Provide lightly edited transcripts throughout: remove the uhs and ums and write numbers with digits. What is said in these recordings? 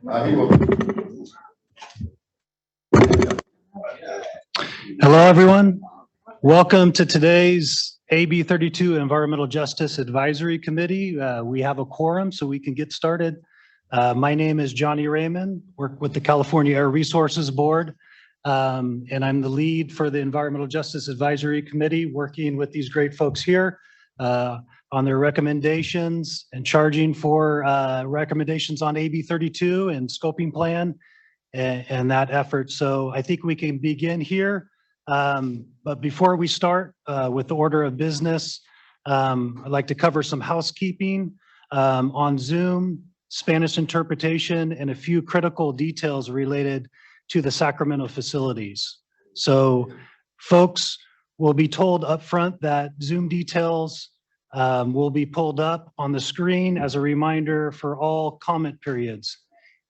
Hello, everyone. Welcome to today's AB 32 Environmental Justice Advisory Committee. We have a quorum, so we can get started. My name is Johnny Raymond, work with the California Air Resources Board, and I'm the lead for the Environmental Justice Advisory Committee, working with these great folks here on their recommendations and charging for recommendations on AB 32 and scoping plan and that effort. So I think we can begin here. But before we start with the order of business, I'd like to cover some housekeeping on Zoom, Spanish interpretation, and a few critical details related to the Sacramento facilities. So folks will be told up front that Zoom details will be pulled up on the screen as a reminder for all comment periods.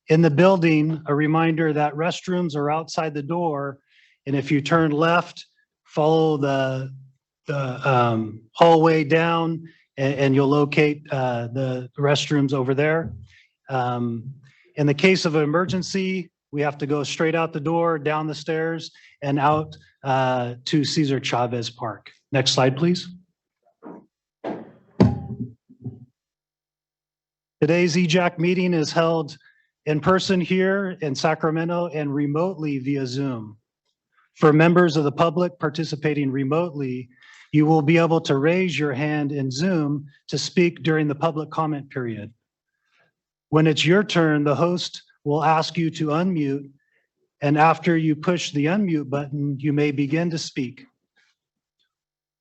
In the building, a reminder that restrooms are outside the door, and if you turn left, follow the hallway down, and you'll locate the restrooms over there. In the case of an emergency, we have to go straight out the door, down the stairs, and out to Cesar Chavez Park. Next slide, please. Today's EJAC meeting is held in person here in Sacramento and remotely via Zoom. For members of the public participating remotely, you will be able to raise your hand in Zoom to speak during the public comment period. When it's your turn, the host will ask you to unmute, and after you push the unmute button, you may begin to speak.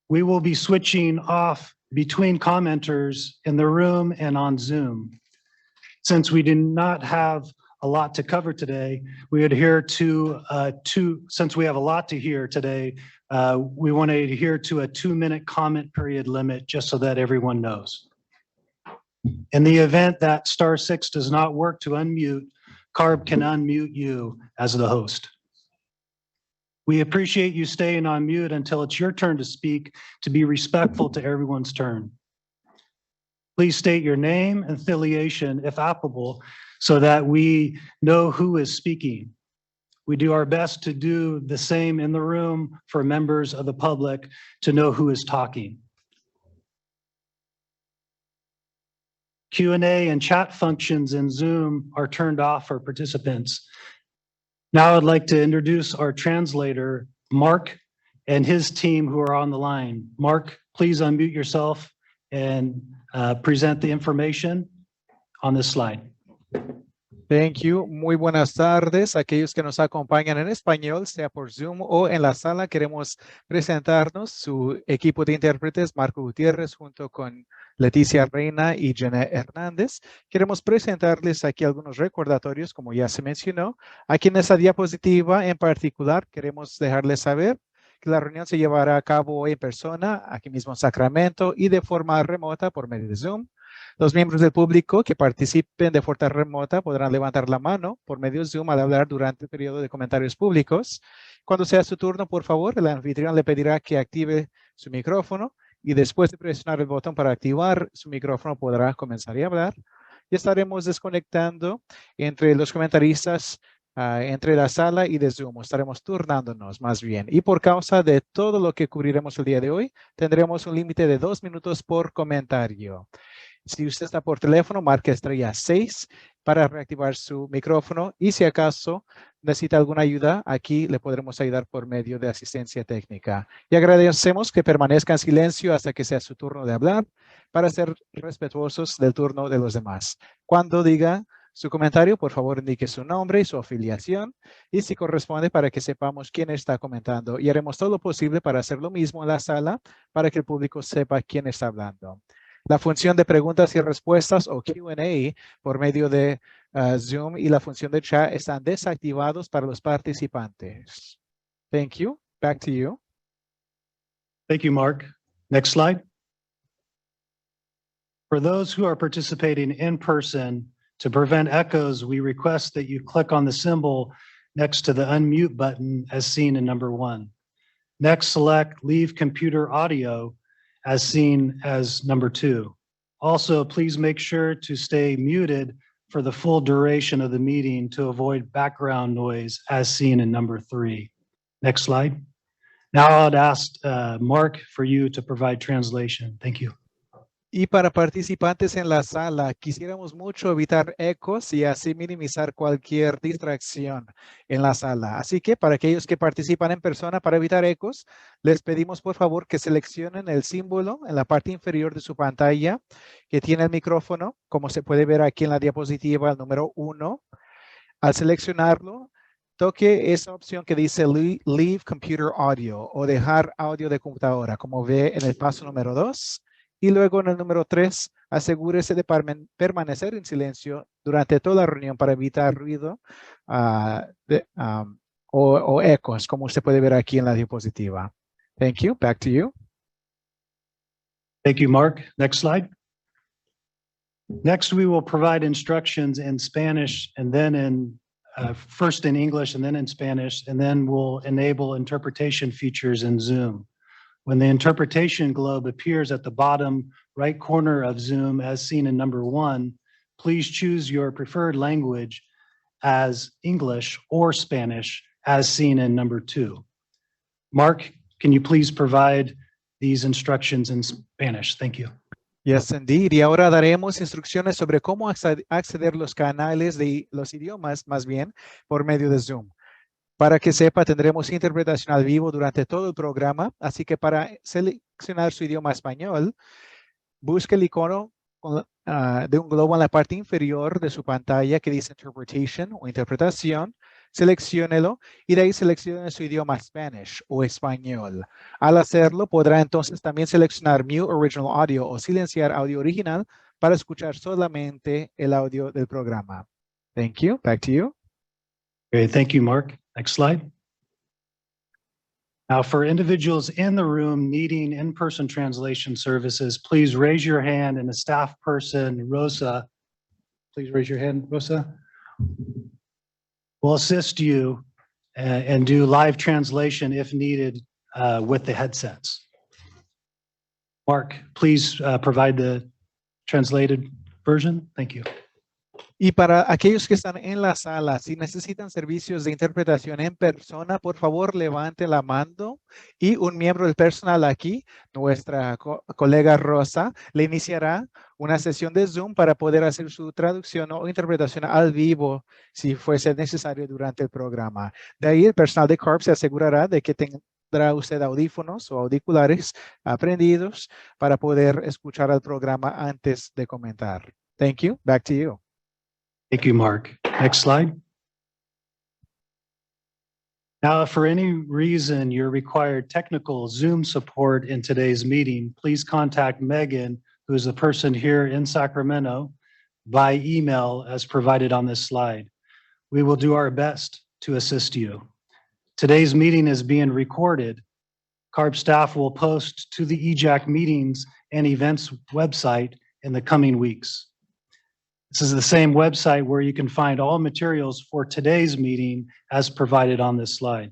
We will be switching off between commenters in the room and on Zoom. Since we do not have a lot to cover today, we adhere to since we have a lot to hear today, we want to adhere to a 2-minute comment period limit, just so that everyone knows. In the event that *6 does not work to unmute, CARB can unmute you as the host. We appreciate you staying on mute until it's your turn to speak, to be respectful to everyone's turn. Please state your name and affiliation, if applicable, so that we know who is speaking. We do our best to do the same in the room for members of the public to know who is talking. Q&A and chat functions in Zoom are turned off for participants. Now I'd like to introduce our translator, Mark, and his team who are on the line. Mark, please unmute yourself and present the information on this slide. Thank you. Muy buenas tardes. Aquellos que nos acompañan en español, sea por Zoom o en la sala, queremos presentarnos. Su equipo de intérpretes, Marco Gutiérrez, junto con Leticia Reina y Jenna Hernández. Queremos presentarles aquí algunos recordatorios, como ya se mencionó. Aquí en esta diapositiva en particular, queremos dejarles saber que la reunión se llevará a cabo en persona, aquí mismo en Sacramento, y de forma remota por medio de Zoom. Los miembros del público que participen de forma remota podrán levantar la mano por medio de Zoom al hablar durante el periodo de comentarios públicos. Cuando sea su turno, por favor, el anfitrión le pedirá que active su micrófono y después de presionar el botón para activar su micrófono podrá comenzar a hablar. Y estaremos desconectando entre los comentaristas entre la sala y de Zoom. Estaremos turnándonos más bien. Y por causa de todo lo que cubriremos el día de hoy, tendremos un límite de 2 minutos por comentario. Si usted está por teléfono, marque *6 para reactivar su micrófono. Y si acaso necesita alguna ayuda, aquí le podremos ayudar por medio de asistencia técnica. Y agradecemos que permanezca en silencio hasta que sea su turno de hablar para ser respetuosos del turno de los demás. Cuando diga su comentario, por favor, indique su nombre y su afiliación, y si corresponde, para que sepamos quién está comentando. Y haremos todo lo posible para hacer lo mismo en la sala, para que el público sepa quién está hablando. La función de preguntas y respuestas o Q&A por medio de Zoom y la función de chat están desactivados para los participantes. Thank you. Back to you. Thank you, Mark. Next slide. For those who are participating in person, to prevent echoes, we request that you click on the symbol next to the unmute button as seen in number 1. Next, select Leave Computer Audio as seen as number 2. Also, please make sure to stay muted for the full duration of the meeting to avoid background noise as seen in number 3. Next slide. Now I'd ask Mark for you to provide translation. Thank you. Y para participantes en la sala, quisiéramos mucho evitar ecos y así minimizar cualquier distracción en la sala. Así que para aquellos que participan en persona, para evitar ecos, les pedimos por favor que seleccionen el símbolo en la parte inferior de su pantalla que tiene el micrófono, como se puede ver aquí en la diapositiva, el número 1. Al seleccionarlo, toque esa opción que dice Leave Computer Audio o dejar audio de computadora, como ve en el paso número 2. Y luego en el número 3, asegúrese de permanecer en silencio durante toda la reunión para evitar ruido o ecos, como usted puede ver aquí en la diapositiva. Thank you. Back to you. Thank you, Mark. Next slide. Next, we will provide instructions in Spanish and then in first in English and then in Spanish, and then we'll enable interpretation features in Zoom. When the interpretation globe appears at the bottom right corner of Zoom, as seen in number 1, please choose your preferred language as English or Spanish, as seen in number 2. Mark, can you please provide these instructions in Spanish? Thank you. Yes, indeed. Y ahora daremos instrucciones sobre cómo acceder a los canales de los idiomas, más bien, por medio de Zoom. Para que sepa, tendremos interpretación al vivo durante todo el programa, así que para seleccionar su idioma español, busque el icono de un globo en la parte inferior de su pantalla que dice Interpretation o Interpretación, selecciónelo y de ahí seleccione su idioma Spanish o español. Al hacerlo, podrá entonces también seleccionar Mute Original Audio o silenciar audio original para escuchar solamente el audio del programa. Thank you. Back to you. Great, thank you, Mark. Next slide. Now, for individuals in the room needing in-person translation services, please raise your hand, and a staff person, Rosa, please raise your hand, Rosa, will assist you and do live translation if needed with the headsets. Mark, please provide the translated version. Thank you. Y para aquellos que están en la sala, si necesitan servicios de interpretación en persona, por favor levante la mano y un miembro del personal aquí, nuestra colega Rosa, le iniciará una sesión de Zoom para poder hacer su traducción o interpretación al vivo si fuese necesario durante el programa. De ahí el personal de CORP se asegurará de que tendrá usted audífonos o auriculares prendidos para poder escuchar el programa antes de comentar. Thank you. Back to you. Thank you, Mark. Next slide. Now, if for any reason you're required technical Zoom support in today's meeting, please contact Megan, who is the person here in Sacramento, by email as provided on this slide. We will do our best to assist you. Today's meeting is being recorded. CARB staff will post to the EJAC meetings and events website in the coming weeks. This is the same website where you can find all materials for today's meeting as provided on this slide.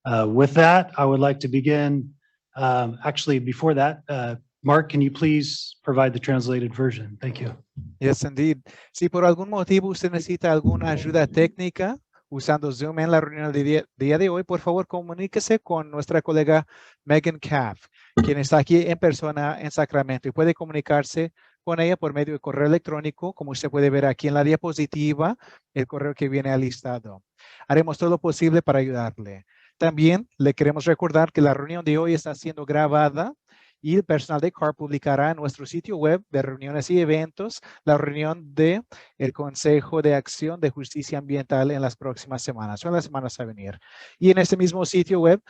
With that, I would like to begin. Actually, before that, Mark, can you please provide the translated version? Thank you. Yes, indeed. Si por algún motivo usted necesita alguna ayuda técnica usando Zoom en la reunión del día de hoy, por favor, comuníquese con nuestra colega Megan Caff, quien está aquí en persona en Sacramento y puede comunicarse con ella por medio de correo electrónico, como usted puede ver aquí en la diapositiva, el correo que viene alistado. Haremos todo lo posible para ayudarle. También le queremos recordar que la reunión de hoy está siendo grabada y el personal de CARB publicará en nuestro sitio web de reuniones y eventos la reunión del Consejo de Acción de Justicia Ambiental en las próximas semanas o en las semanas a venir. Y en este mismo sitio web,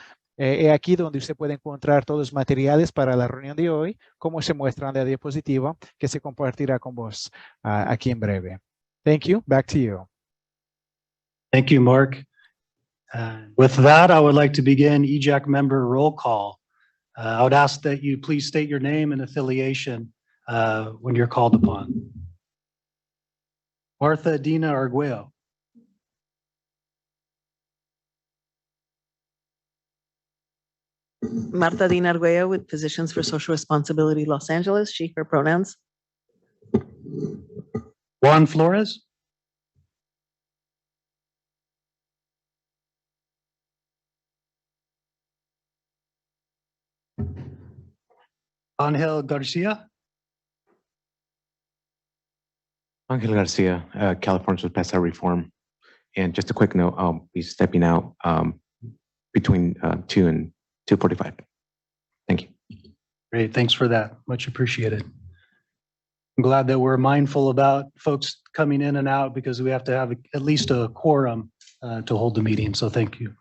aquí donde usted puede encontrar todos los materiales para la reunión de hoy, como se muestra en la diapositiva, que se compartirá con vos aquí en breve. Thank you. Back to you. Thank you, Mark. With that, I would like to begin EJAC member roll call. I would ask that you please state your name and affiliation when you're called upon. Martha Dina Arguello. Marta Dina Arguello with Physicians for Social Responsibility, Los Angeles, she, her pronouns. Juan Flores. Angel Garcia. Angel Garcia, California PESA reform. And just a quick note, I'll be stepping out between 2 and 2:45. Thank you. Great, thanks for that. Much appreciated. I'm glad that we're mindful about folks coming in and out because we have to have at least a quorum to hold the meeting. So thank you.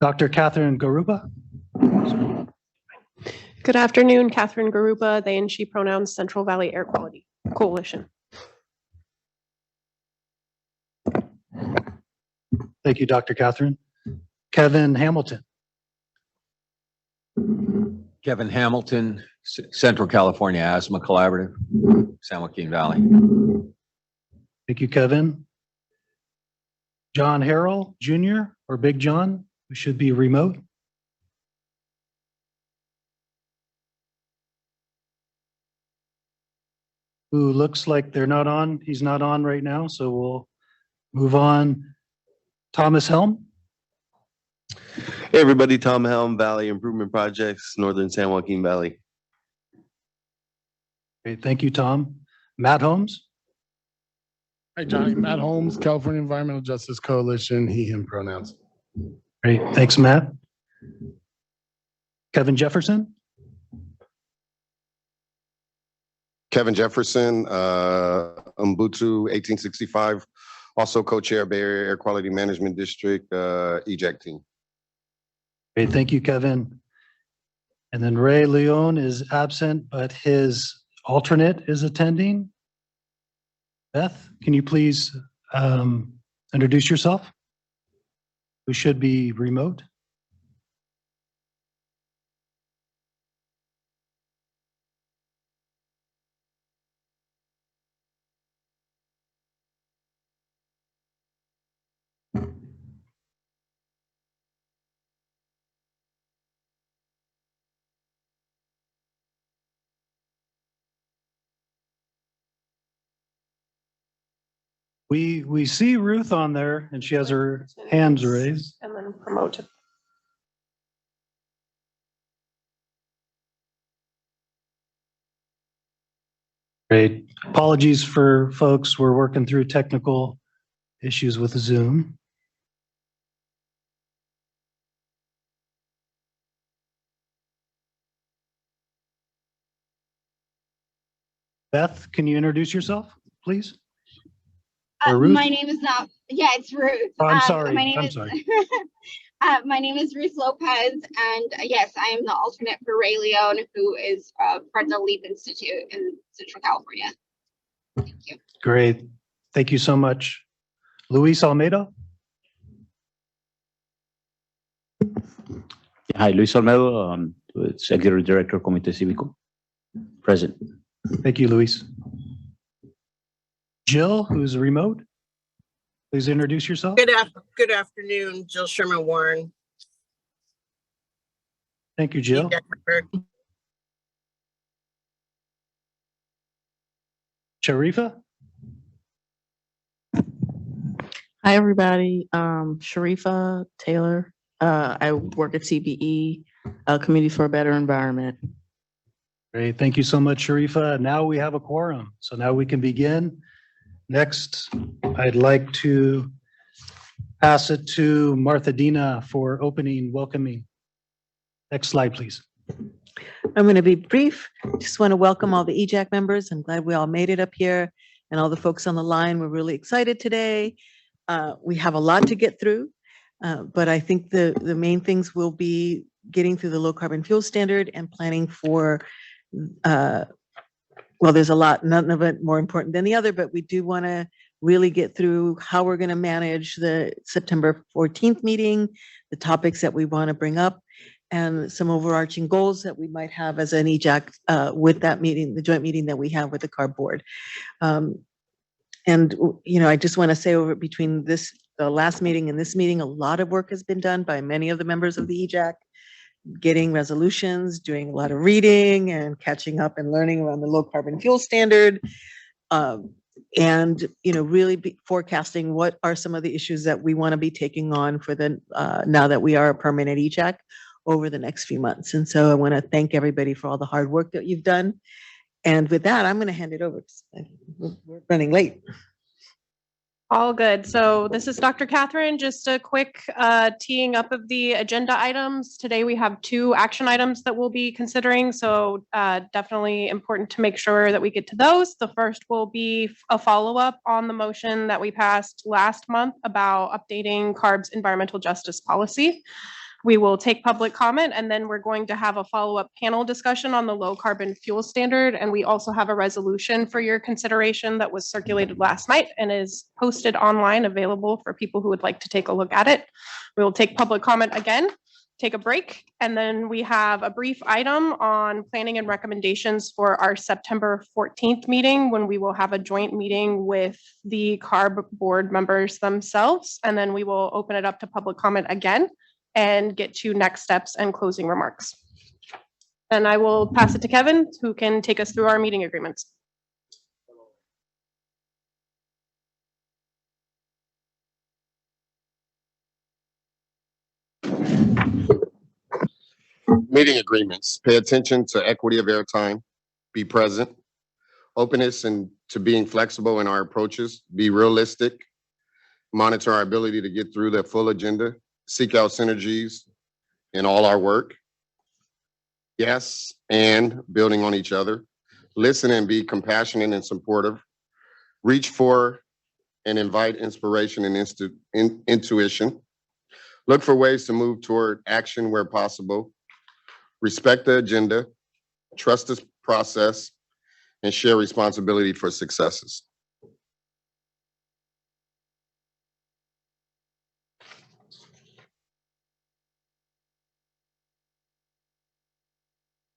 Dr. Catherine Garuba. Good afternoon, Catherine Garuba, they and she pronouns, Central Valley Air Quality Coalition. Thank you, Dr. Catherine. Kevin Hamilton. Kevin Hamilton, Central California Asthma Collaborative, San Joaquin Valley. Thank you, Kevin. John Harrell Jr. or Big John, who should be remote. Who looks like they're not on. He's not on right now, so we'll move on. Thomas Helm. Hey everybody, Tom Helm, Valley Improvement Projects, Northern San Joaquin Valley. Great, thank you, Tom. Matt Holmes. Hi, Johnny. Matt Holmes, California Environmental Justice Coalition, he, him pronouns. Great, thanks, Matt. Kevin Jefferson. Kevin Jefferson, Ubuntu 1865, also co-chair Bay Area Air Quality Management District, EJAC team. Great, thank you, Kevin. And then Ray Leon is absent, but his alternate is attending. Beth, can you please introduce yourself? Who should be remote? We see Ruth on there and she has her hands raised. And then promoted. Great. Apologies for folks. We're working through technical issues with Zoom. Beth, can you introduce yourself, please? Or Ruth? My name is not, yeah, it's Ruth. Oh, I'm sorry. My name I'm is, sorry. my name is Ruth Lopez, and yes, I am the alternate for Ray Leon, who is part of the LEAP Institute in Central California. Thank you. Great. Thank you so much. Luis Almeida. Hi, Luis Olmedo, Executive Director, Comité Cívico. Present. Thank you, Luis. Jill, who's remote. Please introduce yourself. Good afternoon, Jill Sherman Warren. Thank you, Jill. Sharifa. Hi, everybody. Sharifa Taylor. I work at CBE, Community for a Better Environment. Great. Thank you so much, Sharifa. Now we have a quorum, so now we can begin. Next, I'd like to pass it to Martha Dina for opening welcoming. Next slide, please. I'm going to be brief. Just want to welcome all the EJAC members. I'm glad we all made it up here, and all the folks on the line. We're really excited today. We have a lot to get through, but I think the main things will be getting through the low carbon fuel standard and planning for, well, there's a lot, none of it more important than the other, but we do want to really get through how we're going to manage the September 14th meeting, the topics that we want to bring up, and some overarching goals that we might have as an EJAC with that meeting, the joint meeting that we have with the CARB board. And, you know, I just want to say over between the last meeting and this meeting, a lot of work has been done by many of the members of the EJAC, getting resolutions, doing a lot of reading and catching up and learning around the low carbon fuel standard. And, really be forecasting what are some of the issues that we want to be taking on for now that we are a permanent EJAC over the next few months. And so I want to thank everybody for all the hard work that you've done. And with that, I'm going to hand it over. We're running late. All good. So this is Dr. Catherine. Just a quick teeing up of the agenda items. Today we have 2 action items that we'll be considering. So definitely important to make sure that we get to those. The first will be a follow-up on the motion that we passed last month about updating CARB's environmental justice policy. We will take public comment, and then we're going to have a follow-up panel discussion on the low carbon fuel standard. And we also have a resolution for your consideration that was circulated last night and is posted online, available for people who would like to take a look at it. We will take public comment again, take a break, and then we have a brief item on planning and recommendations for our September 14th meeting, when we will have a joint meeting with the CARB board members themselves. And then we will open it up to public comment again and get to next steps and closing remarks. And I will pass it to Kevin, who can take us through our meeting agreements. Meeting agreements. Pay attention to equity of airtime. Be present. Openness and to being flexible in our approaches. Be realistic. Monitor our ability to get through the full agenda. Seek out synergies in all our work. Yes, and building on each other. Listen and be compassionate and supportive. Reach for and invite inspiration and intuition. Look for ways to move toward action where possible. Respect the agenda. Trust the process, and share responsibility for successes.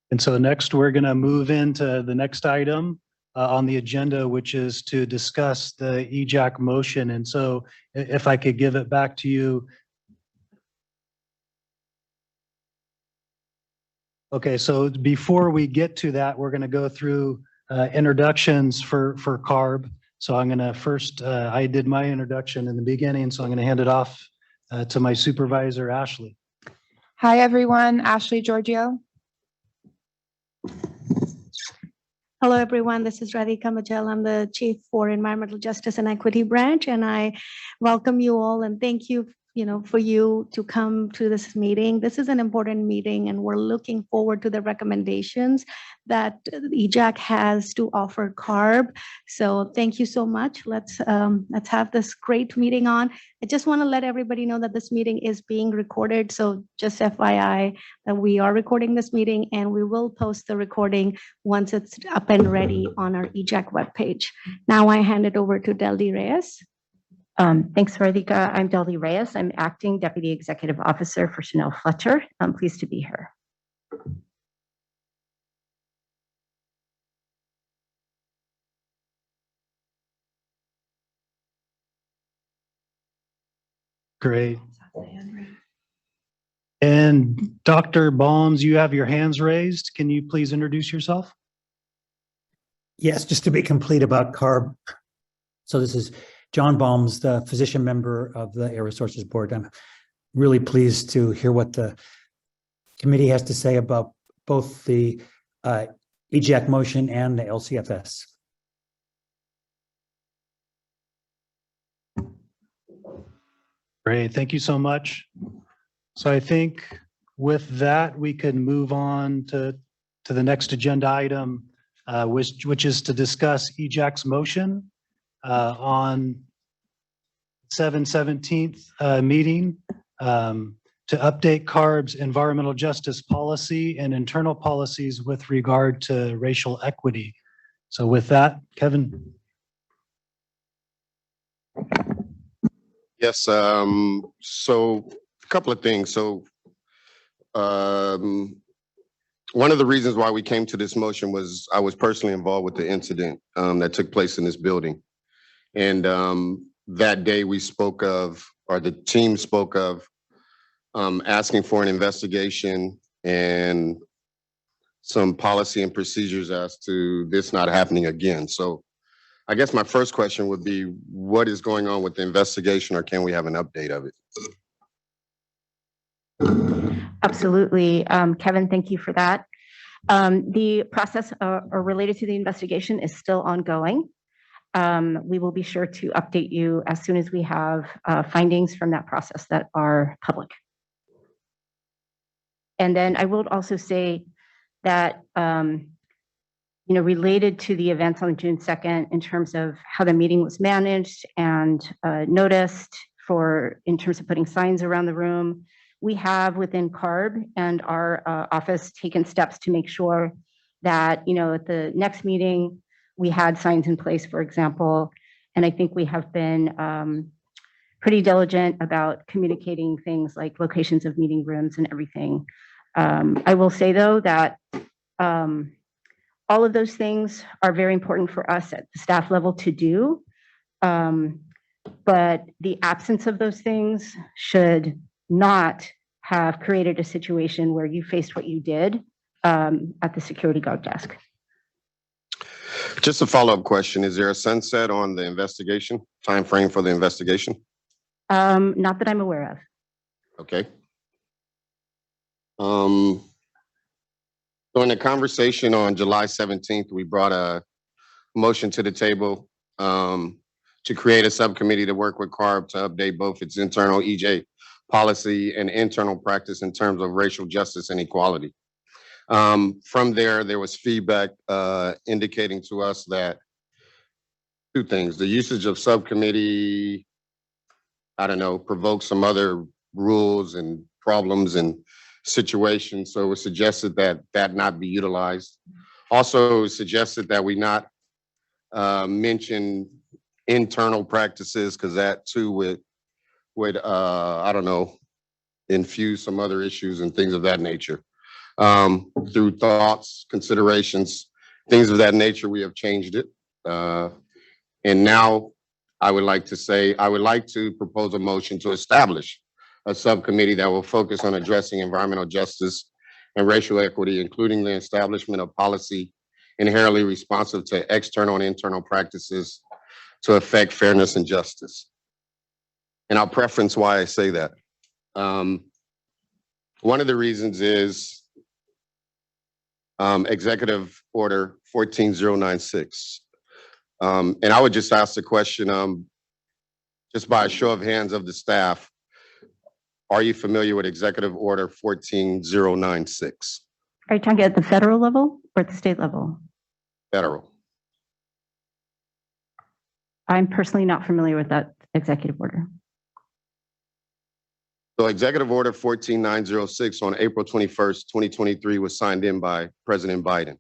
And so next, we're going to move into the next item on the agenda, which is to discuss the EJAC motion. And so if I could give it back to you. Okay, so before we get to that, we're going to go through introductions for CARB. So I'm going to first, I did my introduction in the beginning, so I'm going to hand it off to my supervisor, Ashley. Hi, everyone. Ashley Giorgio. Hello, everyone. This is Radhika Majel. I'm the Chief for Environmental Justice and Equity Branch, and I welcome you all and thank you, for you to come to this meeting. This is an important meeting, and we're looking forward to the recommendations that EJAC has to offer CARB. So thank you so much. Let's have this great meeting on. I just want to let everybody know that this meeting is being recorded. So just FYI that we are recording this meeting, and we will post the recording once it's up and ready on our EJAC webpage. Now I hand it over to Deldy Reyes. Thanks, Radhika. I'm Deldy Reyes. I'm Acting Deputy Executive Officer for Chanel Fletcher. I'm pleased to be here. Great. And Dr. Baums, you have your hands raised. Can you please introduce yourself? Yes, just to be complete about CARB. So this is John Baums, the physician member of the Air Resources Board. I'm really pleased to hear what the committee has to say about both the EJAC motion and the LCFS. Great, thank you so much. So I think with that, we can move on to the next agenda item, which is to discuss EJAC's motion on 7/17 meeting to update CARB's environmental justice policy and internal policies with regard to racial equity. So with that, Kevin. Yes, so a couple of things. So one of the reasons why we came to this motion was I was personally involved with the incident that took place in this building. And that day we spoke of, or the team spoke of, asking for an investigation and some policy and procedures as to this not happening again. So I guess my first question would be, what is going on with the investigation, or can we have an update of it? Absolutely. Kevin, thank you for that. The process related to the investigation is still ongoing. We will be sure to update you as soon as we have findings from that process that are public. And then I will also say that, related to the events on June 2nd, in terms of how the meeting was managed and noticed in terms of putting signs around the room, we have within CARB and our office taken steps to make sure that, at the next meeting, we had signs in place, for example. And I think we have been pretty diligent about communicating things like locations of meeting rooms and everything. I will say, though, that all of those things are very important for us at the staff level to do. But the absence of those things should not have created a situation where you faced what you did at the security guard desk. Just a follow-up question. Is there a sunset on the investigation, time frame for the investigation? Not that I'm aware of. Okay. During the conversation on July 17th, we brought a motion to the table to create a subcommittee to work with CARB to update both its internal EJ policy and internal practice in terms of racial justice and equality. From there was feedback indicating to us that two things: the usage of subcommittee, provoked some other rules and problems and situations. So it was suggested that not be utilized. Also, it was suggested that we not mention internal practices, because that too would infuse some other issues and things of that nature. Through thoughts, considerations, things of that nature, we have changed it. And now I would like to propose a motion to establish a subcommittee that will focus on addressing environmental justice and racial equity, including the establishment of policy inherently responsive to external and internal practices to affect fairness and justice. And I'll preference why I say that. One of the reasons is Executive Order 14096. And I would just ask the question, just by a show of hands of the staff, are you familiar with Executive Order 14096? Are you talking at the federal level or at the state level? Federal. I'm personally not familiar with that executive order. So Executive Order 14906 on April 21st, 2023 was signed in by President Biden.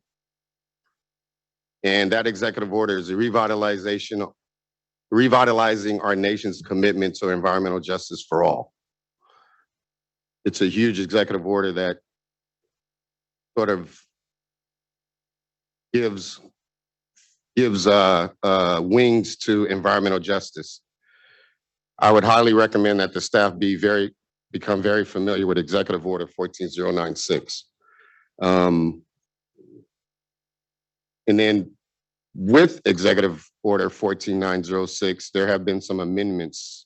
And that executive order is revitalizing our nation's commitment to environmental justice for all. It's a huge executive order that sort of gives wings to environmental justice. I would highly recommend that the staff become very familiar with Executive Order 14096. And then with Executive Order 14906, there have been some amendments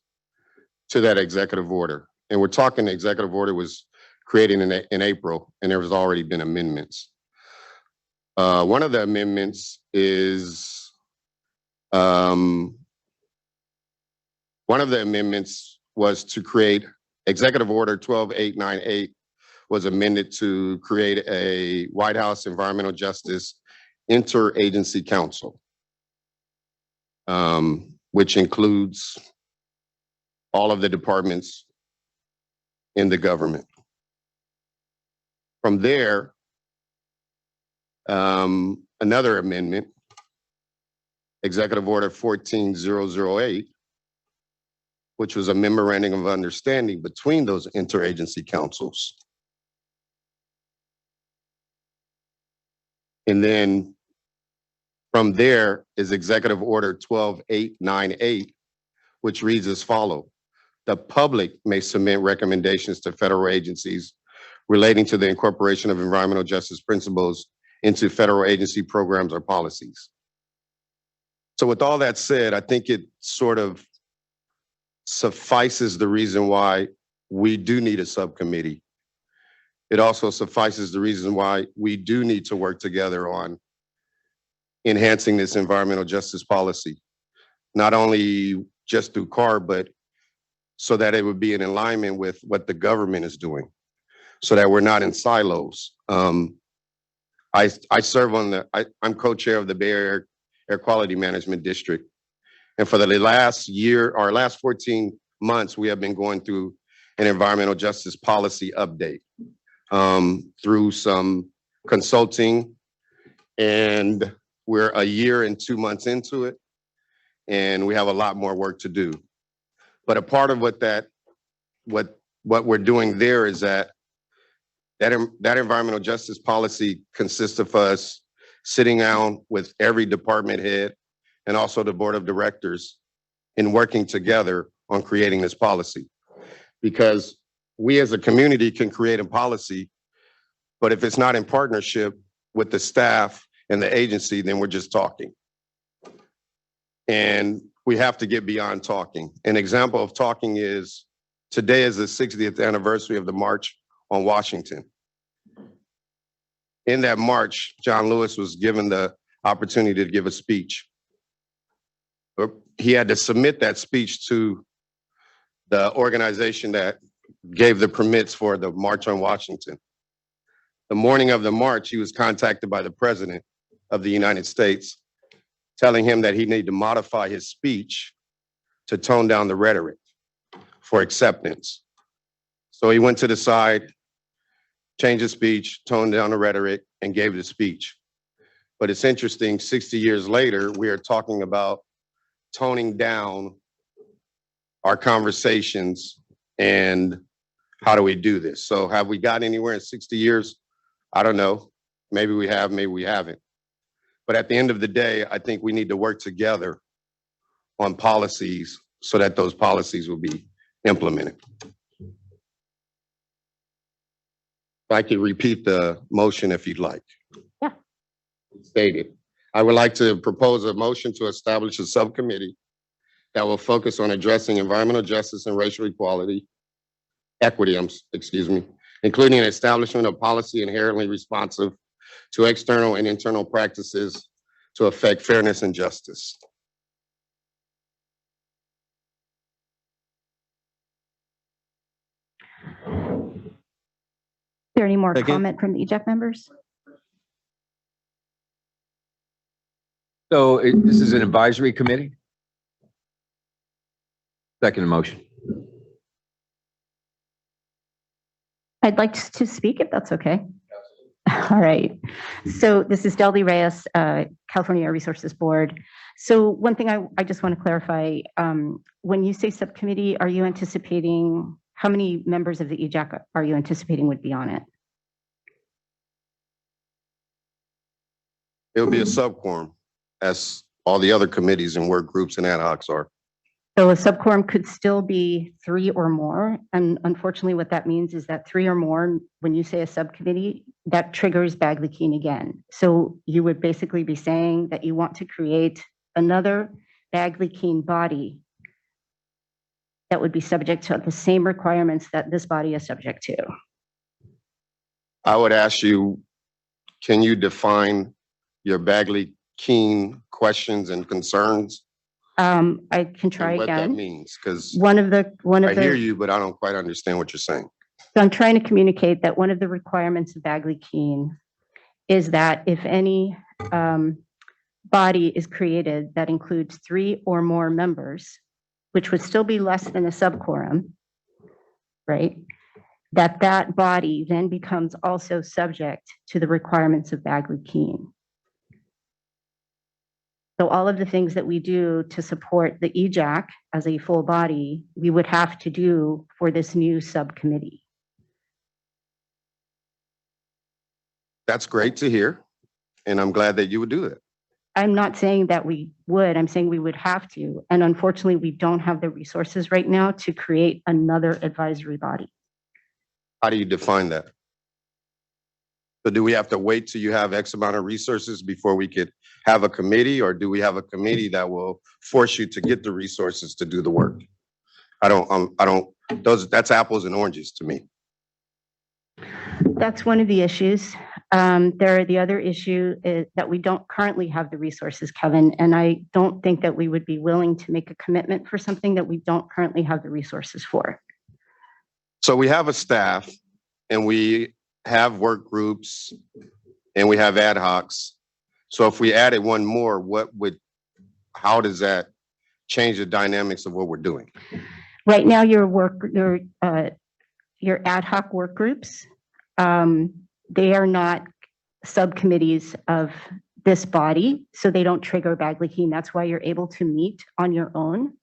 to that executive order. And we're talking the executive order was created in April, and there has already been amendments. One of the amendments was to create Executive Order 12898 was amended to create a White House Environmental Justice Interagency Council, which includes all of the departments in the government. From there, another amendment, Executive Order 14008, which was a memorandum of understanding between those interagency councils. And then from there is Executive Order 12898, which reads as follows: the public may submit recommendations to federal agencies relating to the incorporation of environmental justice principles into federal agency programs or policies. So with all that said, I think it sort of suffices the reason why we do need a subcommittee. It also suffices the reason why we do need to work together on enhancing this environmental justice policy, not only just through CARB, but so that it would be in alignment with what the government is doing, so that we're not in silos. I serve on I'm co-chair of the Bay Area Air Quality Management District. And for the last year, or last 14 months, we have been going through an environmental justice policy update through some consulting, and we're a year and 2 months into it, and we have a lot more work to do. But a part of what we're doing there is that environmental justice policy consists of us sitting down with every department head and also the board of directors in working together on creating this policy. Because we as a community can create a policy, but if it's not in partnership with the staff and the agency, then we're just talking. And we have to get beyond talking. An example of talking is, today is the 60th anniversary of the March on Washington. In that march, John Lewis was given the opportunity to give a speech. He had to submit that speech to the organization that gave the permits for the March on Washington. The morning of the march, he was contacted by the President of the United States, telling him that he needed to modify his speech to tone down the rhetoric for acceptance. So he went to the side, changed his speech, toned down the rhetoric, and gave the speech. But it's interesting, 60 years later, we are talking about toning down our conversations and how do we do this? So have we gotten anywhere in 60 years? I don't know. Maybe we have, maybe we haven't. But at the end of the day, I think we need to work together on policies so that those policies will be implemented. I can repeat the motion if you'd like. Yeah. Stated. I would like to propose a motion to establish a subcommittee that will focus on addressing environmental justice and racial equity, including an establishment of policy inherently responsive to external and internal practices to affect fairness and justice. Is there any more comment from the EJAC members? So this is an advisory committee? Second motion. I'd like to speak if that's okay. All right. So this is Delby Reyes, California Air Resources Board. So one thing I just want to clarify, when you say subcommittee, are you anticipating, how many members of the EJAC are you anticipating would be on it? It'll be a subquorum, as all the other committees and work groups and ad hocs are. So a subquorum could still be 3 or more. And unfortunately, what that means is that 3 or more, when you say a subcommittee, that triggers Bagley-Keene again. So you would basically be saying that you want to create another Bagley-Keene body that would be subject to the same requirements that this body is subject to. I would ask you, can you define your Bagley-Keene questions and concerns? I can try what again. that means, because I hear you, but I don't quite understand what you're saying. So I'm trying to communicate that one of the requirements of Bagley-Keene is that if any body is created that includes 3 or more members, which would still be less than a subquorum, right? That body then becomes also subject to the requirements of Bagley-Keene. So all of the things that we do to support the EJAC as a full body, we would have to do for this new subcommittee. That's great to hear, and I'm glad that you would do that. I'm not saying that we would, I'm saying we would have to. And unfortunately, we don't have the resources right now to create another advisory body. How do you define that? So do we have to wait till you have X amount of resources before we could have a committee, or do we have a committee that will force you to get the resources to do the work? That's apples and oranges to me. That's one of the issues. The other issue is that we don't currently have the resources, Kevin, and I don't think that we would be willing to make a commitment for something that we don't currently have the resources for. So we have a staff and we have work groups and we have ad hocs. So if we added one more, how does that change the dynamics of what we're doing? Right now, your ad hoc work groups, they are not subcommittees of this body, so they don't trigger Bagley-Keene. That's why you're able to meet on your own.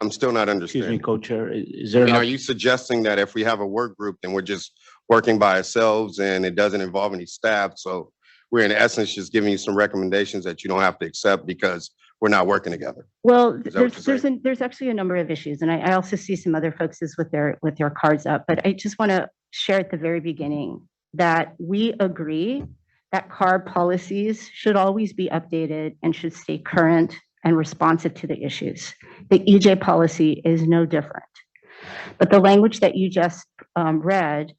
I'm still not understanding. Excuse me, co-chair, is I there? mean, not- are you suggesting that if we have a work group, then we're just working by ourselves and it doesn't involve any staff? So we're in essence just giving you some recommendations that you don't have to accept because we're not working together. Well, Is that what you're saying? there's actually a number of issues, and I also see some other folks with their cards up. But I just want to share at the very beginning that we agree that CARB policies should always be updated and should stay current and responsive to the issues. The EJ policy is no different. But the language that you just read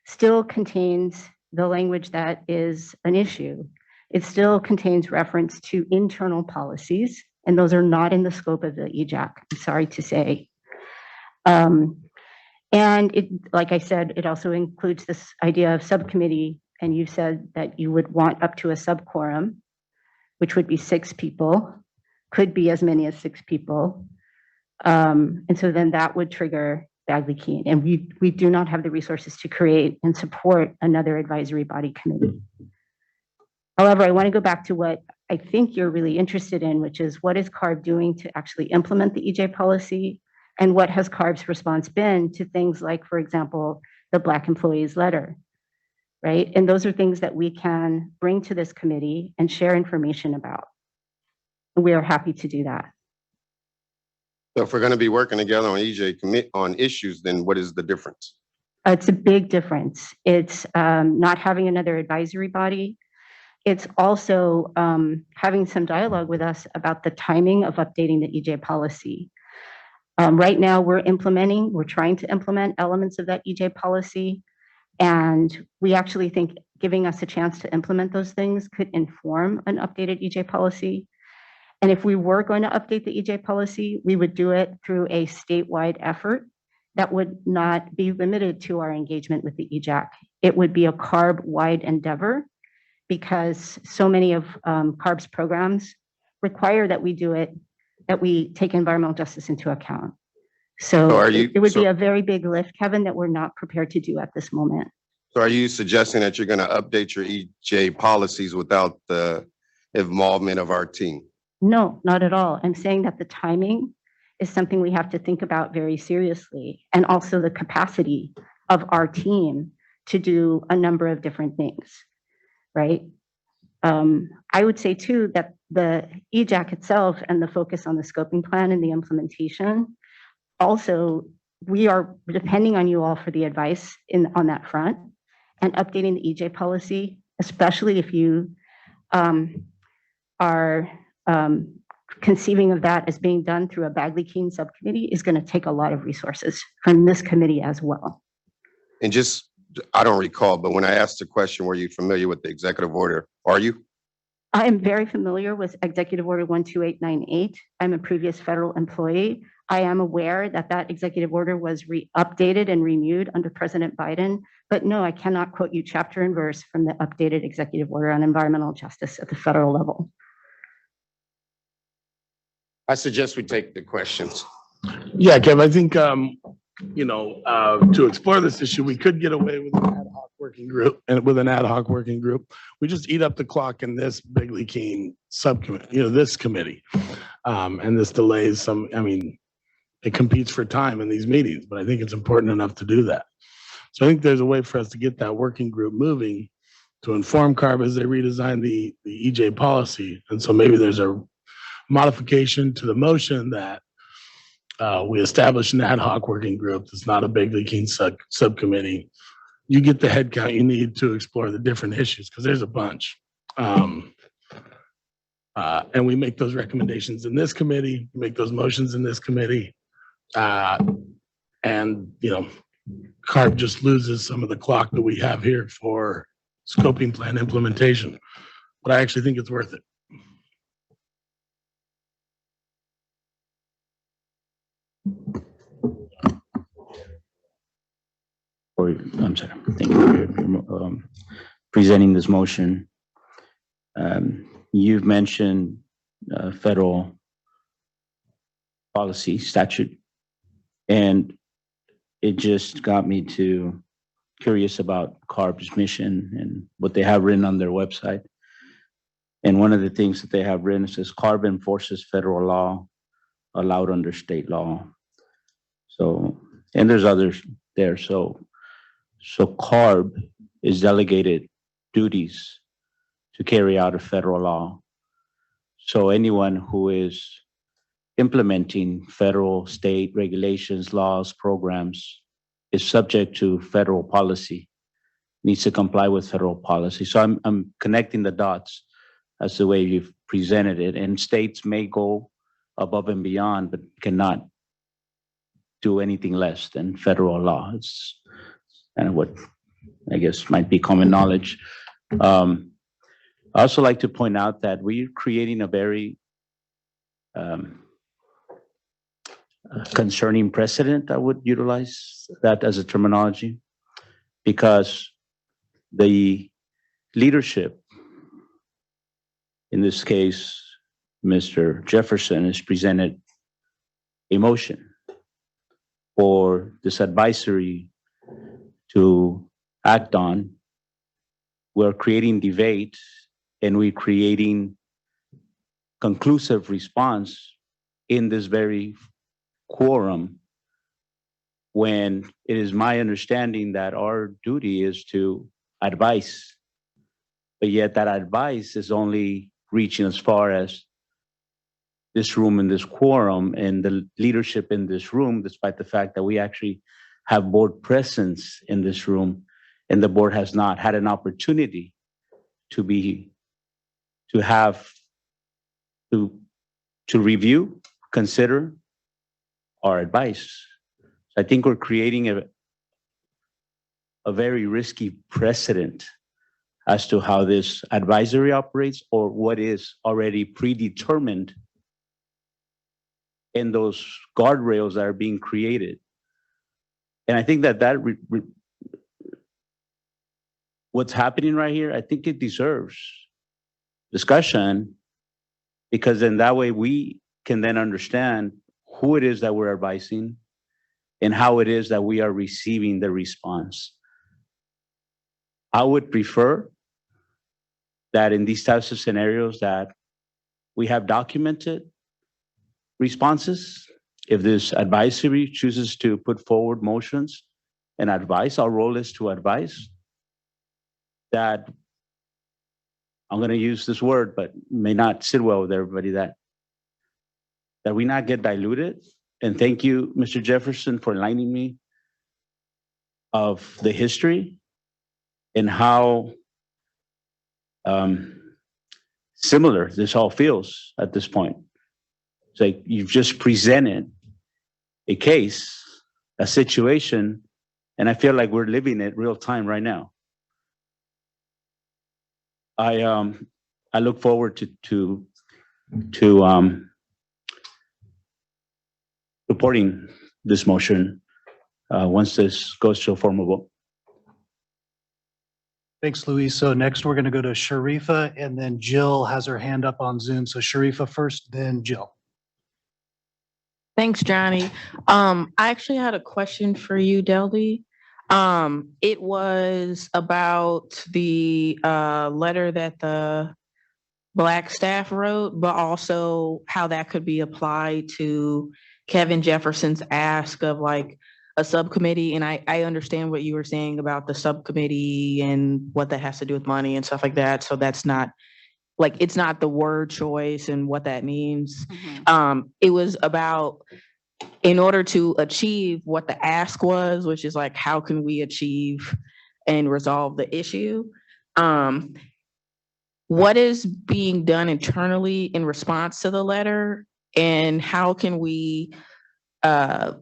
still contains the language that is an issue. It still contains reference to internal policies, and those are not in the scope of the EJAC, I'm sorry to say. And it, like I said, it also includes this idea of subcommittee, and you said that you would want up to a subquorum, which would be 6 people, could be as many as 6 people. And so then that would trigger Bagley-Keene. And we do not have the resources to create and support another advisory body committee. However, I want to go back to what I think you're really interested in, which is what is CARB doing to actually implement the EJ policy, and what has CARB's response been to things like, for example, the Black Employees Letter, right? And those are things that we can bring to this committee and share information about. We are happy to do that. So if we're going to be working together on EJ on issues, then what is the difference? It's a big difference. It's not having another advisory body. It's also having some dialogue with us about the timing of updating the EJ policy. Right now, we're trying to implement elements of that EJ policy. And we actually think giving us a chance to implement those things could inform an updated EJ policy. And if we were going to update the EJ policy, we would do it through a statewide effort that would not be limited to our engagement with the EJAC. It would be a CARB-wide endeavor, because so many of CARB's programs require that we do it, that we take environmental justice into account. So it would be a very big lift, Kevin, that we're not prepared to do at this moment. So are you suggesting that you're going to update your EJ policies without the involvement of our team? No, not at all. I'm saying that the timing is something we have to think about very seriously, and also the capacity of our team to do a number of different things, right? I would say too that the EJAC itself and the focus on the scoping plan and the implementation, also, we are depending on you all for the advice on that front, and updating the EJ policy, especially if you are conceiving of that as being done through a Bagley-Keene subcommittee, is going to take a lot of resources from this committee as well. And just, I don't recall, but when I asked the question, were you familiar with the executive order? Are you? I am very familiar with Executive Order 12898. I'm a previous federal employee. I am aware that that executive order was updated and renewed under President Biden, but no, I cannot quote you chapter and verse from the updated executive order on environmental justice at the federal level. I suggest we take the questions. Yeah, Kev, I think, to explore this issue, we could get away with an ad hoc working group, and with an ad hoc working group, we just eat up the clock in this Bagley-Keene subcommittee, this committee. And this delays some, it competes for time in these meetings, but I think it's important enough to do that. So I think there's a way for us to get that working group moving to inform CARB as they redesign the EJ policy. And so maybe there's a modification to the motion that We established an ad hoc working group. It's not a big leaking subcommittee. You get the head count you need to explore the different issues because there's a bunch. And we make those recommendations in this committee, make those motions in this committee. And, you know, CARB just loses some of the clock that we have here for scoping plan implementation. But I actually think it's worth it. I'm sorry, thank you for presenting this motion. You've mentioned federal policy statute, and it just got me curious about CARB's mission and what they have written on their website. And one of the things that they have written says CARB enforces federal law allowed under state law. So, and there's others there. So CARB is delegated duties to carry out a federal law. So anyone who is implementing federal, state regulations, laws, programs is subject to federal policy, needs to comply with federal policy. So I'm connecting the dots as the way you've presented it. And states may go above and beyond, but cannot do anything less than federal law. It's kind of what I guess might be common knowledge. I also like to point out that we're creating a very concerning precedent. I would utilize that as a terminology, because the leadership, in this case, Mr. Jefferson, has presented a motion for this advisory to act on. We're creating debate, and we're creating conclusive response in this very quorum, when it is my understanding that our duty is to advise, but yet that advice is only reaching as far as this room and this quorum and the leadership in this room, despite the fact that we actually have board presence in this room, and the board has not had an opportunity to review, consider our advice. I think we're creating a very risky precedent as to how this advisory operates, or what is already predetermined in those guardrails that are being created. And I think that what's happening right here, I think it deserves discussion, because then that way we can then understand who it is that we're advising and how it is that we are receiving the response. I would prefer that in these types of scenarios that we have documented responses. If this advisory chooses to put forward motions and advise, our role is to advise. That, I'm going to use this word, but may not sit well with everybody, that we not get diluted. And thank you, Mr. Jefferson, for enlightening me of the history and how similar this all feels at this point. It's like you've just presented a case, a situation, and I feel like we're living it real time right now. I look forward to supporting this motion once this goes to a formal vote. Thanks, Luis. So next we're going to go to Sharifa, and then Jill has her hand up on Zoom. So Sharifa first, then Jill. Thanks, Johnny. I actually had a question for you, Delby. It was about the letter that the Black staff wrote, but also how that could be applied to Kevin Jefferson's ask of like a subcommittee. And I understand what you were saying about the subcommittee and what that has to do with money and stuff like that. So that's not like, it's not the word choice and what that means. It was about in order to achieve what the ask was, which is like, how can we achieve and resolve the issue? What is being done internally in response to the letter, and how can we, as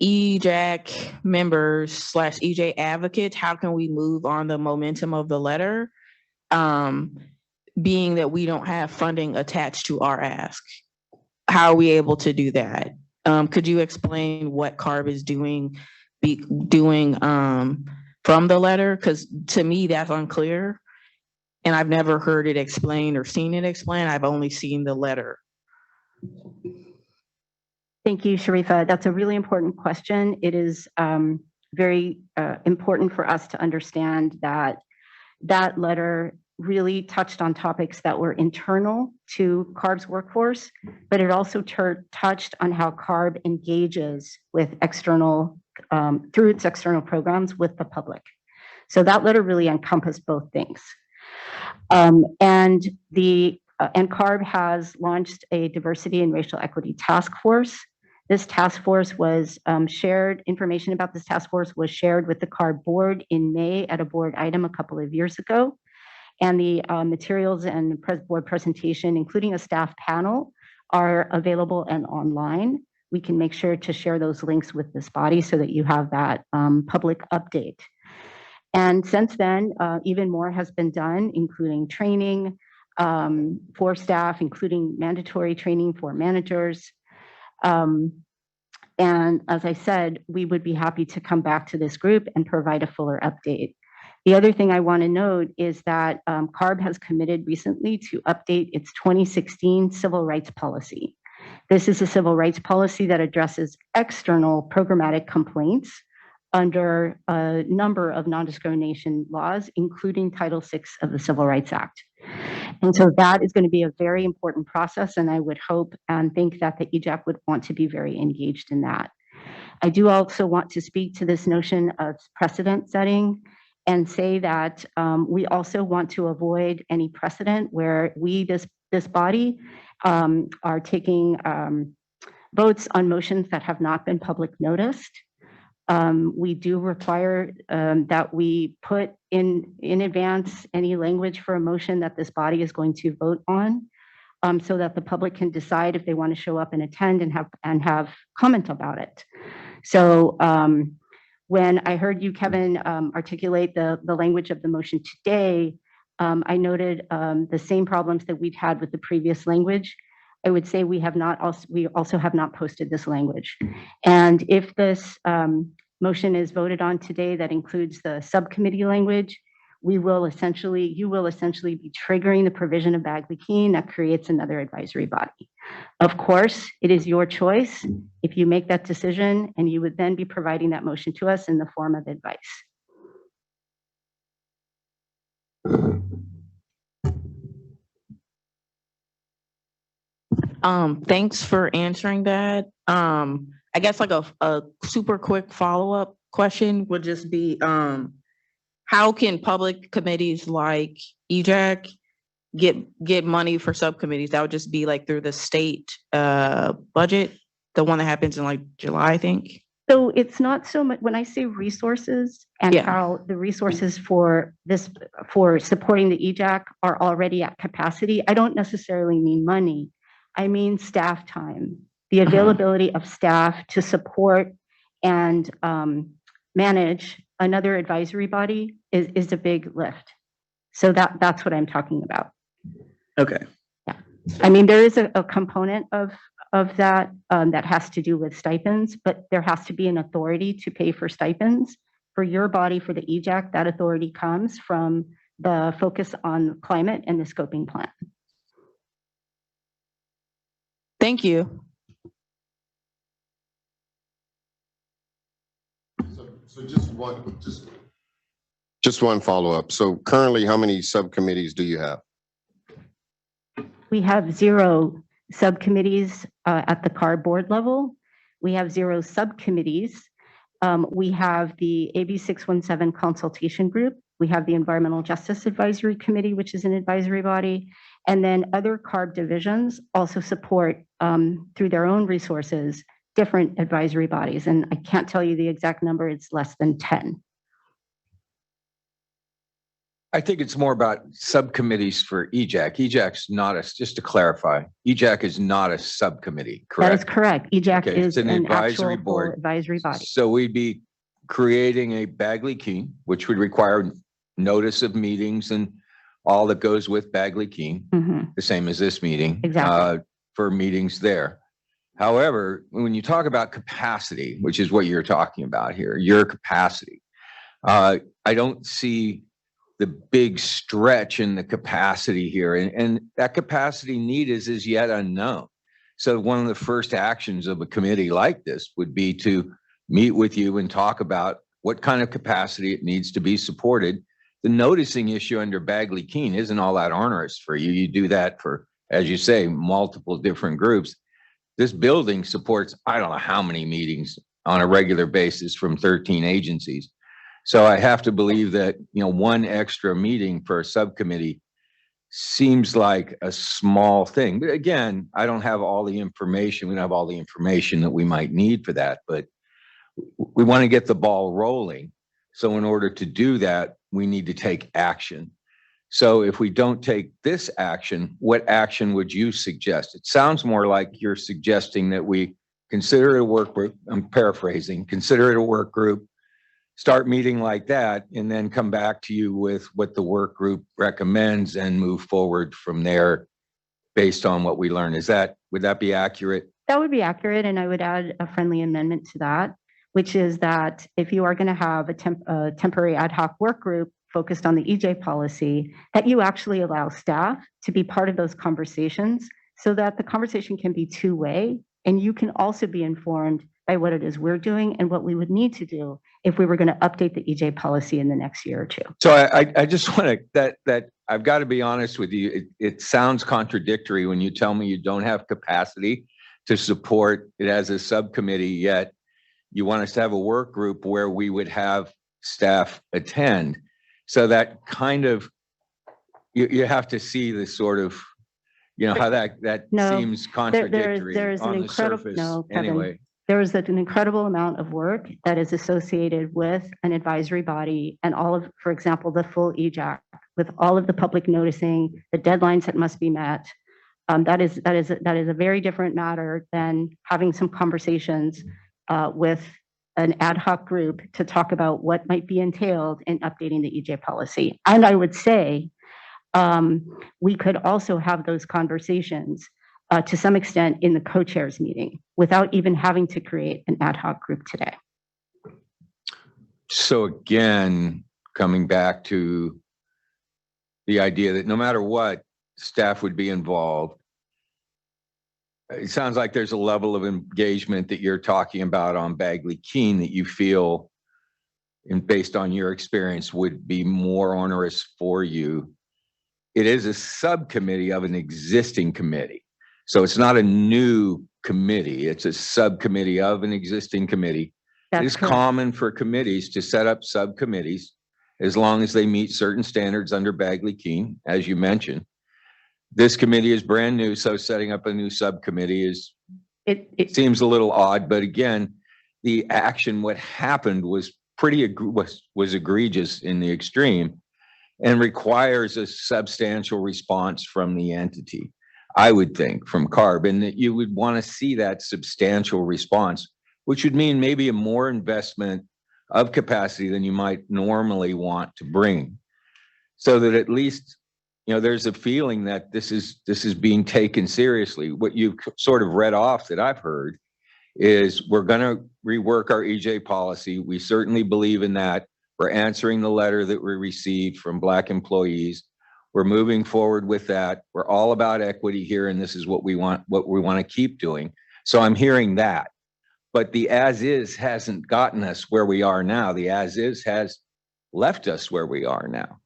EJAC members / EJ advocates, how can we move on the momentum of the letter, being that we don't have funding attached to our ask? How are we able to do that? Could you explain what CARB is doing from the letter? Because to me, that's unclear. And I've never heard it explained or seen it explained. I've only seen the letter. Thank you, Sharifa. That's a really important question. It is very important for us to understand that that letter really touched on topics that were internal to CARB's workforce, but it also touched on how CARB engages with external, through its external programs with the public. So that letter really encompassed both things. And CARB has launched a diversity and racial equity task force. This task force was shared, information about this task force was shared with the CARB board in May at a board item a couple of years ago. And the materials and board presentation, including a staff panel, are available and online. We can make sure to share those links with this body so that you have that public update. And since then, even more has been done, including training for staff, including mandatory training for managers. And as I said, we would be happy to come back to this group and provide a fuller update. The other thing I want to note is that CARB has committed recently to update its 2016 civil rights policy. This is a civil rights policy that addresses external programmatic complaints under a number of non-discrimination laws, including Title VI of the Civil Rights Act. And so that is going to be a very important process, and I would hope and think that the EJAC would want to be very engaged in that. I do also want to speak to this notion of precedent setting and say that we also want to avoid any precedent where we, this body, are taking votes on motions that have not been public noticed. We do require that we put in advance any language for a motion that this body is going to vote on, so that the public can decide if they want to show up and attend and have comment about it. So when I heard you, Kevin, articulate the language of the motion today, I noted the same problems that we've had with the previous language. I would say we also have not posted this language. And if this motion is voted on today that includes the subcommittee language, you will essentially be triggering the provision of Bagley-Keene that creates another advisory body. Of course, it is your choice if you make that decision, and you would then be providing that motion to us in the form of advice. Thanks for answering that. I guess like a super quick follow-up question would just be, how can public committees like EJAC get money for subcommittees? That would just be like through the state budget, the one that happens in like July, I think. So it's not so much when I say resources and how the resources for supporting the EJAC are already at capacity. I don't necessarily mean money. I mean staff time, the availability of staff to support and manage another advisory body is a big lift. So that's what I'm talking about. Okay. Yeah. I mean, there is a component of that that has to do with stipends, but there has to be an authority to pay for stipends. For your body, for the EJAC, that authority comes from the focus on climate and the scoping plan. Thank you. So just one follow-up. So currently, how many subcommittees do you have? We have 0 subcommittees at the CARB board level. We have 0 subcommittees. We have the AB 617 consultation group. We have the Environmental Justice Advisory Committee, which is an advisory body. And then other CARB divisions also support through their own resources, different advisory bodies. And I can't tell you the exact number, it's less than 10. I think it's more about subcommittees for EJAC. EJAC's not a, just to clarify, EJAC is not a subcommittee, That is correct? correct. EJAC Okay, is it's an an advisory actual full board. advisory body. So we'd be creating a Bagley-Keene, which would require notice of meetings and all that goes with Bagley-Keene, Mhm. the same as this meeting. Exactly. For meetings there. However, when you talk about capacity, which is what you're talking about here, your capacity, I don't see the big stretch in the capacity here, and that capacity need is as yet unknown. So one of the first actions of a committee like this would be to meet with you and talk about what kind of capacity it needs to be supported. The noticing issue under Bagley-Keene isn't all that onerous for you. You do that for, as you say, multiple different groups. This building supports, I don't know how many meetings on a regular basis from 13 agencies. So I have to believe that, you know, one extra meeting for a subcommittee seems like a small thing. But again, I don't have all the information. We don't have all the information that we might need for that, but we want to get the ball rolling. So in order to do that, we need to take action. So if we don't take this action, what action would you suggest? It sounds more like you're suggesting that we consider it a work group. I'm paraphrasing, consider it a work group, start meeting like that, and then come back to you with what the work group recommends and move forward from there based on what we learn. Would that be accurate? That would be accurate. And I would add a friendly amendment to that, which is that if you are going to have a temporary ad hoc work group focused on the EJ policy, that you actually allow staff to be part of those conversations so that the conversation can be two-way, and you can also be informed by what it is we're doing and what we would need to do if we were going to update the EJ policy in the next year or two. So I just want to, that I've got to be honest with you. It sounds contradictory when you tell me you don't have capacity to support it as a subcommittee, yet you want us to have a work group where we would have staff attend. So that kind of, you have to see the sort of, you know, how that No, seems contradictory there is an on the incredible, surface no, Kevin, anyway. there is an incredible amount of work that is associated with an advisory body and all of, for example, the full EJAC, with all of the public noticing, the deadlines that must be met. That is a very different matter than having some conversations with an ad hoc group to talk about what might be entailed in updating the EJ policy. And I would say we could also have those conversations to some extent in the co-chairs meeting without even having to create an ad hoc group today. So again, coming back to the idea that no matter what, staff would be involved. It sounds like there's a level of engagement that you're talking about on Bagley-Keene that you feel, and based on your experience, would be more onerous for you. It is a subcommittee of an existing committee. So it's not a new committee. It's a subcommittee of an existing committee. It is common for committees to set up subcommittees as long as they meet certain standards under Bagley-Keene, as you mentioned. This committee is brand new, so setting up a new subcommittee is, it seems a little odd, but again, the action, what happened was was egregious in the extreme and requires a substantial response from the entity, I would think, from CARB, and that you would want to see that substantial response, which would mean maybe a more investment of capacity than you might normally want to bring, so that at least, you know, there's a feeling that this is being taken seriously. What you've sort of read off that I've heard is we're going to rework our EJ policy. We certainly believe in that. We're answering the letter that we received from Black employees. We're moving forward with that. We're all about equity here, and this is what we want to keep doing. So I'm hearing that. But the as is hasn't gotten us where we are now. The as is has left us where we are now.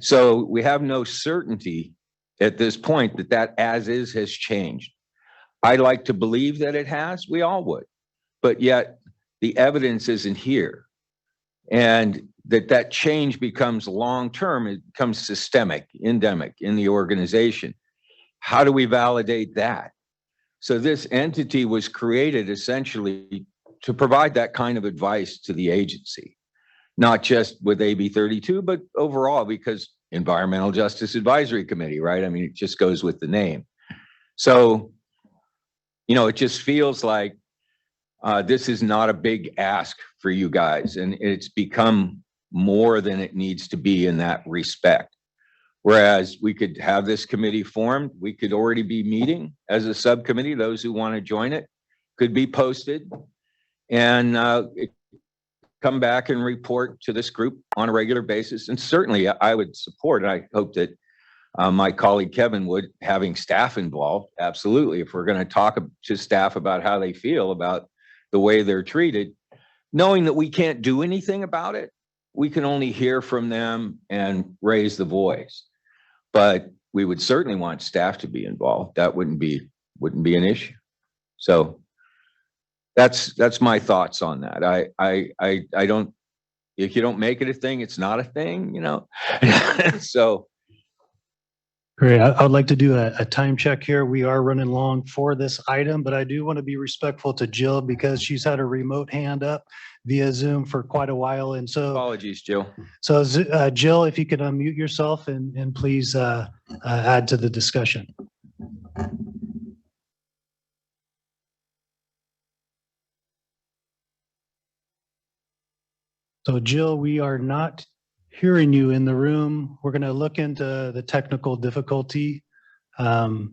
So we have no certainty at this point that that as is has changed. I like to believe that it has, we all would, but yet the evidence isn't here. And that change becomes long-term, it becomes systemic, endemic in the organization. how do we validate that? So this entity was created essentially to provide that kind of advice to the agency, not just with AB 32, but overall, because Environmental Justice Advisory Committee, right? I mean, it just goes with the name. So, you know, it just feels like this is not a big ask for you guys, and it's become more than it needs to be in that respect. Whereas we could have this committee formed, we could already be meeting as a subcommittee. Those who want to join it could be posted and come back and report to this group on a regular basis. And certainly I would support, and I hope that my colleague Kevin would, having staff involved, absolutely. If we're going to talk to staff about how they feel about the way they're treated, knowing that we can't do anything about it, we can only hear from them and raise the voice. But we would certainly want staff to be involved. That wouldn't be an issue. So that's my thoughts on that. I don't, if you don't make it a thing, it's not a thing, you know. So Great. I would like to do a time check here. We are running long for this item, but I do want to be respectful to Jill because she's had a remote hand up via Zoom for quite a while. And so apologies, Jill. So Jill, if you could unmute yourself and please add to the discussion. So Jill, we are not hearing you in the room. We're going to look into the technical difficulty. Please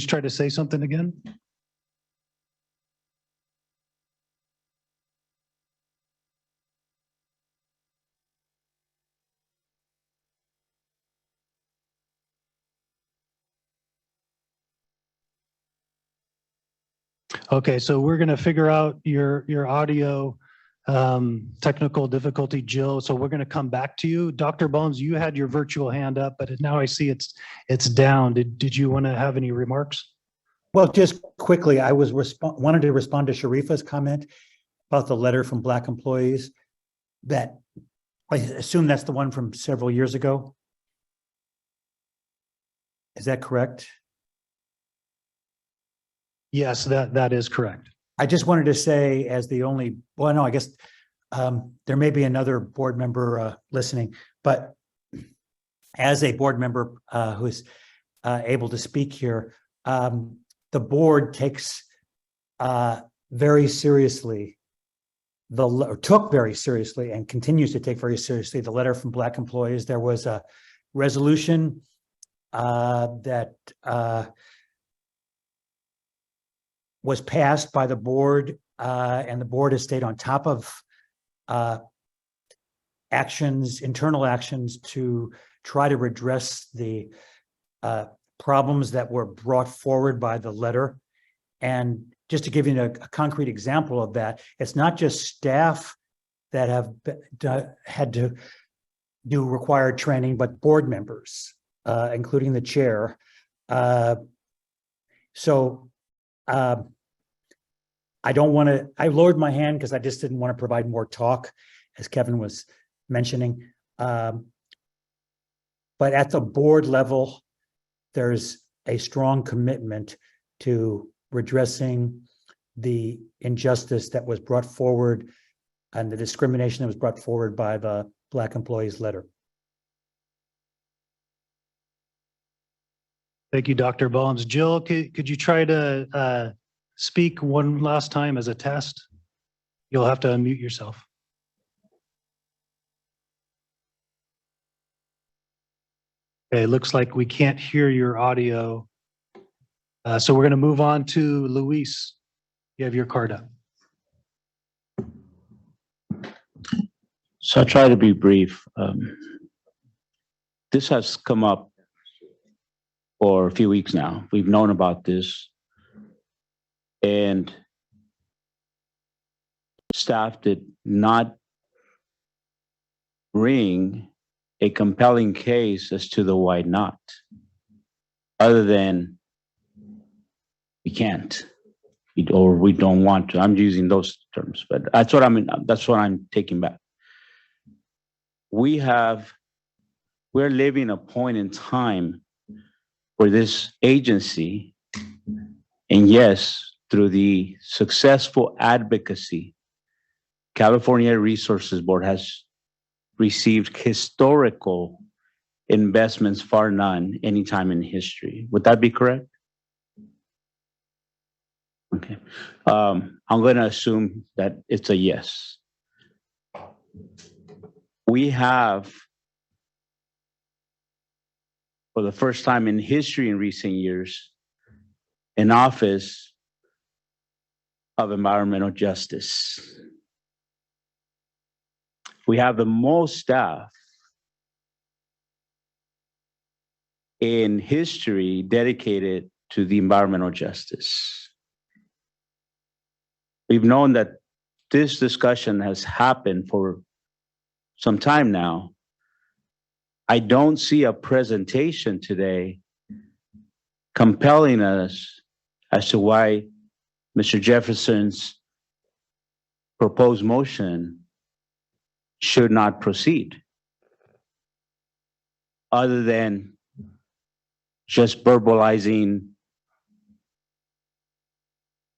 try to say something again. Okay, so we're going to figure out your audio technical difficulty, Jill. So we're going to come back to you. Dr. Bones, you had your virtual hand up, but now I see it's down. Did you want to have any remarks? Well, just quickly, I wanted to respond to Sharifa's comment about the letter from Black employees. That I assume that's the one from several years ago. Is that correct? Yes, that is correct. I just wanted to say, as the only, well, no, I guess there may be another board member listening, but as a board member who's able to speak here, the board takes very seriously took very seriously and continues to take very seriously the letter from Black employees. There was a resolution that was passed by the board, and the board has stayed on top of internal actions to try to redress the problems that were brought forward by the letter. And just to give you a concrete example of that, it's not just staff that have had to do required training, but board members, including the chair. I lowered my hand because I just didn't want to provide more talk, as Kevin was mentioning. But at the board level, there's a strong commitment to redressing the injustice that was brought forward and the discrimination that was brought forward by the Black employees letter. Thank you, Dr. Bones. Jill, could you try to speak one last time as a test? You'll have to unmute yourself. Okay, it looks like we can't hear your audio. So we're going to move on to Luis. You have your card up. So I'll try to be brief. This has come up for a few weeks now. We've known about this. And staff did not bring a compelling case as to the why not, other than we can't, or we don't want to. I'm using those terms, but that's what I'm taking back. We have we're living a point in time where this agency, and yes, through the successful advocacy, California Resources Board has received historical investments, far none, any time in history. Would that be correct? Okay. I'm going to assume that it's a yes. We have, for the first time in history in recent years, an Office of Environmental Justice. We have the most staff in history dedicated to the environmental justice. We've known that this discussion has happened for some time now. I don't see a presentation today compelling us as to why Mr. Jefferson's proposed motion should not proceed, other than just verbalizing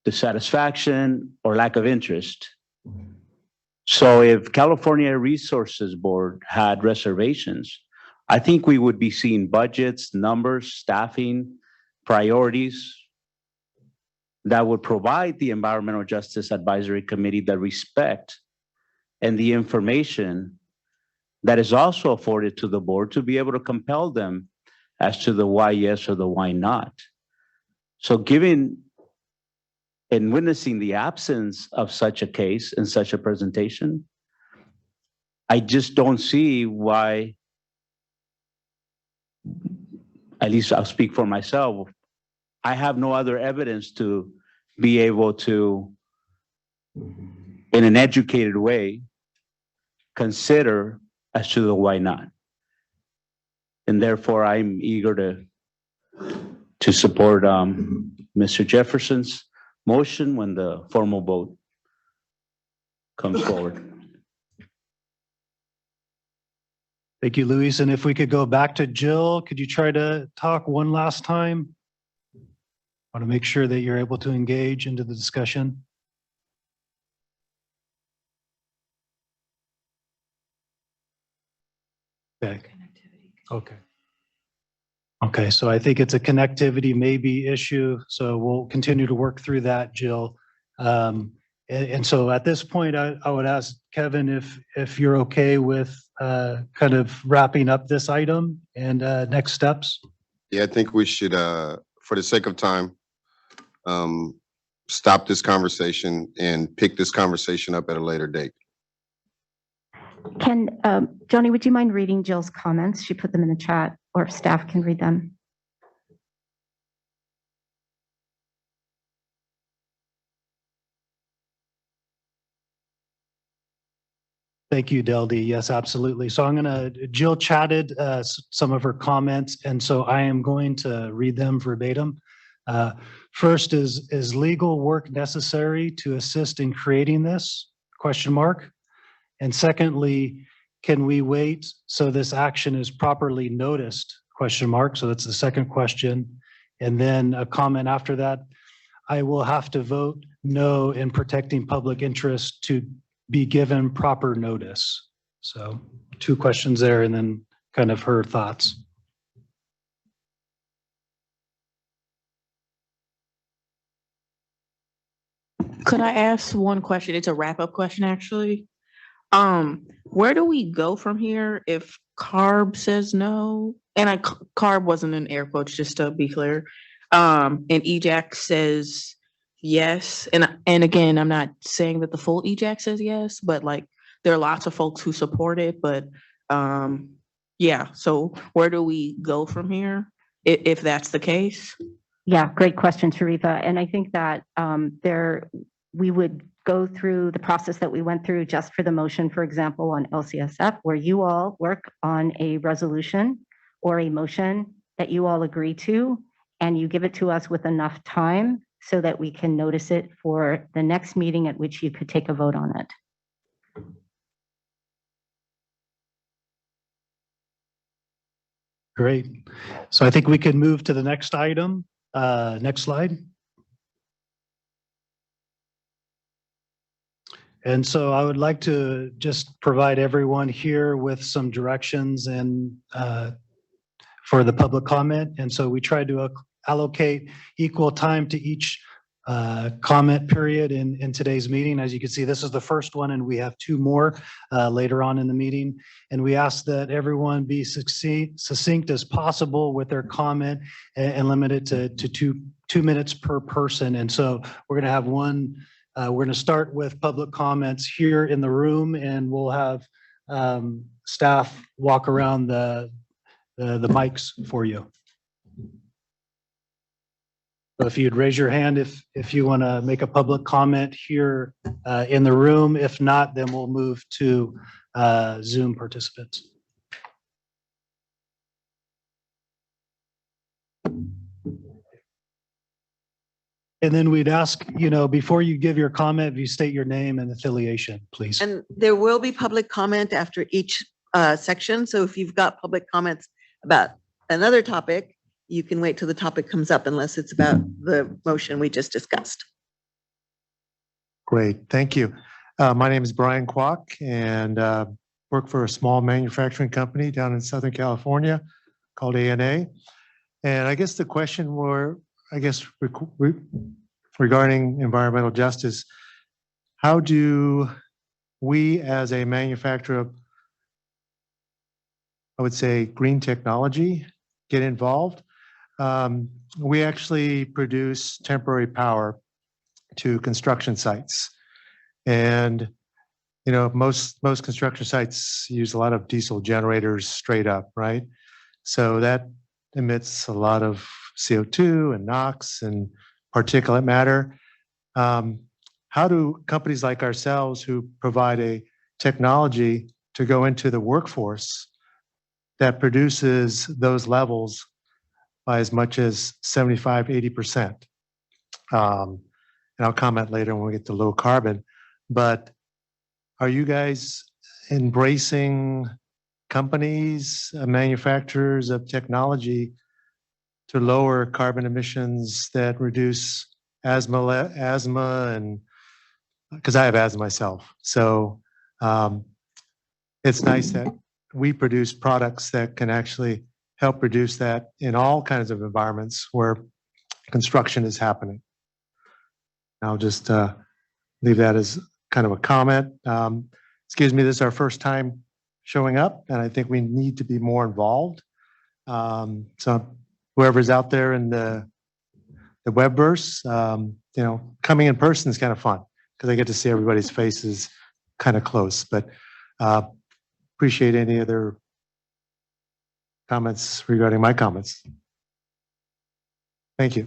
dissatisfaction or lack of interest. So if California Resources Board had reservations, I think we would be seeing budgets, numbers, staffing, priorities that would provide the Environmental Justice Advisory Committee the respect and the information that is also afforded to the board to be able to compel them as to the why yes or the why not. So given and witnessing the absence of such a case and such a presentation, I just don't see why, at least I'll speak for myself, I have no other evidence to be able to, in an educated way, consider as to the why not. And therefore, I'm eager to support Mr. Jefferson's motion when the formal vote comes forward. Thank you, Luis. And if we could go back to Jill, could you try to talk one last time? I want to make sure that you're able to engage into the discussion. Okay. Okay. Okay, so I think it's a connectivity maybe issue, so we'll continue to work through that, Jill. And so at this point, I would ask Kevin if you're okay with kind of wrapping up this item and next steps. Yeah, I think we should, for the sake of time, stop this conversation and pick this conversation up at a later date. Can, Joni, would you mind reading Jill's comments? She put them in the chat, or if staff can read them. Thank you, Deldy. Yes, absolutely. So Jill chatted some of her comments, and so I am going to read them verbatim. First, is legal work necessary to assist in creating this? Question mark. And secondly, can we wait so this action is properly noticed? Question mark. So that's the second question. And then a comment after that, I will have to vote no in protecting public interest to be given proper notice. So 2 questions there, and then kind of her thoughts. Could I ask one question? It's a wrap-up question, actually. Where do we go from here if CARB says no? And CARB wasn't in air quotes, just to be clear. And EJAC says yes. And again, I'm not saying that the full EJAC says yes, but like there are lots of folks who support it. But yeah, so where do we go from here if that's the case? Yeah, great question, Tarifa. And I think that we would go through the process that we went through just for the motion, for example, on LCSF, where you all work on a resolution or a motion that you all agree to, and you give it to us with enough time so that we can notice it for the next meeting at which you could take a vote on it. Great. So I think we can move to the next item. Next slide. And so I would like to just provide everyone here with some directions and for the public comment. And so we tried to allocate equal time to each comment period in today's meeting. As you can see, this is the first one, and we have two more later on in the meeting. And we ask that everyone be succinct as possible with their comment and limit it to two minutes per person. And so we're going to have we're going to start with public comments here in the room, and we'll have staff walk around the mics for you. So if you'd raise your hand if you want to make a public comment here in the room. If not, then we'll move to Zoom participants. And then we'd ask, before you give your comment, you state your name and affiliation, please. And there will be public comment after each section. So if you've got public comments about another topic, you can wait till the topic comes up unless it's about the motion we just discussed. Great, thank you. My name is Brian Kwok, and work for a small manufacturing company down in Southern California called ANA. And I guess the question regarding environmental justice, how do we as a manufacturer of, I would say, green technology get involved? We actually produce temporary power to construction sites. And, most construction sites use a lot of diesel generators straight up, right? So that emits a lot of CO2 and NOx and particulate matter. How do companies like ourselves, who provide a technology to go into the workforce that produces those levels by as much as 75, 80%. And I'll comment later when we get to low carbon, but are you guys embracing companies, manufacturers of technology to lower carbon emissions that reduce asthma and, because I have asthma myself. So it's nice that we produce products that can actually help reduce that in all kinds of environments where construction is happening. I'll just leave that as kind of a comment. Excuse me, this is our first time showing up, and I think we need to be more involved. So whoever's out there in the webverse, coming in person is kind of fun because I get to see everybody's faces kind of close, but appreciate any other comments regarding my comments. Thank you.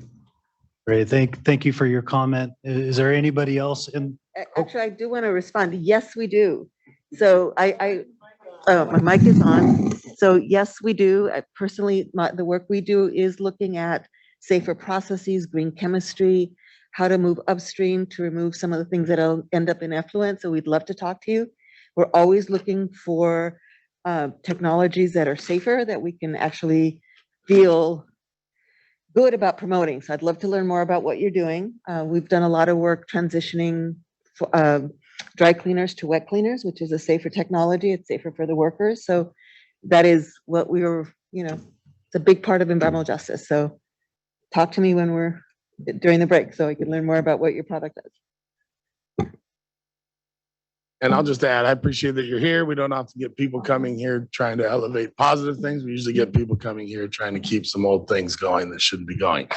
Great. Thank you for your comment. Is there anybody else in? Actually, I do want to respond. Yes, we do. So my mic is on. So yes, we do. Personally, the work we do is looking at safer processes, green chemistry, how to move upstream to remove some of the things that'll end up in effluent. So we'd love to talk to you. We're always looking for technologies that are safer, that we can actually feel good about promoting. So I'd love to learn more about what you're doing. We've done a lot of work transitioning dry cleaners to wet cleaners, which is a safer technology. It's safer for the workers. So that is what we were, it's a big part of environmental justice. So talk to me when we're during the break so I can learn more about what your product does. And I'll just add, I appreciate that you're here. We don't often get people coming here trying to elevate positive things. We usually get people coming here trying to keep some old things going that shouldn't be going.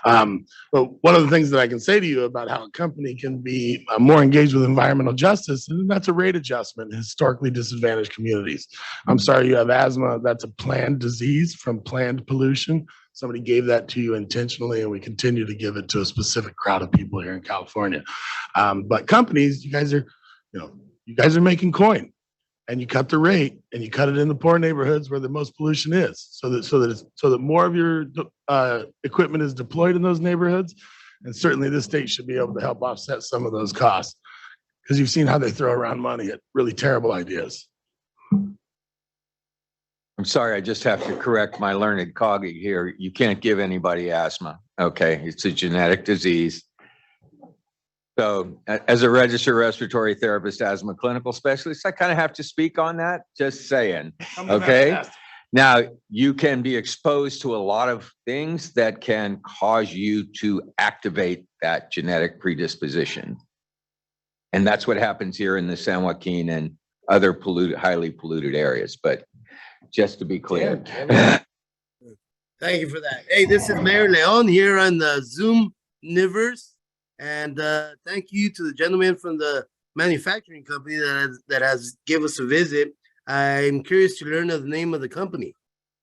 But one of the things that I can say to you about how a company can be more engaged with environmental justice, and that's a rate adjustment in historically disadvantaged communities. I'm sorry you have asthma. That's a planned disease from planned pollution. Somebody gave that to you intentionally, and we continue to give it to a specific crowd of people here in California. But companies, you guys are making coin, and you cut the rate, and you cut it in the poor neighborhoods where the most pollution is, so that more of your equipment is deployed in those neighborhoods, and certainly this state should be able to help offset some of those costs, because you've seen how they throw around money at really terrible ideas. I'm sorry, I just have to correct my learned colleague here. You can't give anybody asthma. Okay, it's a genetic disease. So as a registered respiratory therapist, asthma clinical specialist, I kind of have to speak on that, just saying, okay? Now, you can be exposed to a lot of things that can cause you to activate that genetic predisposition. And that's what happens here in the San Joaquin and other highly polluted areas, but just to be clear. Thank you for that. Hey, this is Mayor Leon here on the Zoom Niverse. And thank you to the gentleman from the manufacturing company that has give us a visit. I'm curious to learn the name of the company.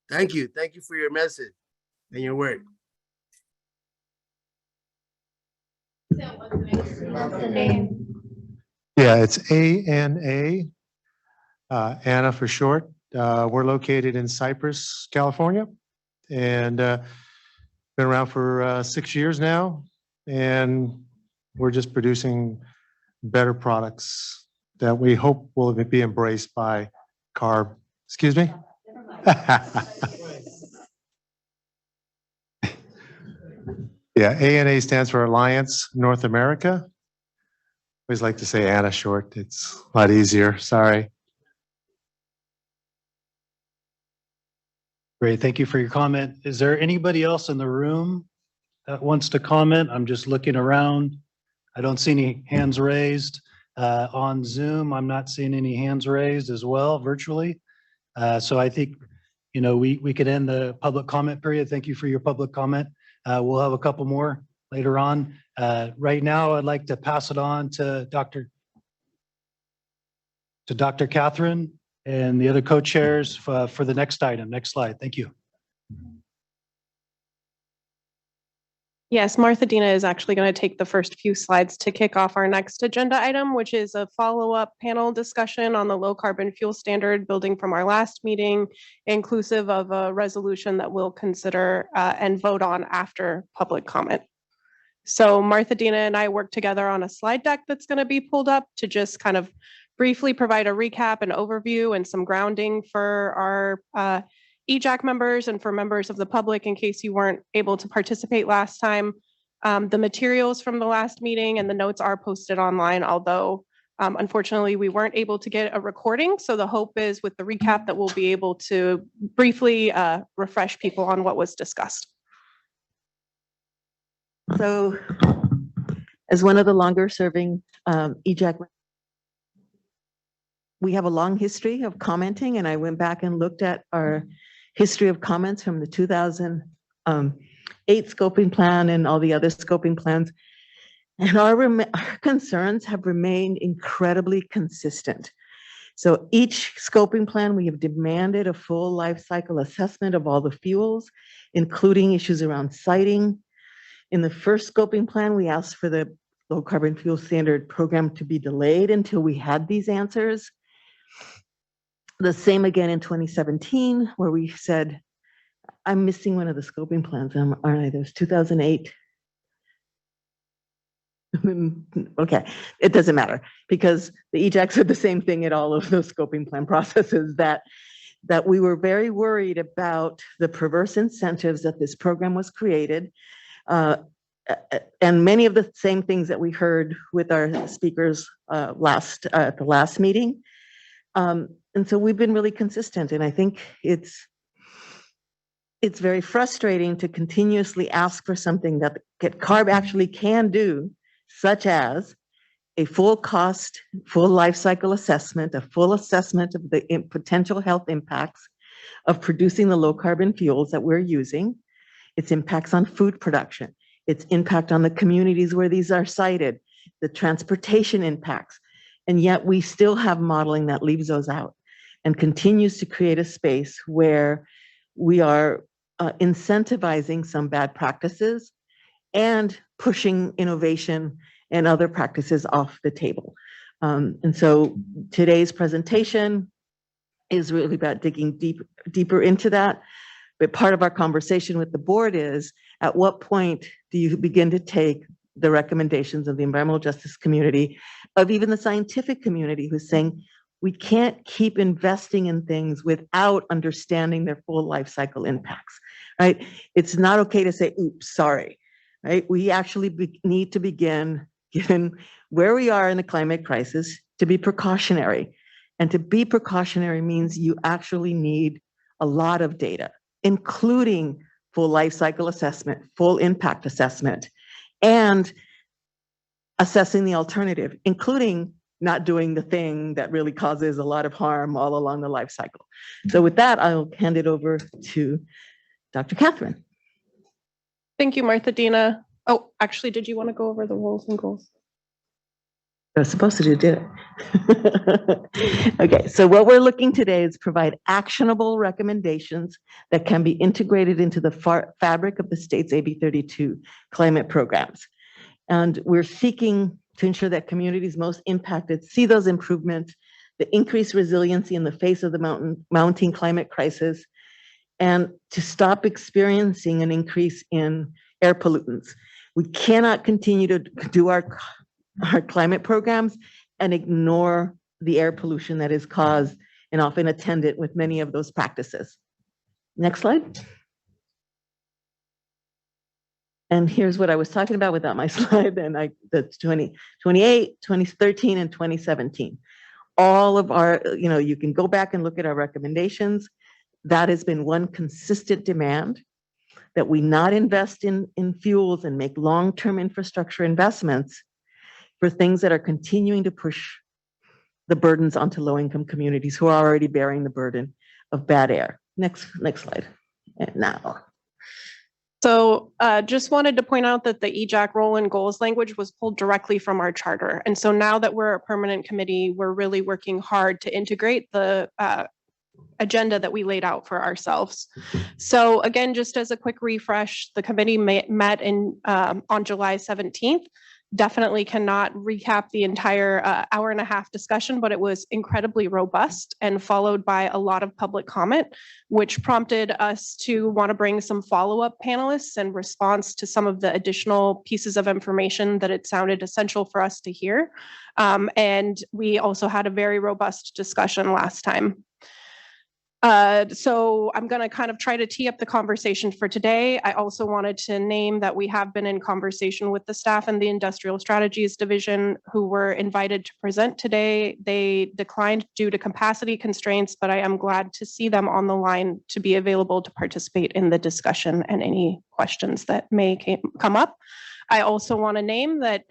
Thank you. Thank you for your message and your work. Yeah, it's ANA, Anna for short. We're located in Cypress, California, and been around for 6 years now. And we're just producing better products that we hope will be embraced by CARB. Excuse me? Yeah, ANA stands for Alliance North America. Always like to say ANA short. It's a lot easier. Sorry. Great, thank you for your comment. Is there anybody else in the room that wants to comment? I'm just looking around. I don't see any hands raised. On Zoom, I'm not seeing any hands raised as well virtually. So I think, we could end the public comment period. Thank you for your public comment. We'll have a couple more later on. Right now, I'd like to pass it on to Dr. Catherine and the other co-chairs for the next item. Next slide. Thank you. Yes, Martha Dina is actually going to take the first few slides to kick off our next agenda item, which is a follow-up panel discussion on the low carbon fuel standard building from our last meeting, inclusive of a resolution that we'll consider and vote on after public comment. So Martha Dina and I worked together on a slide deck that's going to be pulled up to just kind of briefly provide a recap and overview and some grounding for our EJAC members and for members of the public in case you weren't able to participate last time. The materials from the last meeting and the notes are posted online, although unfortunately we weren't able to get a recording. So the hope is with the recap that we'll be able to briefly refresh people on what was discussed. So as one of the longer serving EJAC, we have a long history of commenting, and I went back and looked at our history of comments from the 2008 scoping plan and all the other scoping plans. And our concerns have remained incredibly consistent. So each scoping plan, we have demanded a full life cycle assessment of all the fuels, including issues around siting. In the first scoping plan, we asked for the low carbon fuel standard program to be delayed until we had these answers. The same again in 2017, where we said, I'm missing one of the scoping plans, aren't I? There's 2008. Okay, it doesn't matter because the EJACs are the same thing at all of those scoping plan processes, that we were very worried about the perverse incentives that this program was created. And many of the same things that we heard with our speakers at the last meeting. And so we've been really consistent, and I think it's very frustrating to continuously ask for something that CARB actually can do, such as a full cost, full life cycle assessment, a full assessment of the potential health impacts of producing the low carbon fuels that we're using, its impacts on food production, its impact on the communities where these are sited, the transportation impacts. And yet we still have modeling that leaves those out and continues to create a space where we are incentivizing some bad practices and pushing innovation and other practices off the table. And so today's presentation is really about digging deeper into that. But part of our conversation with the board is, at what point do you begin to take the recommendations of the environmental justice community, of even the scientific community, who's saying, We can't keep investing in things without understanding their full life cycle impacts, right? It's not okay to say, oops, sorry, right? We actually need to begin, given where we are in the climate crisis, to be precautionary. And to be precautionary means you actually need a lot of data, including full life cycle assessment, full impact assessment, and assessing the alternative, including not doing the thing that really causes a lot of harm all along the life cycle. So with that, I'll hand it over to Dr. Catherine. Thank you, Martha Dina. Oh, actually, did you want to go over the roles and goals? I was supposed to do it. Okay, so what we're looking today is provide actionable recommendations that can be integrated into the fabric of the state's AB 32 climate programs. And we're seeking to ensure that communities most impacted see those improvements, the increased resiliency in the face of the mounting climate crisis, and to stop experiencing an increase in air pollutants. We cannot continue to do our climate programs and ignore the air pollution that is caused and often attendant with many of those practices. Next slide. And here's what I was talking about without my slide, and that's 2028, 2013, and 2017. All of our, you can go back and look at our recommendations. That has been one consistent demand, that we not invest in fuels and make long-term infrastructure investments for things that are continuing to push the burdens onto low-income communities who are already bearing the burden of bad air. Next slide. And now. So just wanted to point out that the EJAC role and goals language was pulled directly from our charter. And so now that we're a permanent committee, we're really working hard to integrate the agenda that we laid out for ourselves. So again, just as a quick refresh, the committee met on July 17th. Definitely cannot recap the entire hour and a half discussion, but it was incredibly robust and followed by a lot of public comment, which prompted us to want to bring some follow-up panelists in response to some of the additional pieces of information that it sounded essential for us to hear. And we also had a very robust discussion last time. So I'm going to kind of try to tee up the conversation for today. I also wanted to name that we have been in conversation with the staff in the Industrial Strategies Division who were invited to present today. They declined due to capacity constraints, but I am glad to see them on the line to be available to participate in the discussion and any questions that may come up. I also want to name that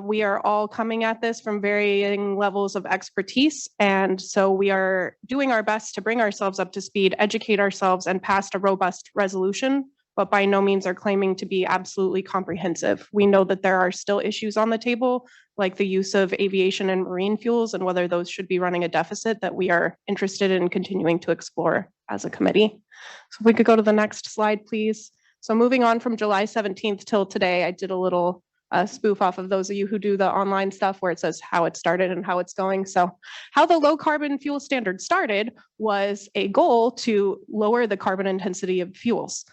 we are all coming at this from varying levels of expertise. And so we are doing our best to bring ourselves up to speed, educate ourselves, and pass a robust resolution, but by no means are claiming to be absolutely comprehensive. We know that there are still issues on the table, like the use of aviation and marine fuels and whether those should be running a deficit that we are interested in continuing to explore as a committee. So if we could go to the next slide, please. So moving on from July 17th till today, I did a little spoof off of those of you who do the online stuff where it says how it started and how it's going. So how the low carbon fuel standard started was a goal to lower the carbon intensity of fuels.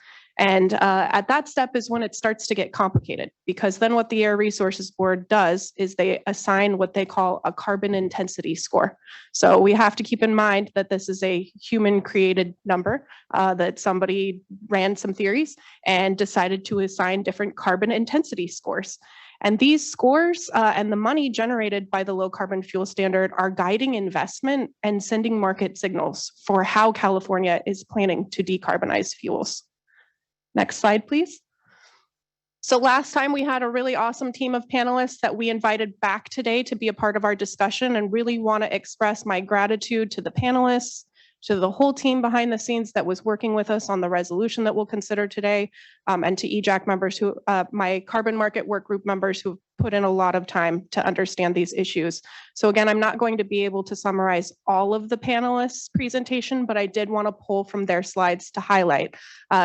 And at that step is when it starts to get complicated, because then what the Air Resources Board does is they assign what they call a carbon intensity score. So we have to keep in mind that this is a human created number, that somebody ran some theories and decided to assign different carbon intensity scores. And these scores and the money generated by the low carbon fuel standard are guiding investment and sending market signals for how California is planning to decarbonize fuels. Next slide, please. So last time we had a really awesome team of panelists that we invited back today to be a part of our discussion, and really want to express my gratitude to the panelists, to the whole team behind the scenes that was working with us on the resolution that we'll consider today, and to EJAC members who, my carbon market work group members who put in a lot of time to understand these issues. So again, I'm not going to be able to summarize all of the panelists' presentation, but I did want to pull from their slides to highlight.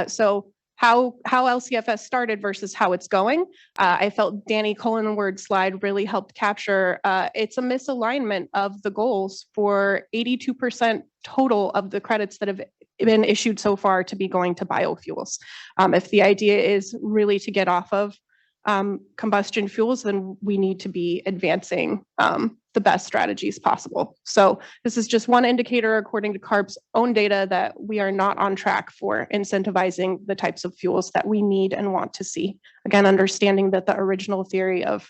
So how LCFS started versus how it's going. I felt Danny Cullenward's slide really helped capture, it's a misalignment of the goals for 82% total of the credits that have been issued so far to be going to biofuels. If the idea is really to get off of combustion fuels, then we need to be advancing the best strategies possible. So this is just one indicator, according to CARB's own data, that we are not on track for incentivizing the types of fuels that we need and want to see. Again, understanding that the original theory of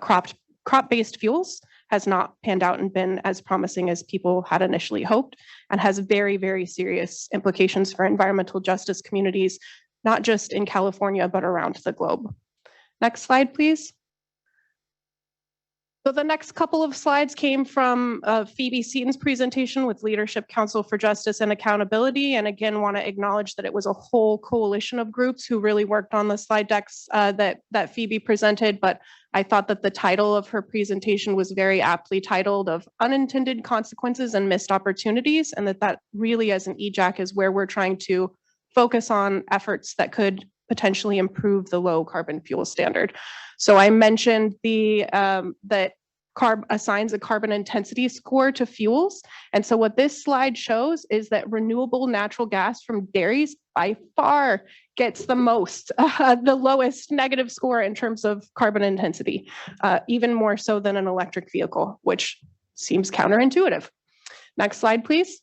crop-based fuels has not panned out and been as promising as people had initially hoped, and has very, very serious implications for environmental justice communities, not just in California, but around the globe. Next slide, please. So the next couple of slides came from Phoebe Seaton's presentation with Leadership Council for Justice and Accountability. And again, want to acknowledge that it was a whole coalition of groups who really worked on the slide decks that Phoebe presented. But I thought that the title of her presentation was very aptly titled of Unintended Consequences and Missed Opportunities. And that really, as an EJAC, is where we're trying to focus on efforts that could potentially improve the low carbon fuel standard. So I mentioned that CARB assigns a carbon intensity score to fuels. And so what this slide shows is that renewable natural gas from dairies by far gets the most, the lowest negative score in terms of carbon intensity, even more so than an electric vehicle, which seems counterintuitive. Next slide, please.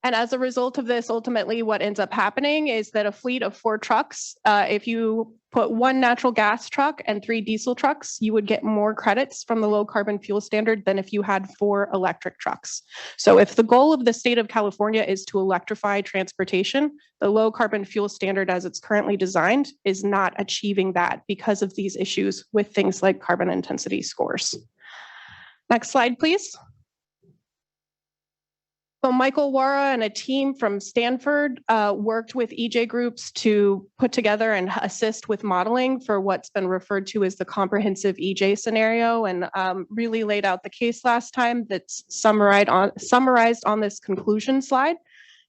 And as a result of this, ultimately what ends up happening is that a fleet of 4 trucks, if you put 1 natural gas truck and 3 diesel trucks, you would get more credits from the low carbon fuel standard than if you had 4 electric trucks. So if the goal of the state of California is to electrify transportation, the low carbon fuel standard as it's currently designed is not achieving that because of these issues with things like carbon intensity scores. Next slide, please. So Michael Wara and a team from Stanford worked with EJ groups to put together and assist with modeling for what's been referred to as the comprehensive EJ scenario, and really laid out the case last time that's summarized on this conclusion slide,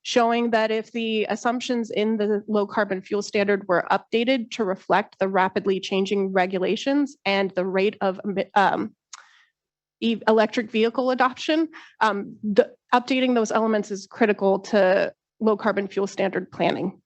showing that if the assumptions in the low carbon fuel standard were updated to reflect the rapidly changing regulations and the rate of electric vehicle adoption, updating those elements is critical to low carbon fuel standard planning.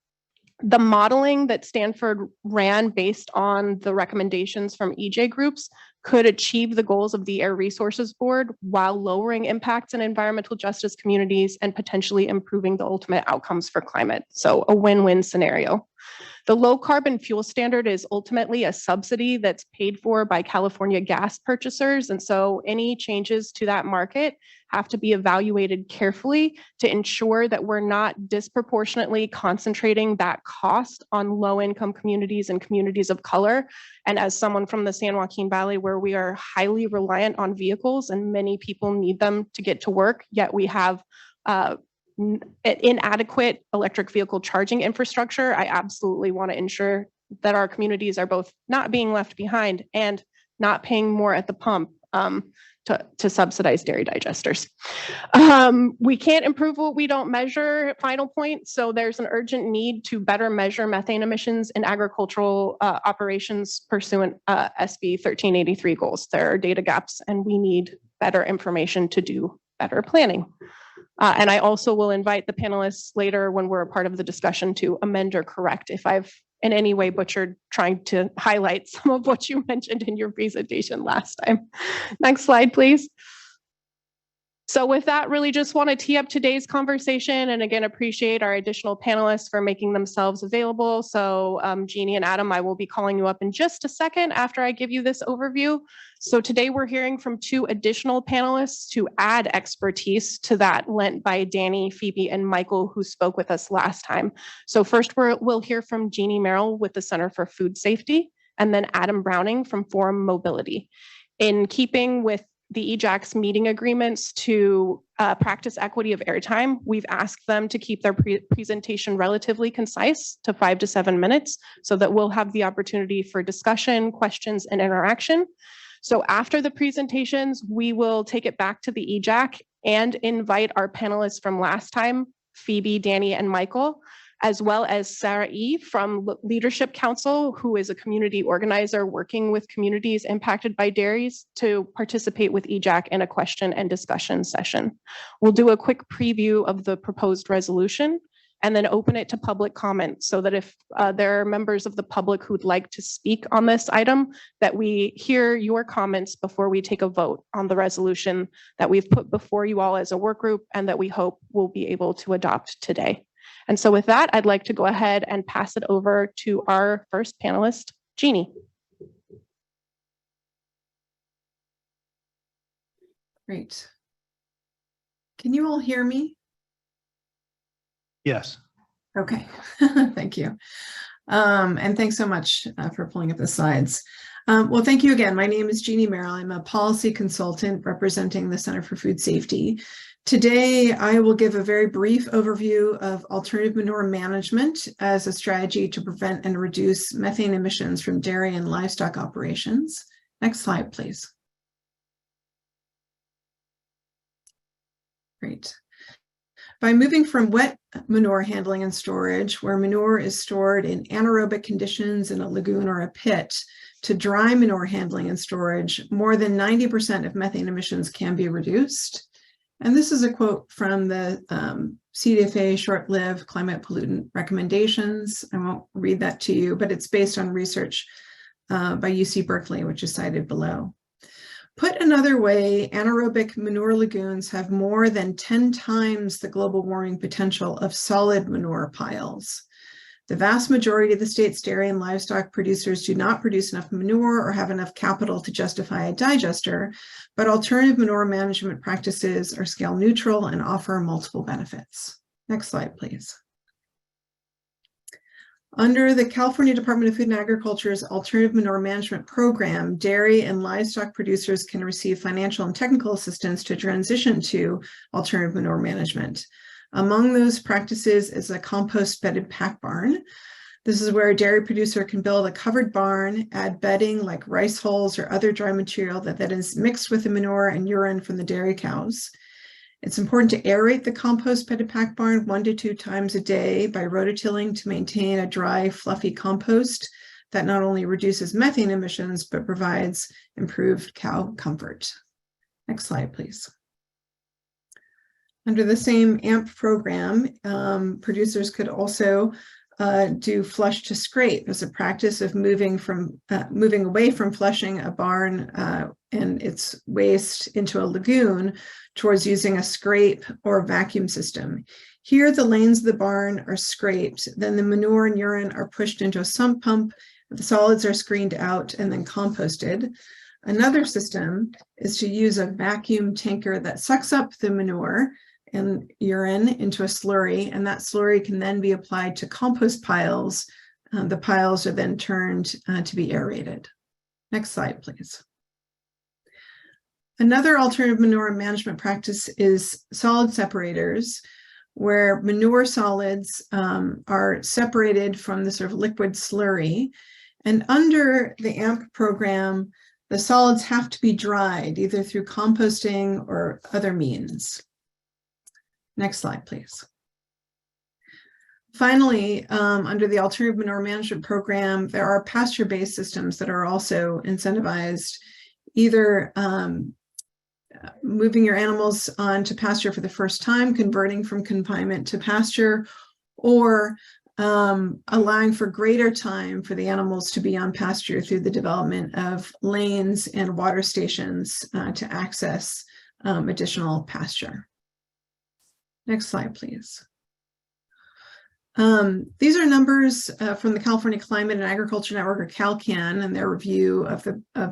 The modeling that Stanford ran based on the recommendations from EJ groups could achieve the goals of the Air Resources Board while lowering impacts in environmental justice communities and potentially improving the ultimate outcomes for climate. So a win-win scenario. The low carbon fuel standard is ultimately a subsidy that's paid for by California gas purchasers. And so any changes to that market have to be evaluated carefully to ensure that we're not disproportionately concentrating that cost on low income communities and communities of color. And as someone from the San Joaquin Valley, where we are highly reliant on vehicles and many people need them to get to work, yet we have inadequate electric vehicle charging infrastructure, I absolutely want to ensure that our communities are both not being left behind and not paying more at the pump to subsidize dairy digesters. We can't improve what we don't measure, final point. So there's an urgent need to better measure methane emissions in agricultural operations pursuant SB 1383 goals. There are data gaps and we need better information to do better planning. And I also will invite the panelists later when we're a part of the discussion to amend or correct if I've in any way butchered trying to highlight some of what you mentioned in your presentation last time. Next slide, please. So with that, really just want to tee up today's conversation and again, appreciate our additional panelists for making themselves available. So Jeannie and Adam, I will be calling you up in just a second after I give you this overview. So today we're hearing from 2 additional panelists to add expertise to that lent by Danny, Phoebe, and Michael who spoke with us last time. So first we'll hear from Jeannie Merrill with the Center for Food Safety, and then Adam Browning from Forum Mobility. In keeping with the EJAC's meeting agreements to practice equity of airtime, we've asked them to keep their presentation relatively concise to 5 to 7 minutes so that we'll have the opportunity for discussion, questions, and interaction. So after the presentations, we will take it back to the EJAC and invite our panelists from last time, Phoebe, Danny, and Michael, as well as Sarah E. from Leadership Council, who is a community organizer working with communities impacted by dairies, to participate with EJAC in a question and discussion session. We'll do a quick preview of the proposed resolution, and then open it to public comment so that if there are members of the public who'd like to speak on this item, that we hear your comments before we take a vote on the resolution that we've put before you all as a work group and that we hope we'll be able to adopt today. And so with that, I'd like to go ahead and pass it over to our first panelist, Jeannie. Great. Can you all hear me? Yes. Okay, thank you. And thanks so much for pulling up the slides. Well, thank you again. My name is Jeannie Merrill. I'm a policy consultant representing the Center for Food Safety. Today, I will give a very brief overview of alternative manure management as a strategy to prevent and reduce methane emissions from dairy and livestock operations. Next slide, please. Great. By moving from wet manure handling and storage, where manure is stored in anaerobic conditions in a lagoon or a pit, to dry manure handling and storage, more than 90% of methane emissions can be reduced. And this is a quote from the CDFA short-lived climate pollutant recommendations. I won't read that to you, but it's based on research by UC Berkeley, which is cited below. Put another way, anaerobic manure lagoons have more than 10 times the global warming potential of solid manure piles. The vast majority of the state's dairy and livestock producers do not produce enough manure or have enough capital to justify a digester, but alternative manure management practices are scale neutral and offer multiple benefits. Next slide, please. Under the California Department of Food and Agriculture's Alternative Manure Management Program, dairy and livestock producers can receive financial and technical assistance to transition to alternative manure management. Among those practices is a compost bedded pack barn. This is where a dairy producer can build a covered barn, add bedding like rice hulls or other dry material that is mixed with the manure and urine from the dairy cows. It's important to aerate the compost bedded pack barn 1 to 2 times a day by rototilling to maintain a dry, fluffy compost that not only reduces methane emissions, but provides improved cow comfort. Next slide, please. Under the same AMP program, producers could also do flush to scrape as a practice of moving away from flushing a barn and its waste into a lagoon towards using a scrape or vacuum system. Here, the lanes of the barn are scraped, then the manure and urine are pushed into a sump pump, the solids are screened out and then composted. Another system is to use a vacuum tanker that sucks up the manure and urine into a slurry, and that slurry can then be applied to compost piles. The piles are then turned to be aerated. Next slide, please. Another alternative manure management practice is solid separators, where manure solids are separated from the sort of liquid slurry. And under the AMP program, the solids have to be dried, either through composting or other means. Next slide, please. Finally, under the Alternative Manure Management Program, there are pasture-based systems that are also incentivized, either moving your animals onto pasture for the first time, converting from confinement to pasture, or allowing for greater time for the animals to be on pasture through the development of lanes and water stations to access additional pasture. Next slide, please. These are numbers from the California Climate and Agriculture Network, or CalCAN, and their review of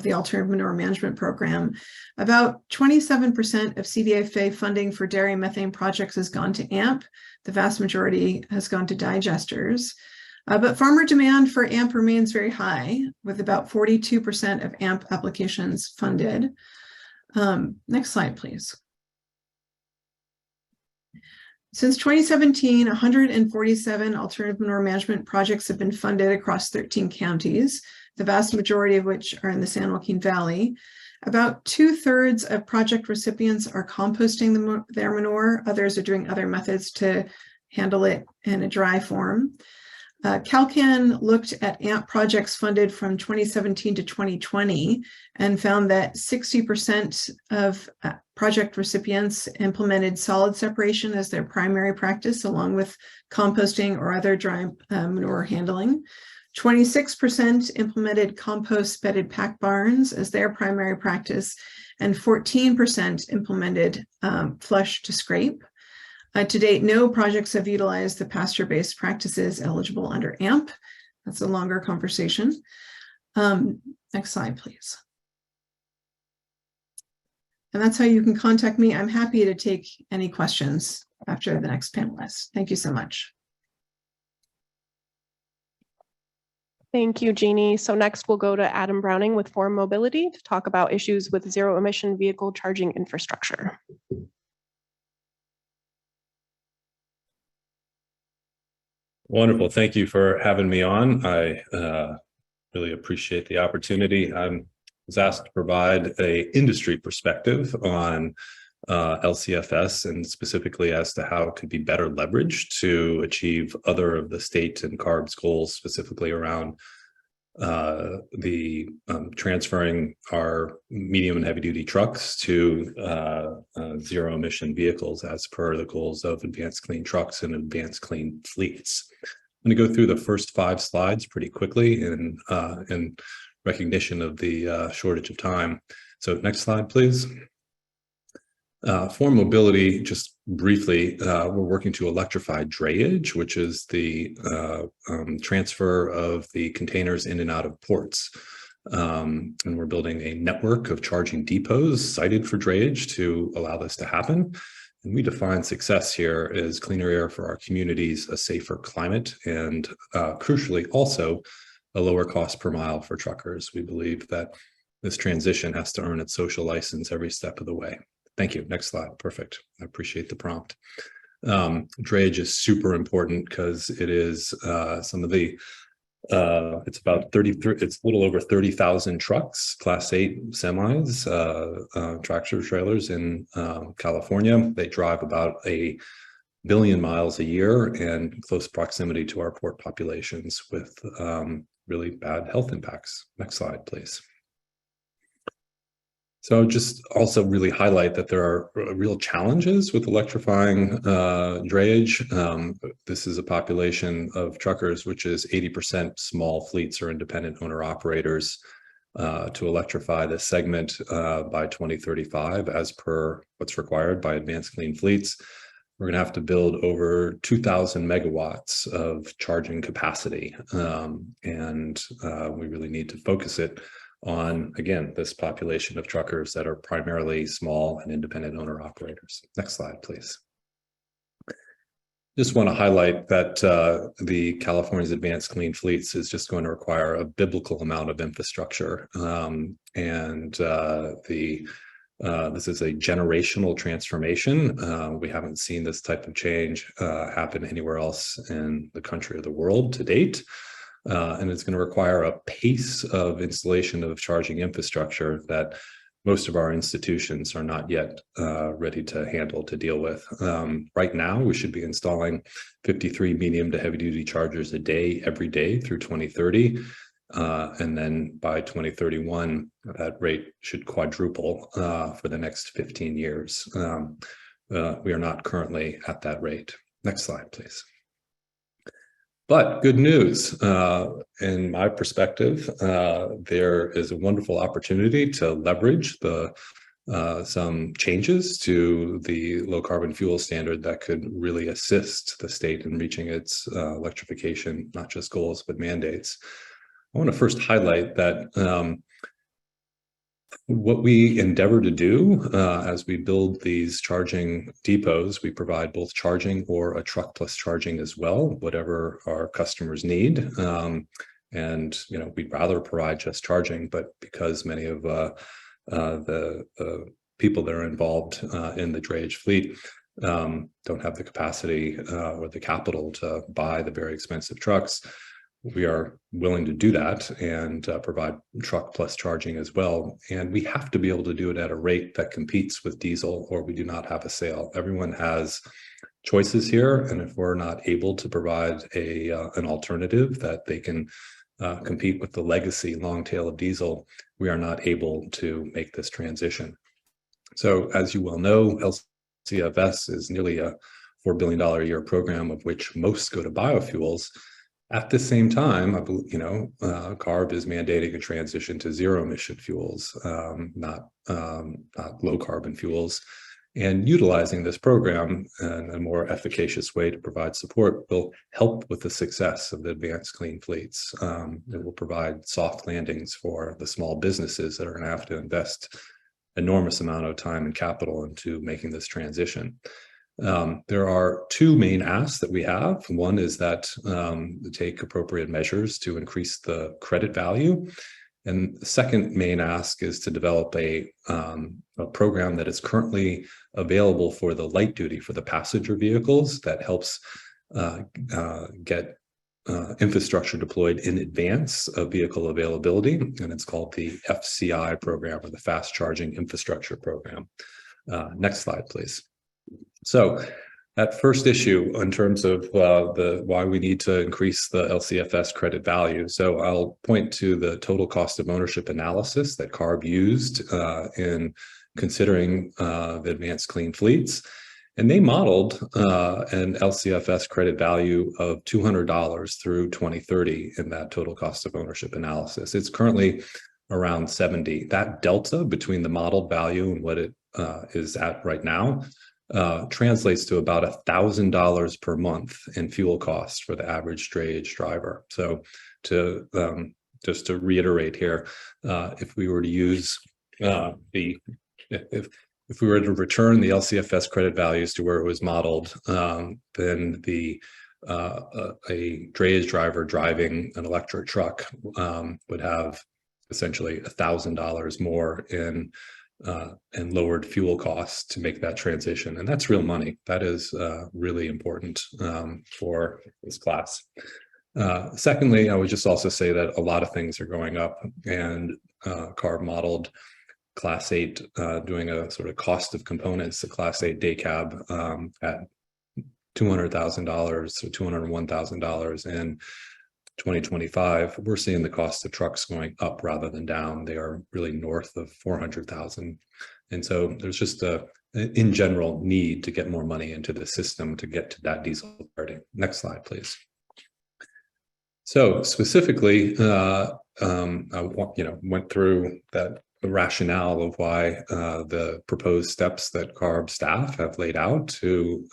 the Alternative Manure Management Program. About 27% of CDFA funding for dairy methane projects has gone to AMP. The vast majority has gone to digesters. But farmer demand for AMP remains very high, with about 42% of AMP applications funded. Next slide, please. Since 2017, 147 alternative manure management projects have been funded across 13 counties, the vast majority of which are in the San Joaquin Valley. About 2/3 of project recipients are composting their manure. Others are doing other methods to handle it in a dry form. CalCan looked at AMP projects funded from 2017 to 2020 and found that 60% of project recipients implemented solid separation as their primary practice, along with composting or other dry manure handling. 26% implemented compost bedded pack barns as their primary practice, and 14% implemented flush to scrape. To date, no projects have utilized the pasture-based practices eligible under AMP. That's a longer conversation. Next slide, please. And that's how you can contact me. I'm happy to take any questions after the next panelist. Thank you so much. Thank you, Jeannie. So next we'll go to Adam Browning with Forum Mobility to talk about issues with zero emission vehicle charging infrastructure. Wonderful. Thank you for having me on. I really appreciate the opportunity. I was asked to provide an industry perspective on LCFS and specifically as to how it could be better leveraged to achieve other of the state and CARB's goals, specifically around the transferring our medium and heavy duty trucks to zero emission vehicles as per the goals of advanced clean trucks and advanced clean fleets. I'm going to go through the first 5 slides pretty quickly in recognition of the shortage of time. So next slide, please. For mobility, just briefly, we're working to electrify drayage, which is the transfer of the containers in and out of ports. And we're building a network of charging depots cited for drayage to allow this to happen. And we define success here as cleaner air for our communities, a safer climate, and crucially also a lower cost per mile for truckers. We believe that this transition has to earn its social license every step of the way. Thank you. Next slide. Perfect. I appreciate the prompt. Drayage is super important because it is some of the, it's about 33, it's a little over 30,000 trucks, Class 8 semis, tractor trailers in California. They drive about 1 billion miles a year and close proximity to our port populations with really bad health impacts. Next slide, please. So just also really highlight that there are real challenges with electrifying drayage. This is a population of truckers, which is 80% small fleets or independent owner operators. To electrify this segment by 2035, as per what's required by advanced clean fleets, we're going to have to build over 2,000 megawatts of charging capacity. And we really need to focus it on, again, this population of truckers that are primarily small and independent owner operators. Next slide, please. Just want to highlight that the California's advanced clean fleets is just going to require a biblical amount of infrastructure. This is a generational transformation. We haven't seen this type of change happen anywhere else in the country or the world to date. And it's going to require a pace of installation of charging infrastructure that most of our institutions are not yet ready to handle, to deal with. Right now, we should be installing 53 medium to heavy duty chargers a day, every day through 2030. And then by 2031, that rate should quadruple for the next 15 years. We are not currently at that rate. Next slide, please. But good news, in my perspective, there is a wonderful opportunity to leverage some changes to the low carbon fuel standard that could really assist the state in reaching its electrification, not just goals, but mandates. I want to first highlight that what we endeavor to do as we build these charging depots, we provide both charging or a truck plus charging as well, whatever our customers need. And, you know, we'd rather provide just charging, but because many of the people that are involved in the drayage fleet don't have the capacity or the capital to buy the very expensive trucks, we are willing to do that and provide truck plus charging as well. And we have to be able to do it at a rate that competes with diesel, or we do not have a sale. Everyone has choices here, and if we're not able to provide an alternative that they can compete with the legacy long tail of diesel, we are not able to make this transition. So as you well know, LCFS is nearly a $4 billion a year program, of which most go to biofuels. At the same time, CARB is mandating a transition to zero emission fuels, not low carbon fuels. And utilizing this program in a more efficacious way to provide support will help with the success of the advanced clean fleets. It will provide soft landings for the small businesses that are going to have to invest enormous amount of time and capital into making this transition. There are two main asks that we have. One is that take appropriate measures to increase the credit value. And the second main ask is to develop a program that is currently available for the light duty, for the passenger vehicles, that helps get infrastructure deployed in advance of vehicle availability. And it's called the FCI program, or the Fast Charging Infrastructure Program. Next slide, please. So that first issue in terms of why we need to increase the LCFS credit value. So I'll point to the total cost of ownership analysis that CARB used in considering the advanced clean fleets. And they modeled an LCFS credit value of $200 through 2030 in that total cost of ownership analysis. It's currently around 70. That delta between the modeled value and what it is at right now translates to about $1,000 per month in fuel costs for the average drayage driver. So just to reiterate here, if we were to use if we were to return the LCFS credit values to where it was modeled, then a drayage driver driving an electric truck would have essentially $1,000 more in lowered fuel costs to make that transition. And that's real money. That is really important for this class. Secondly, I would just also say that a lot of things are going up, and CARB modeled Class 8 doing a sort of cost of components, the Class 8 day cab at $200,000 to $201,000 in 2025. We're seeing the cost of trucks going up rather than down. They are really north of $400,000. And so there's just in general, need to get more money into the system to get to that diesel parity. Next slide, please. So specifically, I went through the rationale of why the proposed steps that CARB staff have laid out to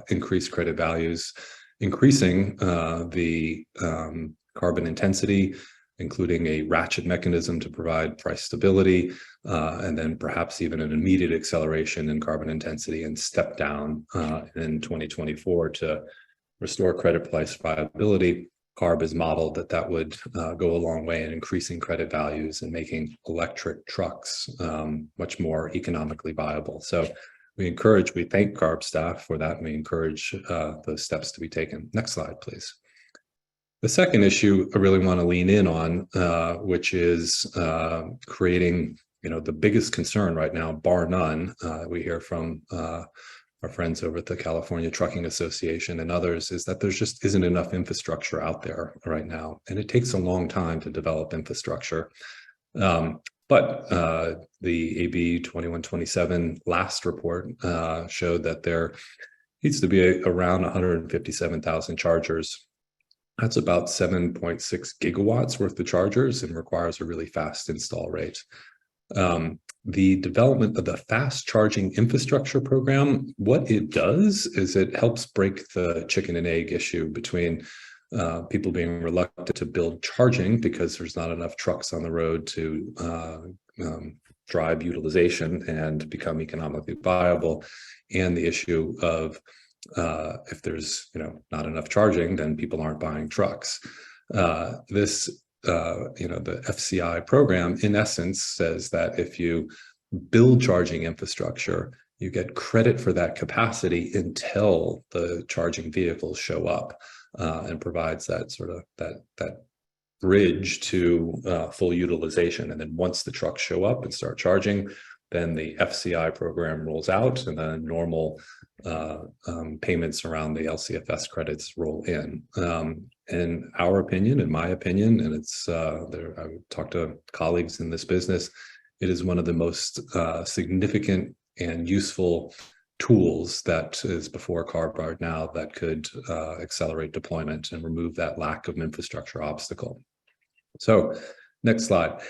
increase credit values, increasing the carbon intensity, including a ratchet mechanism to provide price stability, and then perhaps even an immediate acceleration in carbon intensity and step down in 2024 to restore credit price viability. CARB has modeled that would go a long way in increasing credit values and making electric trucks much more economically viable. So we thank CARB staff for that, and we encourage those steps to be taken. Next slide, please. The second issue I really want to lean in on, which is creating, the biggest concern right now, bar none, we hear from our friends over at the California Trucking Association and others, is that there just isn't enough infrastructure out there right now. And it takes a long time to develop infrastructure. But the AB 2127 last report showed that there needs to be around 157,000 chargers. That's about 7.6 gigawatts worth of chargers and requires a really fast install rate. The development of the fast charging infrastructure program, what it does is it helps break the chicken and egg issue between people being reluctant to build charging because there's not enough trucks on the road to drive utilization and become economically viable, and the issue of if there's not enough charging, then people aren't buying trucks. The FCI program, in essence, says that if you build charging infrastructure, you get credit for that capacity until the charging vehicles show up. and provides that sort of that bridge to full utilization. And then once the trucks show up and start charging, then the FCI program rolls out, and then normal payments around the LCFS credits roll in. In our opinion, in my opinion, and it's I've talked to colleagues in this business, it is one of the most significant and useful tools that is before CARB right now that could accelerate deployment and remove that lack of infrastructure obstacle. So next slide.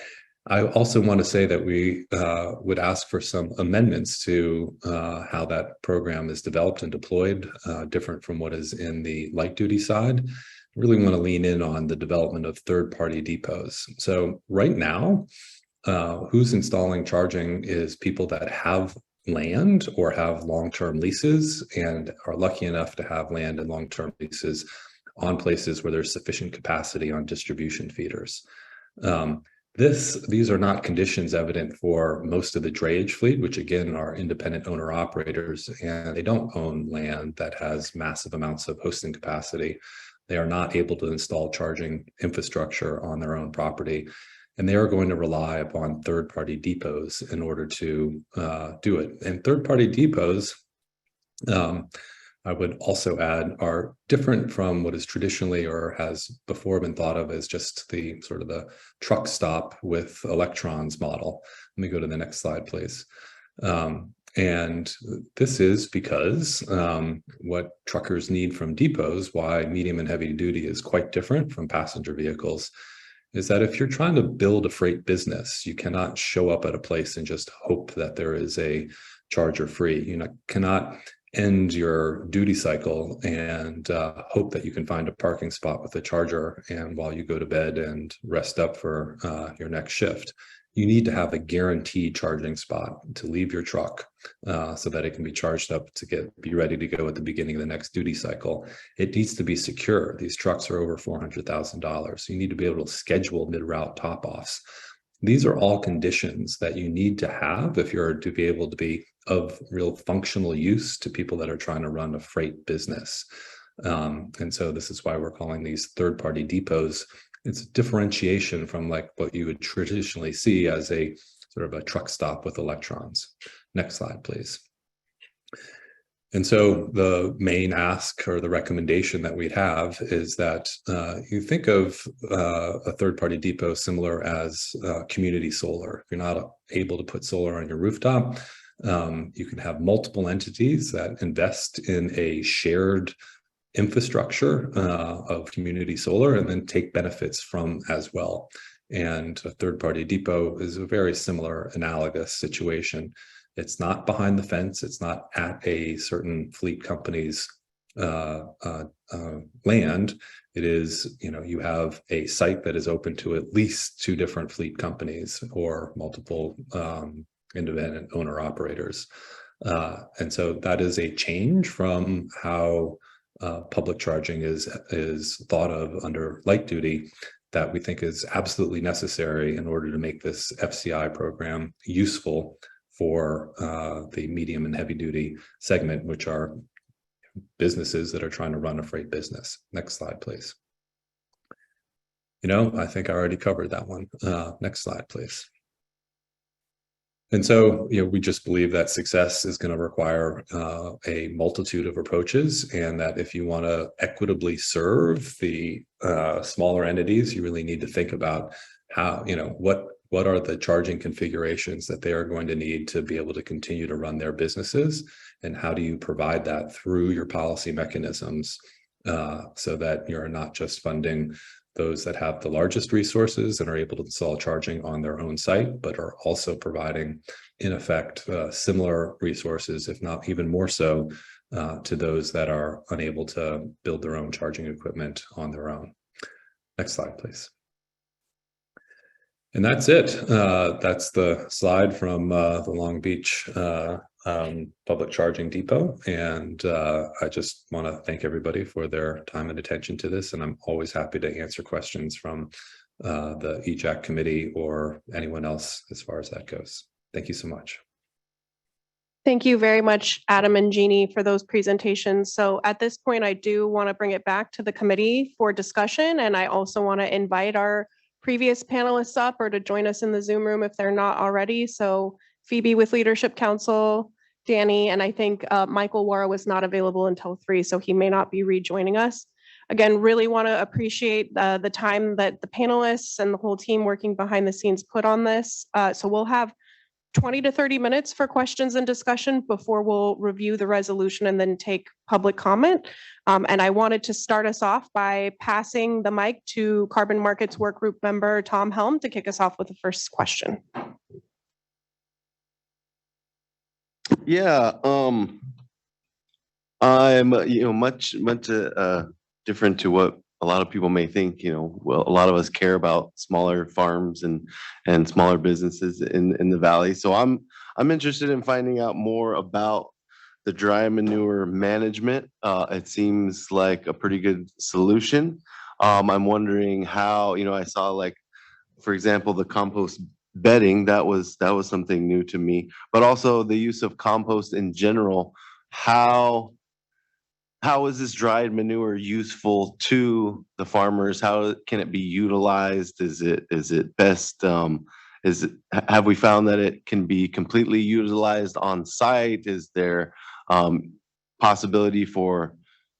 I also want to say that we would ask for some amendments to how that program is developed and deployed, different from what is in the light duty side. Really want to lean in on the development of third-party depots. So right now, who's installing charging is people that have land or have long-term leases and are lucky enough to have land and long-term leases on places where there's sufficient capacity on distribution feeders. These are not conditions evident for most of the drayage fleet, which again are independent owner operators, and they don't own land that has massive amounts of hosting capacity. They are not able to install charging infrastructure on their own property, and they are going to rely upon third-party depots in order to do it. And third-party depots, I would also add, are different from what is traditionally or has before been thought of as just the sort of the truck stop with electrons model. Let me go to the next slide, please. And this is because what truckers need from depots, why medium and heavy duty is quite different from passenger vehicles, is that if you're trying to build a freight business, you cannot show up at a place and just hope that there is a charger free. You cannot end your duty cycle and hope that you can find a parking spot with a charger and while you go to bed and rest up for your next shift. You need to have a guaranteed charging spot to leave your truck so that it can be charged up to be ready to go at the beginning of the next duty cycle. It needs to be secure. These trucks are over $400,000. So you need to be able to schedule mid-route top-offs. These are all conditions that you need to have if you're to be able to be of real functional use to people that are trying to run a freight business. And so this is why we're calling these third-party depots. It's a differentiation from like what you would traditionally see as a sort of a truck stop with electrons. Next slide, please. And so the main ask or the recommendation that we'd have is that you think of a third-party depot similar as community solar. If you're not able to put solar on your rooftop, you can have multiple entities that invest in a shared infrastructure of community solar and then take benefits from as well. And a third-party depot is a very similar analogous situation. It's not behind the fence. It's not at a certain fleet company's land. It is, you have a site that is open to at least 2 different fleet companies or multiple independent owner operators. And so that is a change from how public charging is thought of under light duty that we think is absolutely necessary in order to make this FCI program useful for the medium and heavy duty segment, which are businesses that are trying to run a freight business. Next slide, please. I think I already covered that one. Next slide, please. And so, we just believe that success is going to require a multitude of approaches, and that if you want to equitably serve the smaller entities, you really need to think about how, what are the charging configurations that they are going to need to be able to continue to run their businesses, and how do you provide that through your policy mechanisms so that you're not just funding those that have the largest resources and are able to install charging on their own site, but are also providing, in effect, similar resources, if not even more so, to those that are unable to build their own charging equipment on their own. Next slide, please. And that's it. That's the slide from the Long Beach Public Charging Depot. And I just want to thank everybody for their time and attention to this. And I'm always happy to answer questions from the EJAC committee or anyone else as far as that goes. Thank you so much. Thank you very much, Adam and Jeannie, for those presentations. So at this point, I do want to bring it back to the committee for discussion. And I also want to invite our previous panelists up or to join us in the Zoom room if they're not already. So Phoebe with Leadership Council, Danny, and I think Michael Wara was not available until 3, so he may not be rejoining us. Again, really want to appreciate the time that the panelists and the whole team working behind the scenes put on this. So we'll have 20 to 30 minutes for questions and discussion before we'll review the resolution and then take public comment. And I wanted to start us off by passing the mic to Carbon Markets Workgroup member Tom Helm to kick us off with the first question. Yeah, I'm much different to what a lot of people may think. Well, a lot of us care about smaller farms and smaller businesses in the valley. So I'm interested in finding out more about the dry manure management. It seems like a pretty good solution. I'm wondering how, I saw, like, for example, the compost bedding, that was something new to me, but also the use of compost in general. How is this dried manure useful to the farmers? How can it be utilized? Is it best? Have we found that it can be completely utilized on site? Is there possibility for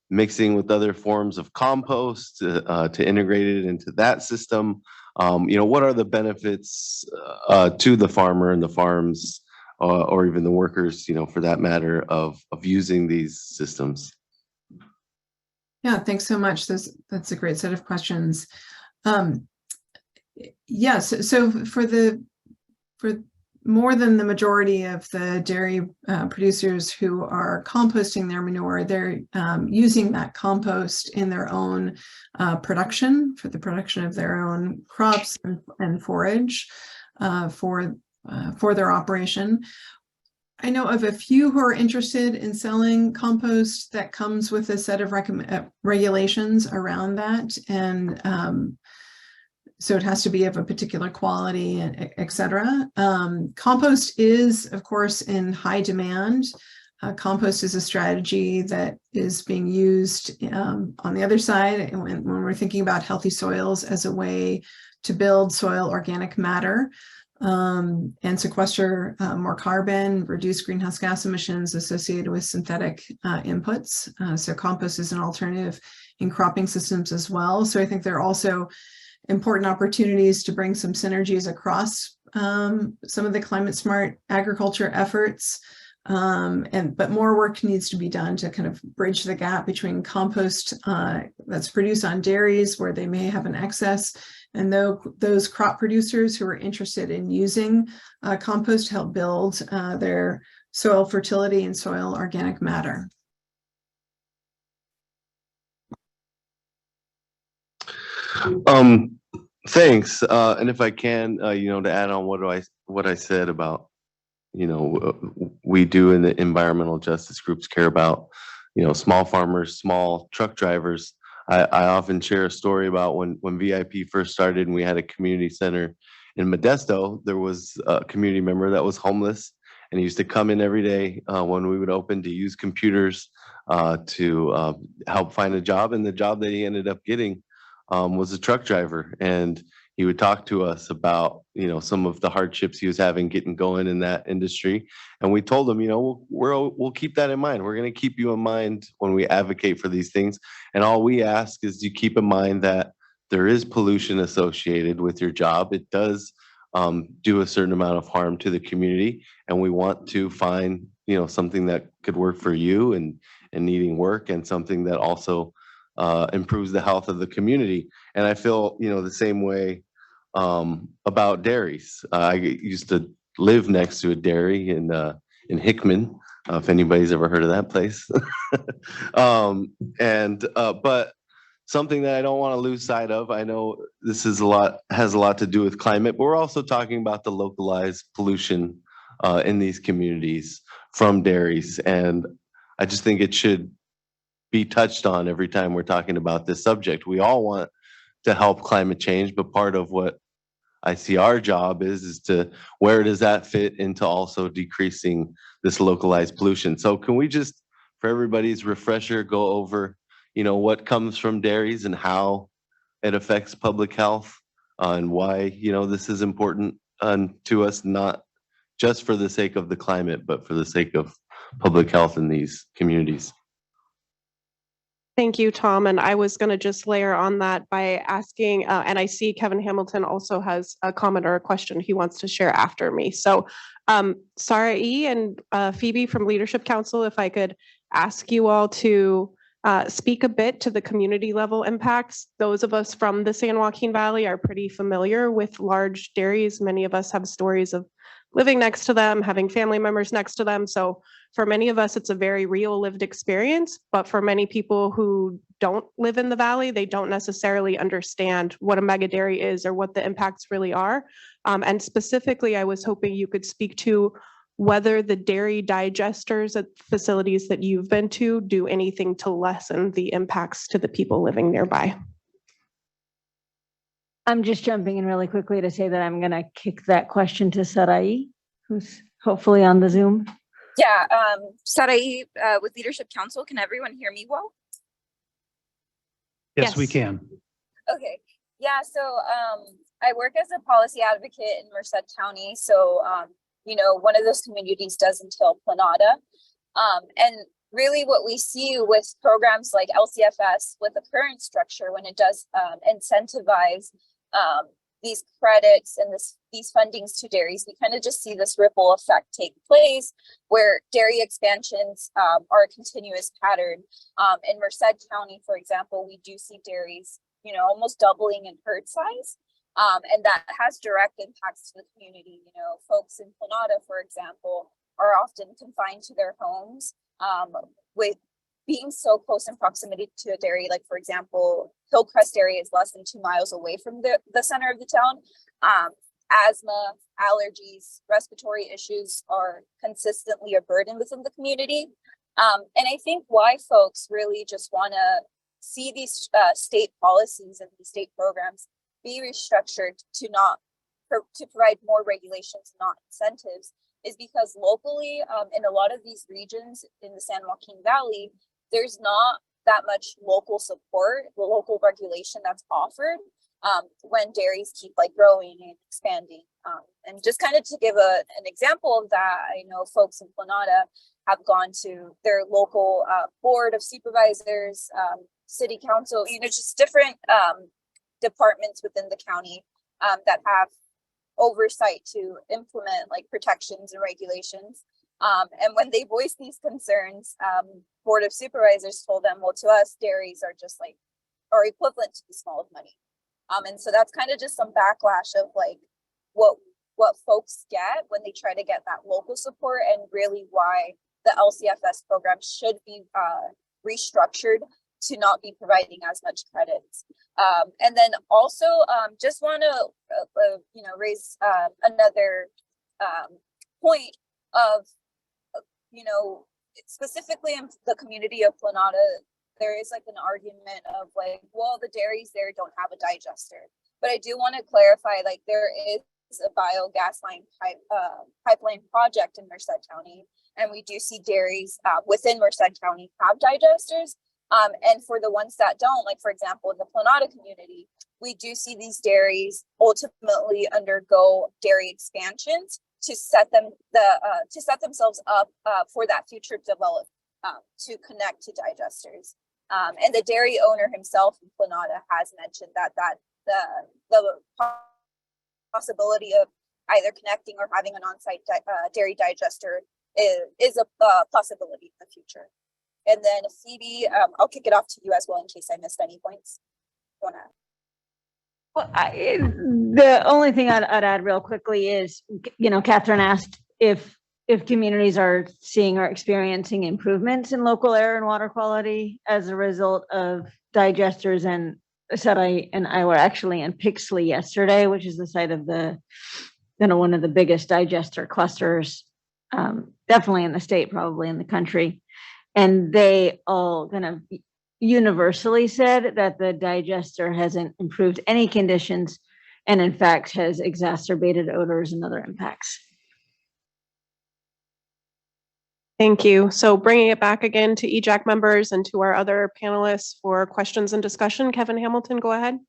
mixing with other forms of compost to integrate it into that system? What are the benefits to the farmer and the farms, or even the workers, for that matter, of using these systems? Yeah, thanks so much. That's a great set of questions. Yes, so for more than the majority of the dairy producers who are composting their manure, they're using that compost in their own production, for the production of their own crops and forage for their operation. I know of a few who are interested in selling compost that comes with a set of regulations around that. And so it has to be of a particular quality, and et cetera. Compost is, of course, in high demand. Compost is a strategy that is being used on the other side when we're thinking about healthy soils as a way to build soil organic matter. And sequester more carbon, reduce greenhouse gas emissions associated with synthetic inputs. So compost is an alternative in cropping systems as well. So I think there are also important opportunities to bring some synergies across some of the climate smart agriculture efforts. But more work needs to be done to kind of bridge the gap between compost that's produced on dairies where they may have an excess, and those crop producers who are interested in using compost to help build their soil fertility and soil organic matter. Thanks. And if I can, to add on what I said about, we do in the environmental justice groups care about, small farmers, small truck drivers. I often share a story about when VIP first started and we had a community center in Modesto. There was a community member that was homeless, and he used to come in every day when we would open to use computers to help find a job. And the job that he ended up getting was a truck driver. And he would talk to us about, some of the hardships he was having getting going in that industry. And we told him, we'll keep that in mind. We're going to keep you in mind when we advocate for these things. And all we ask is you keep in mind that there is pollution associated with your job. It does do a certain amount of harm to the community. And we want to find, something that could work for you and needing work, and something that also improves the health of the community. And I feel, the same way about dairies. I used to live next to a dairy in Hickman, if anybody's ever heard of that place. But something that I don't want to lose sight of, I know this has a lot to do with climate, but we're also talking about the localized pollution in these communities from dairies. And I just think it should be touched on every time we're talking about this subject. We all want to help climate change, but part of what I see our job is to where does that fit into also decreasing this localized pollution? So can we just, for everybody's refresher, go over, what comes from dairies and how it affects public health and why, this is important to us, not just for the sake of the climate, but for the sake of public health in these communities. Thank you, Tom. And I was going to just layer on that by asking, and I see Kevin Hamilton also has a comment or a question he wants to share after me. So Sarah E. and Phoebe from Leadership Council, if I could ask you all to speak a bit to the community level impacts. Those of us from the San Joaquin Valley are pretty familiar with large dairies. Many of us have stories of living next to them, having family members next to them. So for many of us, it's a very real lived experience. But for many people who don't live in the valley, they don't necessarily understand what a mega dairy is or what the impacts really are. And specifically, I was hoping you could speak to whether the dairy digesters at facilities that you've been to do anything to lessen the impacts to the people living nearby. I'm just jumping in really quickly to say that I'm going to kick that question to Sarai, who's hopefully on the Zoom. Yeah, Sarai with Leadership Council. Can everyone hear me well? Yes, we can. Okay. Yeah, so I work as a policy advocate in Merced County. So, one of those communities does entail Planada. And really what we see with programs like LCFS with the current structure, when it does incentivize these credits and these fundings to dairies, we kind of just see this ripple effect take place where dairy expansions are a continuous pattern. In Merced County, for example, we do see dairies, almost doubling in herd size. And that has direct impacts to the community. Folks in Planada, for example, are often confined to their homes with being so close in proximity to a dairy. Like, for example, Hillcrest Dairy is less than 2 miles away from the center of the town. Asthma, allergies, respiratory issues are consistently a burden within the community. And I think why folks really just want to see these state policies and these state programs be restructured to provide more regulations, not incentives, is because locally in a lot of these regions in the San Joaquin Valley, there's not that much local support, local regulation that's offered when dairies keep growing and expanding. And just kind of to give an example of that, I know folks in Planada have gone to their local board of supervisors, city council, just different departments within the county that have oversight to implement protections and regulations. And when they voiced these concerns, Board of Supervisors told them, well, to us, dairies are just are equivalent to the small of money. And so that's kind of just some backlash of what folks get when they try to get that local support, and really why the LCFS program should be restructured to not be providing as much credits. And then also just want to raise another point of, specifically in the community of Planada, there is an argument of well, the dairies there don't have a digester. But I do want to clarify, there is a biogas line pipeline project in Merced County, and we do see dairies within Merced County have digesters. And for the ones that don't, for example, in the Planada community, we do see these dairies ultimately undergo dairy expansions to set themselves up for that future development to connect to digesters. And the dairy owner himself in Planada has mentioned that the possibility of either connecting or having an on-site dairy digester is a possibility in the future. And then Phoebe, I'll kick it off to you as well in case I missed any points. Well, the only thing I'd add real quickly is, Catherine asked if communities are seeing or experiencing improvements in local air and water quality as a result of digesters. And Sarai and I were actually in Pixley yesterday, which is the site of one of the biggest digester clusters, definitely in the state, probably in the country. And they all kind of universally said that the digester hasn't improved any conditions and in fact has exacerbated odors and other impacts. Thank you. So bringing it back again to EJAC members and to our other panelists for questions and discussion. Kevin Hamilton, go ahead.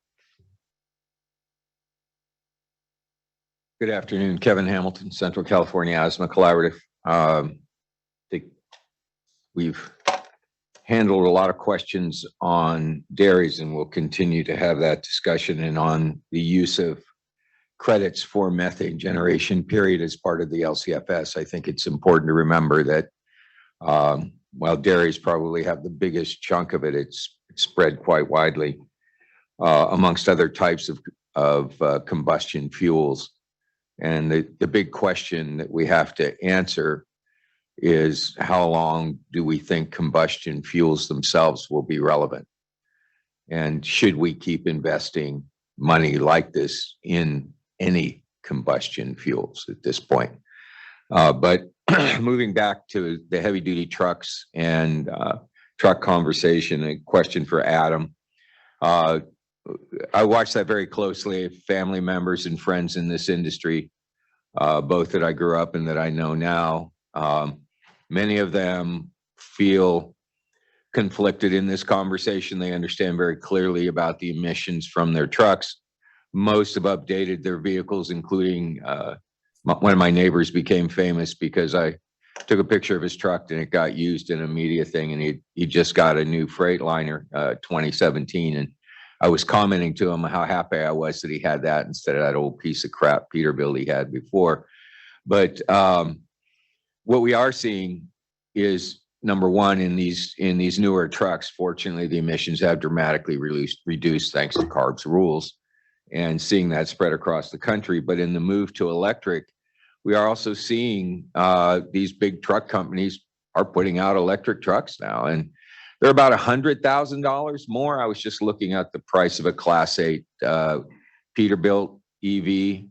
Good afternoon, Kevin Hamilton, Central California Asthma Collaborative. I think we've handled a lot of questions on dairies, and we'll continue to have that discussion, and on the use of credits for methane generation period as part of the LCFS. I think it's important to remember that while dairies probably have the biggest chunk of it, it's spread quite widely amongst other types of combustion fuels. And the big question that we have to answer is, how long do we think combustion fuels themselves will be relevant? And should we keep investing money like this in any combustion fuels at this point? But moving back to the heavy duty trucks and truck conversation, a question for Adam. I watched that very closely. Family members and friends in this industry, both that I grew up and that I know now, many of them feel conflicted in this conversation. They understand very clearly about the emissions from their trucks. Most have updated their vehicles, including one of my neighbors became famous because I took a picture of his truck and it got used in a media thing, and he just got a new Freightliner 2017, and I was commenting to him how happy I was that he had that instead of that old piece of crap Peterbilt he had before. But what we are seeing is, number one, in these newer trucks, fortunately, the emissions have dramatically reduced thanks to CARB's rules, and seeing that spread across the country. But in the move to electric, we are also seeing these big truck companies are putting out electric trucks now, and they're about $100,000 more. I was just looking at the price of a Class 8 Peterbilt EV,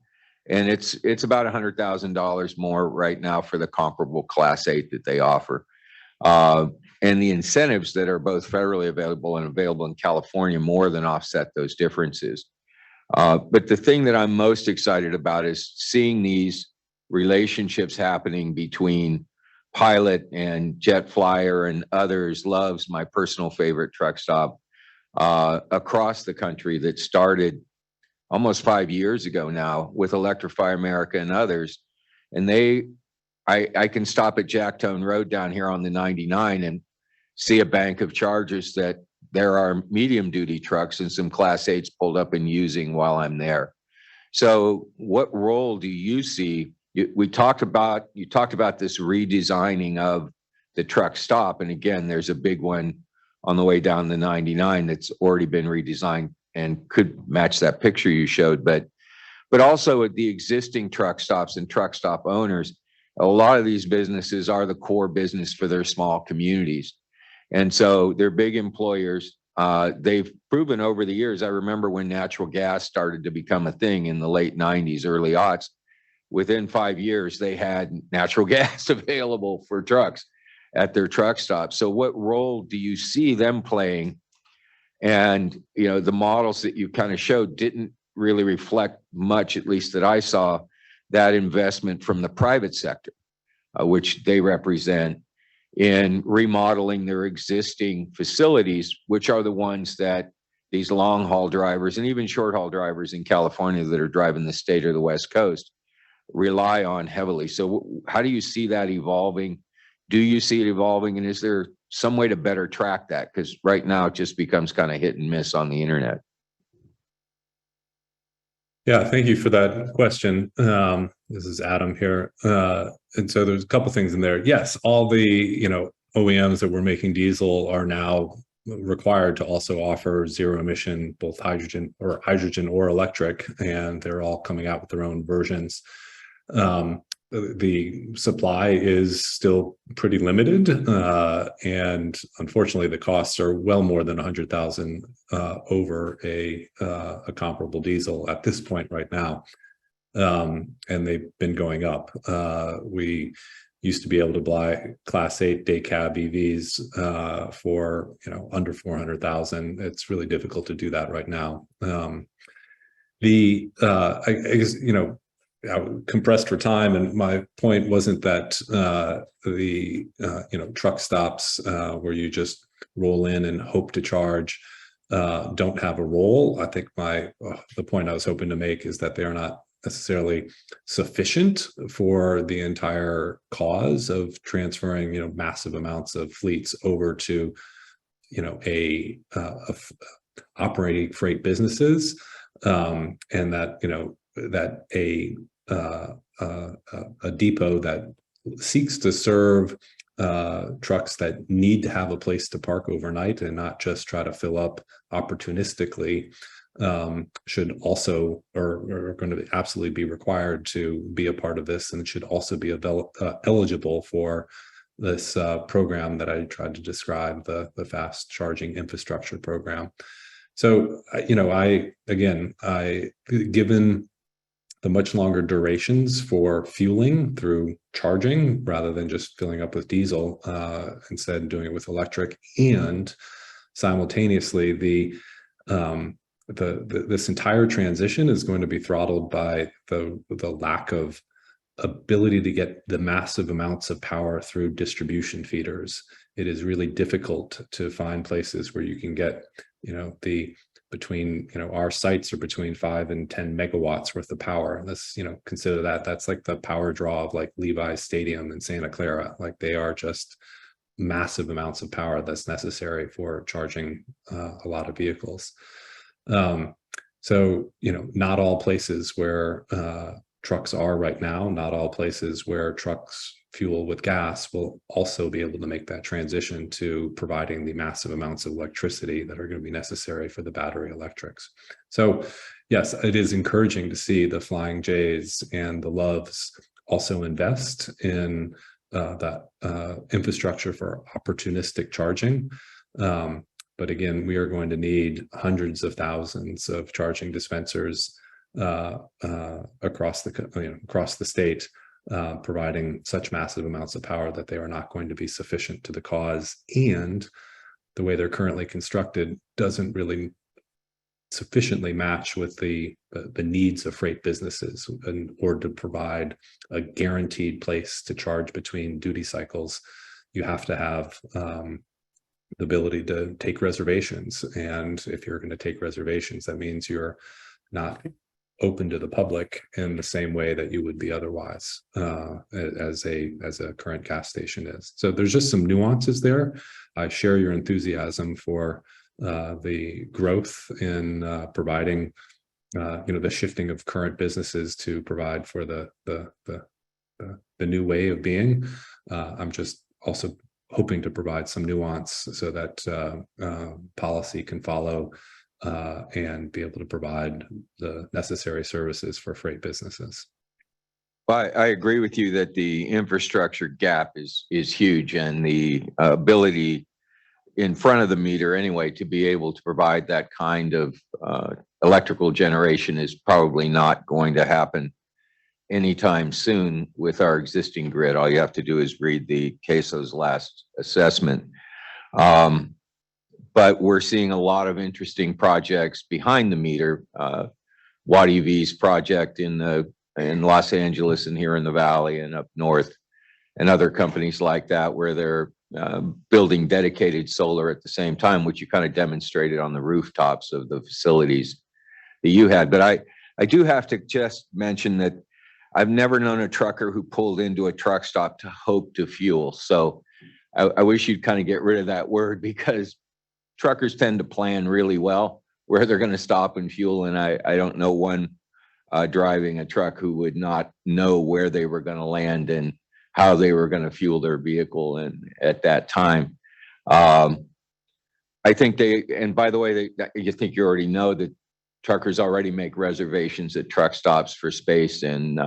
and it's about $100,000 more right now for the comparable Class 8 that they offer. And the incentives that are both federally available and available in California more than offset those differences. But the thing that I'm most excited about is seeing these relationships happening between Pilot and Jet Flyer and others. Love's my personal favorite truck stop across the country that started almost 5 years ago now with Electrify America and others. And I can stop at Jacktone Road down here on the 99 and see a bank of Chargers that there are medium duty trucks and some Class 8s pulled up and using while I'm there. So what role do you see? You talked about this redesigning of the truck stop. And again, there's a big one on the way down the 99 that's already been redesigned and could match that picture you showed. But also at the existing truck stops and truck stop owners, a lot of these businesses are the core business for their small communities. And so they're big employers. They've proven over the years. I remember when natural gas started to become a thing in the late 90s, early aughts. Within 5 years, they had natural gas available for trucks at their truck stops. So what role do you see them playing? And, you know, the models that you kind of showed didn't really reflect much, at least that I saw, that investment from the private sector, which they represent, in remodeling their existing facilities, which are the ones that these long haul drivers and even short haul drivers in California that are driving the state or the West Coast rely on heavily. So how do you see that evolving? Do you see it evolving? And is there some way to better track that? Because right now it just becomes kind of hit and miss on the internet. Yeah, thank you for that question. This is Adam here. And so there's a couple things in there. Yes, all the OEMs that were making diesel are now required to also offer zero emission, both hydrogen or electric, and they're all coming out with their own versions. The supply is still pretty limited, and unfortunately, the costs are well more than $100,000 over a comparable diesel at this point right now, and they've been going up. We used to be able to buy Class 8 day cab EVs for under $400,000. It's really difficult to do that right now. I guess, compressed for time, and my point wasn't that truck stops where you just roll in and hope to charge don't have a role. I think the point I was hoping to make is that they are not necessarily sufficient for the entire cause of transferring massive amounts of fleets over to operating freight businesses, and that that a depot that seeks to serve trucks that need to have a place to park overnight and not just try to fill up opportunistically should also, or are going to absolutely be required to be a part of this, and should also be eligible for this program that I tried to describe, the fast charging infrastructure program. So, given the much longer durations for fueling through charging rather than just filling up with diesel, instead doing it with electric, and simultaneously this entire transition is going to be throttled by the lack of ability to get the massive amounts of power through distribution feeders. It is really difficult to find places where you can get, between our sites are between 5 and 10 megawatts worth of power. Let's, consider that's like the power draw of like Levi's Stadium in Santa Clara. Like, they are just massive amounts of power that's necessary for charging a lot of vehicles. So, not all places where trucks are right now, not all places where trucks fuel with gas will also be able to make that transition to providing the massive amounts of electricity that are going to be necessary for the battery electrics. So yes, it is encouraging to see the Flying J's and the Loves also invest in that infrastructure for opportunistic charging. But again, we are going to need hundreds of thousands of charging dispensers across the state, providing such massive amounts of power that they are not going to be sufficient to the cause. And the way they're currently constructed doesn't really sufficiently match with the needs of freight businesses. In order to provide a guaranteed place to charge between duty cycles, you have to have the ability to take reservations. And if you're going to take reservations, that means you're not open to the public in the same way that you would be otherwise, as a current gas station is. So there's just some nuances there. I share your enthusiasm for the growth in providing, the shifting of current businesses to provide for the new way of being. I'm just also hoping to provide some nuance so that policy can follow and be able to provide the necessary services for freight businesses. Well, I agree with you that the infrastructure gap is huge, and the ability in front of the meter anyway to be able to provide that kind of electrical generation is probably not going to happen anytime soon with our existing grid. All you have to do is read the CAISO's last assessment. But we're seeing a lot of interesting projects behind the meter. Watt EV's project in Los Angeles and here in the Valley and up north, and other companies like that, where they're building dedicated solar at the same time, which you kind of demonstrated on the rooftops of the facilities that you had. But I do have to just mention that I've never known a trucker who pulled into a truck stop to hope to fuel. So I wish you'd kind of get rid of that word, because truckers tend to plan really well where they're going to stop and fuel. And I don't know one driving a truck who would not know where they were going to land and how they were going to fuel their vehicle and at that time. I think and by the way, you think you already know that truckers already make reservations at truck stops for space and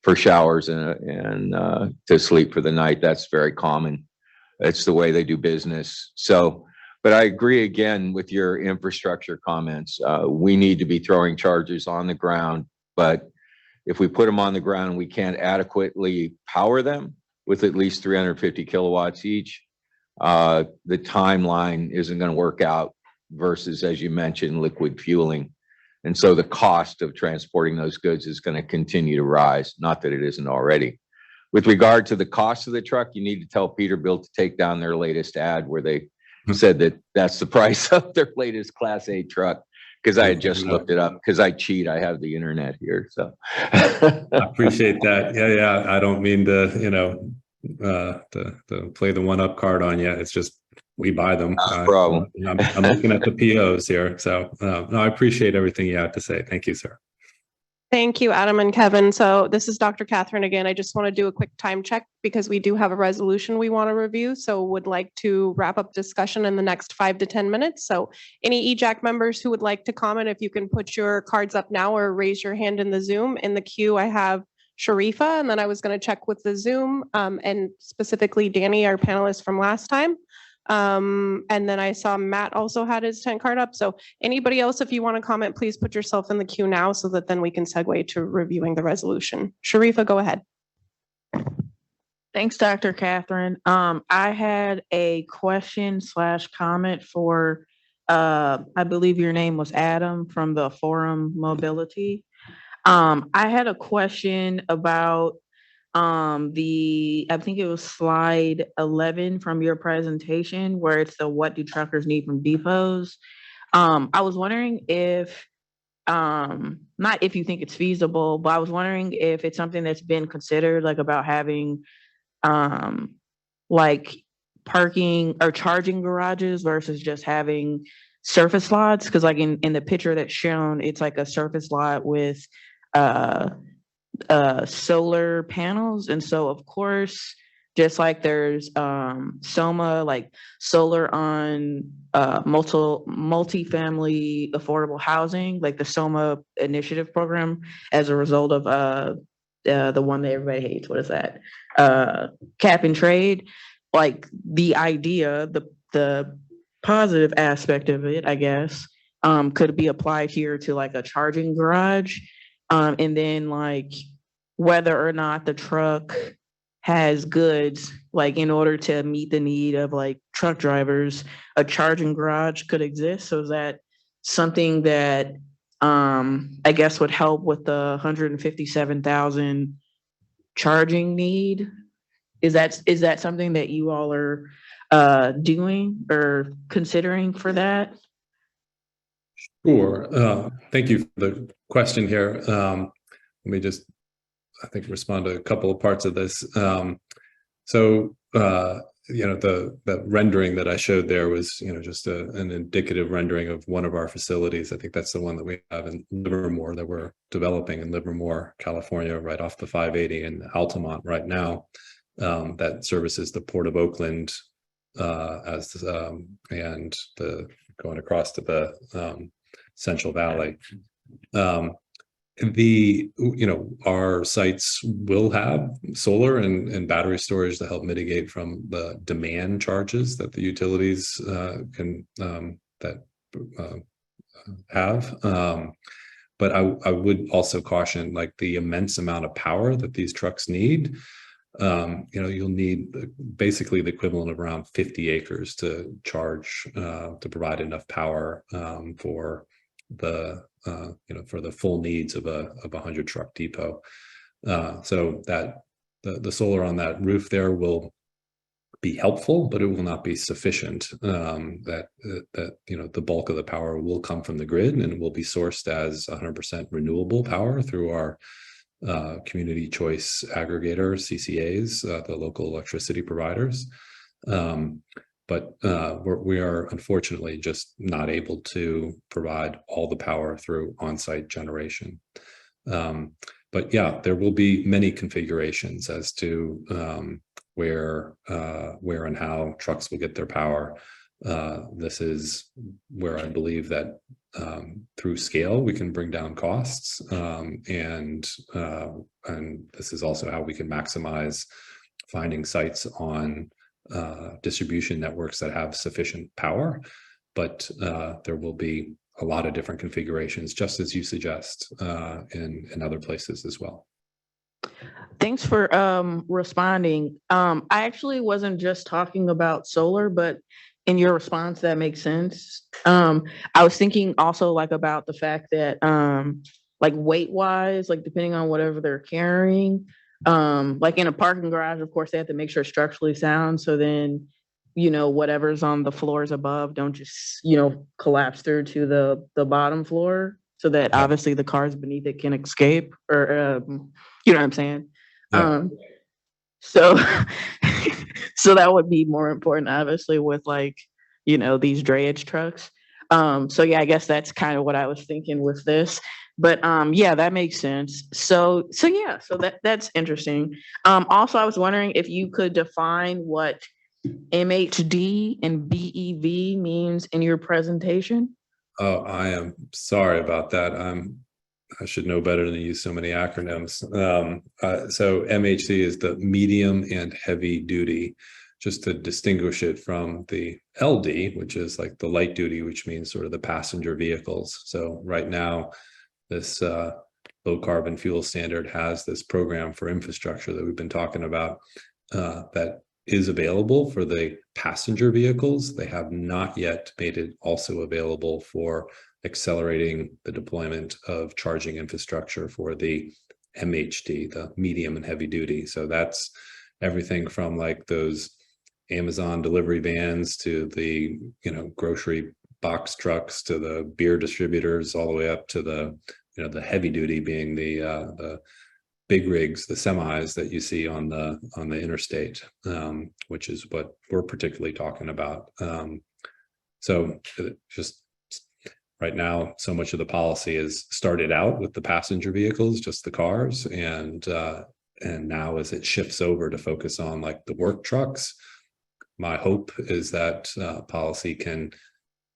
for showers and to sleep for the night. That's very common. It's the way they do business. So, but I agree again with your infrastructure comments. We need to be throwing chargers on the ground, but if we put them on the ground, we can't adequately power them with at least 350 kilowatts each. The timeline isn't going to work out versus, as you mentioned, liquid fueling. And so the cost of transporting those goods is going to continue to rise, not that it isn't already. With regard to the cost of the truck, you need to tell Peterbilt to take down their latest ad where they said that that's the price of their latest Class 8 truck. Because I had just looked it up, because I cheat, I have the internet here, so. I appreciate that. Yeah. I don't mean to, to play the one-up card on you. It's just, we buy them. No problem. I'm looking at the POs here. So, no, I appreciate everything you have to say. Thank you, sir. Thank you, Adam and Kevin. So this is Dr. Catherine again. I just want to do a quick time check because we do have a resolution we want to review. So would like to wrap up discussion in the next 5 to 10 minutes. So any EJAC members who would like to comment, if you can put your cards up now or raise your hand in the Zoom. In the queue, I have Sharifa, and then I was going to check with the Zoom and specifically Danny, our panelist from last time. And then I saw Matt also had his 10 card up. So anybody else, if you want to comment, please put yourself in the queue now so that then we can segue to reviewing the resolution. Sharifa, go ahead. Thanks, Dr. Catherine. I had a question / comment for, I believe your name was Adam from the Forum Mobility. I had a question about I think it was slide 11 from your presentation where it's the what do truckers need from depots. I was wondering if, not if you think it's feasible, but I was wondering if it's something that's been considered, like about having like parking or charging garages versus just having surface lots. Cause like in the picture that's shown, it's like a surface lot with solar panels. And so of course, just like there's SOMA, like solar on multi-family affordable housing, like the SOMA initiative program as a result of the one that everybody hates. What is that? Cap and trade. Like the idea, the positive aspect of it, I guess, could be applied here to like a charging garage. And then like whether or not the truck has goods, like in order to meet the need of like truck drivers, a charging garage could exist. So is that something that I guess would help with the 157,000 charging need? Is that something that you all are doing or considering for that? Sure. Thank you for the question here. Let me just, I think, respond to a couple of parts of this. So, the rendering that I showed there was, just an indicative rendering of one of our facilities. I think that's the one that we have in Livermore that we're developing in Livermore, California, right off the 580 in Altamont right now. That services the Port of Oakland and going across to the Central Valley. Our sites will have solar and battery storage to help mitigate from the demand charges that the utilities can have. But I would also caution, like, the immense amount of power that these trucks need. You'll need basically the equivalent of around 50 acres to charge, to provide enough power for the full needs of a 100 truck depot. So that the solar on that roof there will be helpful, but it will not be sufficient. The bulk of the power will come from the grid and will be sourced as 100% renewable power through our community choice aggregator, CCAs, the local electricity providers. But we are unfortunately just not able to provide all the power through on-site generation. But yeah, there will be many configurations as to where and how trucks will get their power. This is where I believe that through scale we can bring down costs, and this is also how we can maximize finding sites on distribution networks that have sufficient power. But there will be a lot of different configurations, just as you suggest, in other places as well. Thanks for responding. I actually wasn't just talking about solar, but in your response, that makes sense. I was thinking also like about the fact that like weight wise, like depending on whatever they're carrying, like in a parking garage, of course, they have to make sure it's structurally sound. So then, you know, whatever's on the floors above don't just, you know, collapse through to the bottom floor, so that obviously the cars beneath it can escape, or you know what I'm saying? Yeah. So so that would be more important, obviously, with like, you know, these drayage trucks. So yeah, I guess that's kind of what I was thinking with this. But yeah, that makes sense. So yeah, so that's interesting. Also, I was wondering if you could define what MHD and BEV means in your presentation. Oh, I am sorry about that. I should know better than to use so many acronyms. So MHD is the medium and heavy duty, just to distinguish it from the LD, which is like the light duty, which means sort of the passenger vehicles. So right now, this low carbon fuel standard has this program for infrastructure that we've been talking about that is available for the passenger vehicles. They have not yet made it also available for accelerating the deployment of charging infrastructure for the MHD, the medium and heavy duty. So that's everything from like those Amazon delivery vans to the, you know, grocery box trucks to the beer distributors, all the way up to the, you know, the heavy duty being the big rigs, the semis that you see on the interstate, which is what we're particularly talking about. So just right now, so much of the policy is started out with the passenger vehicles, just the cars, and now as it shifts over to focus on like the work trucks, my hope is that policy can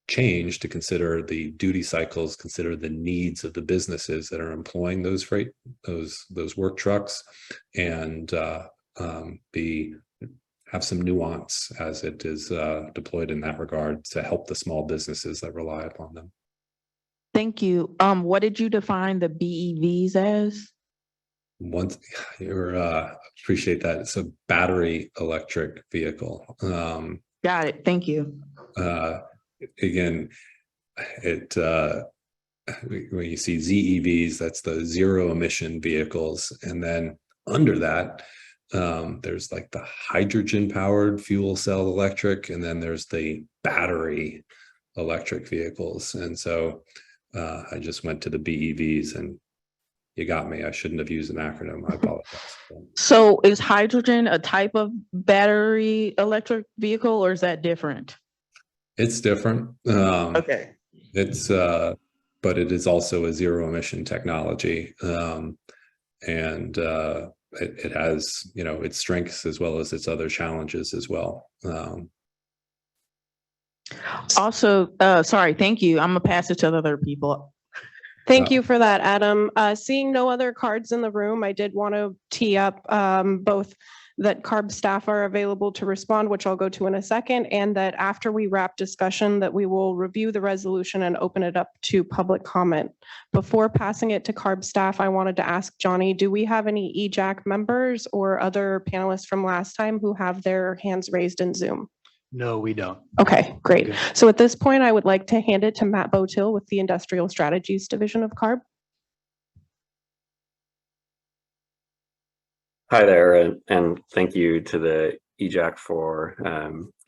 change to consider the duty cycles, consider the needs of the businesses that are employing those freight, those work trucks, and have some nuance as it is deployed in that regard to help the small businesses that rely upon them. Thank you. What did you define the BEVs as? Once appreciate that. It's a battery electric vehicle. Got it. Thank you. Again, when you see ZEVs, that's the zero emission vehicles, and then under that, there's like the hydrogen powered fuel cell electric, and then there's the battery electric vehicles. And so I just went to the BEVs, and you got me. I shouldn't have used an acronym. I apologize. So is hydrogen a type of battery electric vehicle, or is that different? It's different. Okay. It's but it is also a zero emission technology, and it has, you know, its strengths as well as its other challenges as well. Also, sorry, thank you. I'm gonna pass it to the other people. Thank you for that, Adam. Seeing no other cards in the room, I did want to tee up both that CARB staff are available to respond, which I'll go to in a second, and that after we wrap discussion, that we will review the resolution and open it up to public comment. Before passing it to CARB staff, I wanted to ask Johnny, do we have any EJAC members or other panelists from last time who have their hands raised in Zoom? No, we don't. Okay, great. So at this point, I would like to hand it to Matt Botil with the Industrial Strategies Division of CARB. Hi there, and thank you to the EJAC for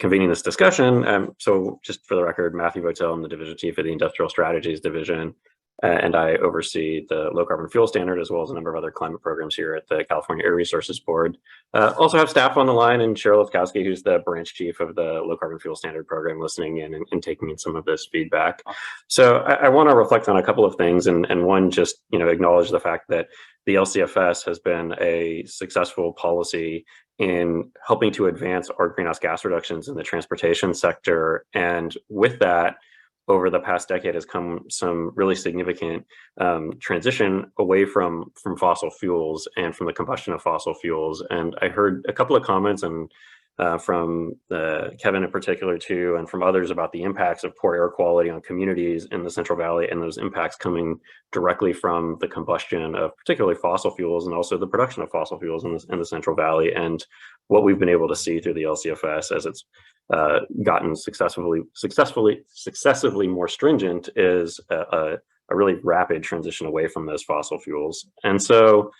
convening this discussion. So just for the record, Matthew Botil, I'm the Division Chief of the Industrial Strategies Division, and I oversee the low carbon fuel standard as well as a number of other climate programs here at the California Air Resources Board. Also have staff on the line, and Cheryl Lefkowski, who's the branch chief of the low carbon fuel standard program, listening in and taking in some of this feedback. So I want to reflect on a couple of things, and one, just, you know, acknowledge the fact that the LCFS has been a successful policy in helping to advance our greenhouse gas reductions in the transportation sector. And with that, over the past decade has come some really significant transition away from fossil fuels and from the combustion of fossil fuels. And I heard a couple of comments and from Kevin in particular too, and from others about the impacts of poor air quality on communities in the Central Valley, and those impacts coming directly from the combustion of particularly fossil fuels and also the production of fossil fuels in the Central Valley, and what we've been able to see through the LCFS as it's gotten successively more stringent is a really rapid transition away from those fossil fuels. And so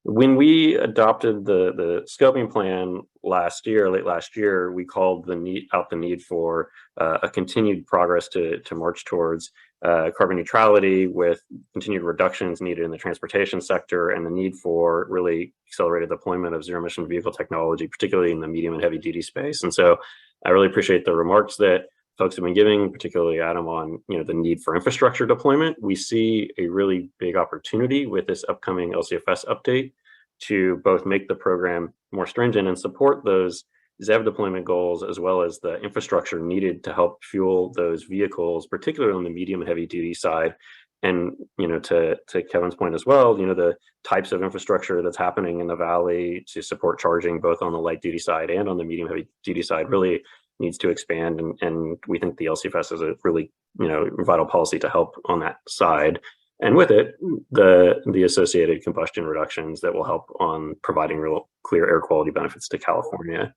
when we adopted the scoping plan late last year, we called the need for a continued progress to march towards carbon neutrality with continued reductions needed in the transportation sector and the need for really accelerated deployment of zero emission vehicle technology, particularly in the medium and heavy duty space. And so I really appreciate the remarks that folks have been giving, particularly Adam, on the need for infrastructure deployment. We see a really big opportunity with this upcoming LCFS update to both make the program more stringent and support those ZEV deployment goals, as well as the infrastructure needed to help fuel those vehicles, particularly on the medium and heavy duty side. And to Kevin's point as well, the types of infrastructure that's happening in the valley to support charging both on the light duty side and on the medium heavy duty side really needs to expand. And we think the LCFS is a really vital policy to help on that side. And with it, the associated combustion reductions that will help on providing real clear air quality benefits to California.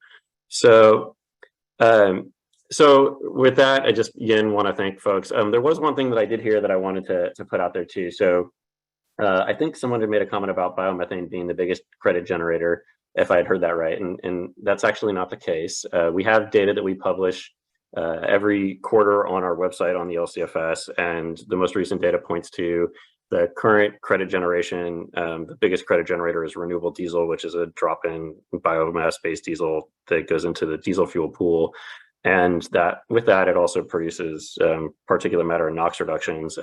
So with that, I just again want to thank folks. There was one thing that I did hear that I wanted to put out there too. So I think someone had made a comment about biomethane being the biggest credit generator, if I had heard that right. And that's actually not the case. We have data that we publish every quarter on our website on the LCFS, and the most recent data points to the current credit generation. The biggest credit generator is renewable diesel, which is a drop-in biomass-based diesel that goes into the diesel fuel pool. And that with that, it also produces particulate matter and NOx reductions.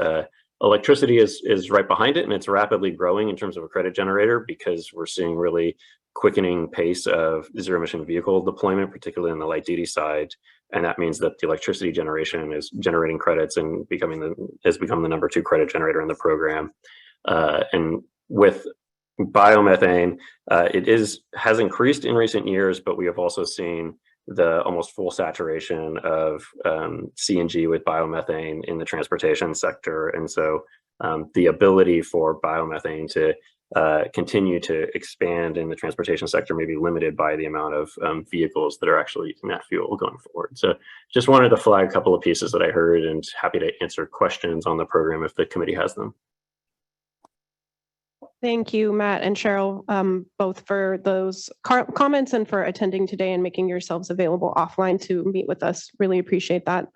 Electricity is right behind it, and it's rapidly growing in terms of a credit generator because we're seeing really quickening pace of zero emission vehicle deployment, particularly on the light duty side. And that means that the electricity generation is generating credits and has become the number 2 credit generator in the program. And with biomethane, it has increased in recent years, but we have also seen the almost full saturation of CNG with biomethane in the transportation sector. And so the ability for biomethane to continue to expand in the transportation sector may be limited by the amount of vehicles that are actually using that fuel going forward. So just wanted to flag a couple of pieces that I heard, and happy to answer questions on the program if the committee has them. Thank you, Matt and Cheryl, both for those comments and for attending today and making yourselves available offline to meet with us. Really appreciate that.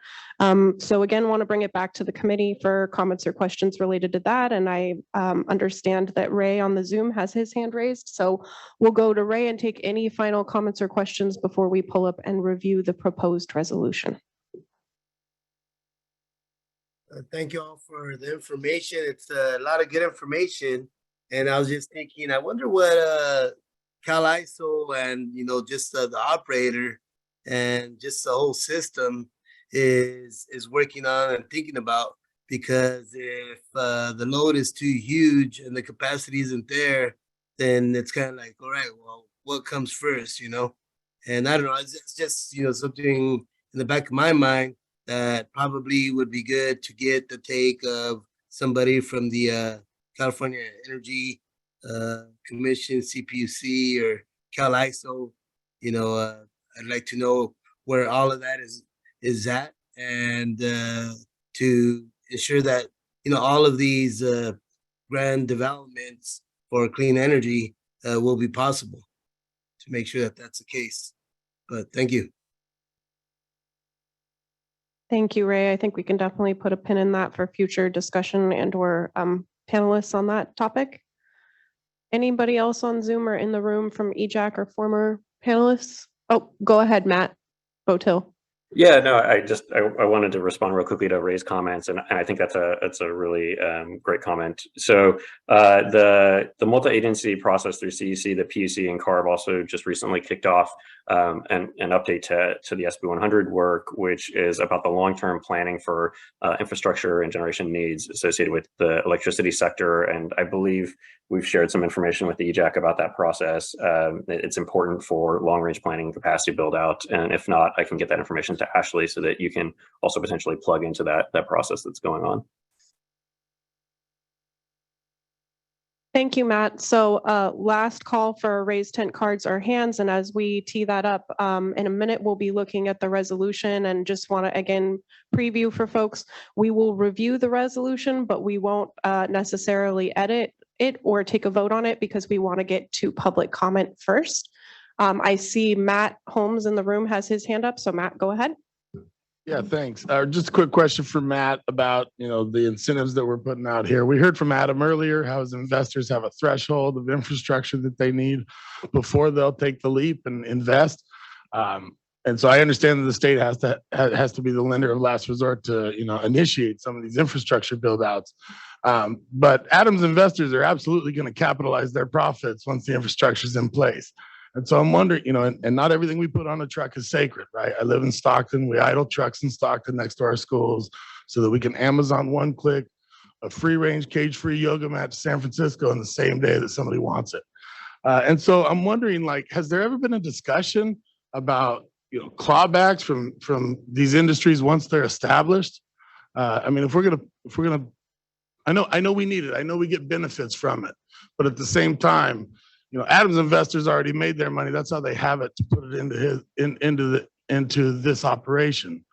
So again, want to bring it back to the committee for comments or questions related to that. And I understand that Ray on the Zoom has his hand raised. So we'll go to Ray and take any final comments or questions before we pull up and review the proposed resolution. Thank you all for the information. It's a lot of good information. And I was just thinking, I wonder what CalISO and, just the operator and just the whole system is working on and thinking about, because if the load is too huge and the capacity isn't there, then it's kind of like, all right, well, what comes first, And I don't know, it's just, something in the back of my mind that probably would be good to get the take of somebody from the California Energy Commission, CPUC, or CalISO. I'd like to know where all of that is at, and to ensure that all of these grand developments for clean energy will be possible, to make sure that that's the case. But thank you. Thank you, Ray. I think we can definitely put a pin in that for future discussion and/or panelists on that topic. Anybody else on Zoom or in the room from EJAC or former panelists? Oh, go ahead, Matt Botil. Yeah, no, I wanted to respond real quickly to Ray's comments, and I think that's a really great comment. So the multi-agency process through CEC, the PUC, and CARB also just recently kicked off an update to the SB 100 work, which is about the long-term planning for infrastructure and generation needs associated with the electricity sector. And I believe we've shared some information with the EJAC about that process. It's important for long-range planning capacity build out. And if not, I can get that information to Ashley so that you can also potentially plug into that process that's going on. Thank you, Matt. So last call for raised tent cards or hands. And as we tee that up, in a minute, we'll be looking at the resolution and just want to, again, preview for folks. We will review the resolution, but we won't necessarily edit it or take a vote on it because we want to get to public comment first. I see Matt Holmes in the room has his hand up. So Matt, go ahead. Yeah, thanks. Just a quick question for Matt about, the incentives that we're putting out here. We heard from Adam earlier how his investors have a threshold of infrastructure that they need before they'll take the leap and invest. And so I understand that the state has to be the lender of last resort to, initiate some of these infrastructure build outs. But Adam's investors are absolutely going to capitalize their profits once the infrastructure is in place. And so I'm wondering, and not everything we put on a truck is sacred, right? I live in Stockton. We idle trucks in Stockton next to our schools so that we can Amazon one click a free range cage-free yoga mat to San Francisco on the same day that somebody wants it. And so I'm wondering, has there ever been a discussion about, clawbacks from these industries once they're established? If we're gonna, I know we need it. I know we get benefits from it, but at the same time, Adam's investors already made their money. That's how they have it to put it into this operation.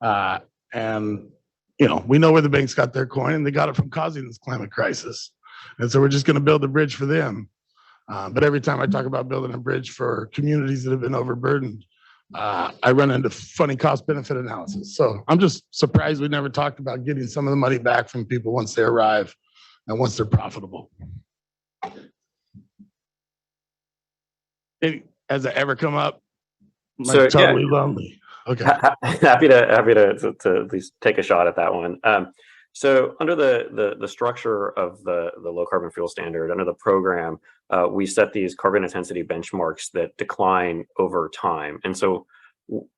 And we know where the banks got their coin, and they got it from causing this climate crisis. And so we're just going to build a bridge for them. But every time I talk about building a bridge for communities that have been overburdened, I run into funny cost benefit analysis. So I'm just surprised we never talked about getting some of the money back from people once they arrive and once they're profitable. Has it ever come up? So Totally lonely. Okay. Happy to at least take a shot at that one. So under the structure of the low carbon fuel standard, under the program, we set these carbon intensity benchmarks that decline over time. And so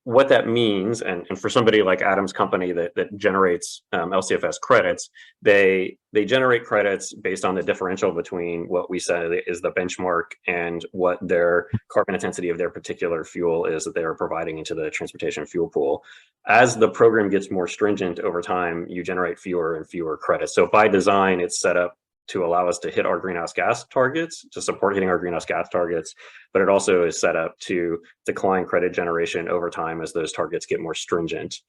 what that means, and for somebody like Adam's company that generates LCFS credits, they generate credits based on the differential between what we say is the benchmark and what their carbon intensity of their particular fuel is that they are providing into the transportation fuel pool. As the program gets more stringent over time, you generate fewer and fewer credits. So by design, it's set up to allow us to hit our greenhouse gas targets, to support hitting our greenhouse gas targets, but it also is set up to decline credit generation over time as those targets get more stringent.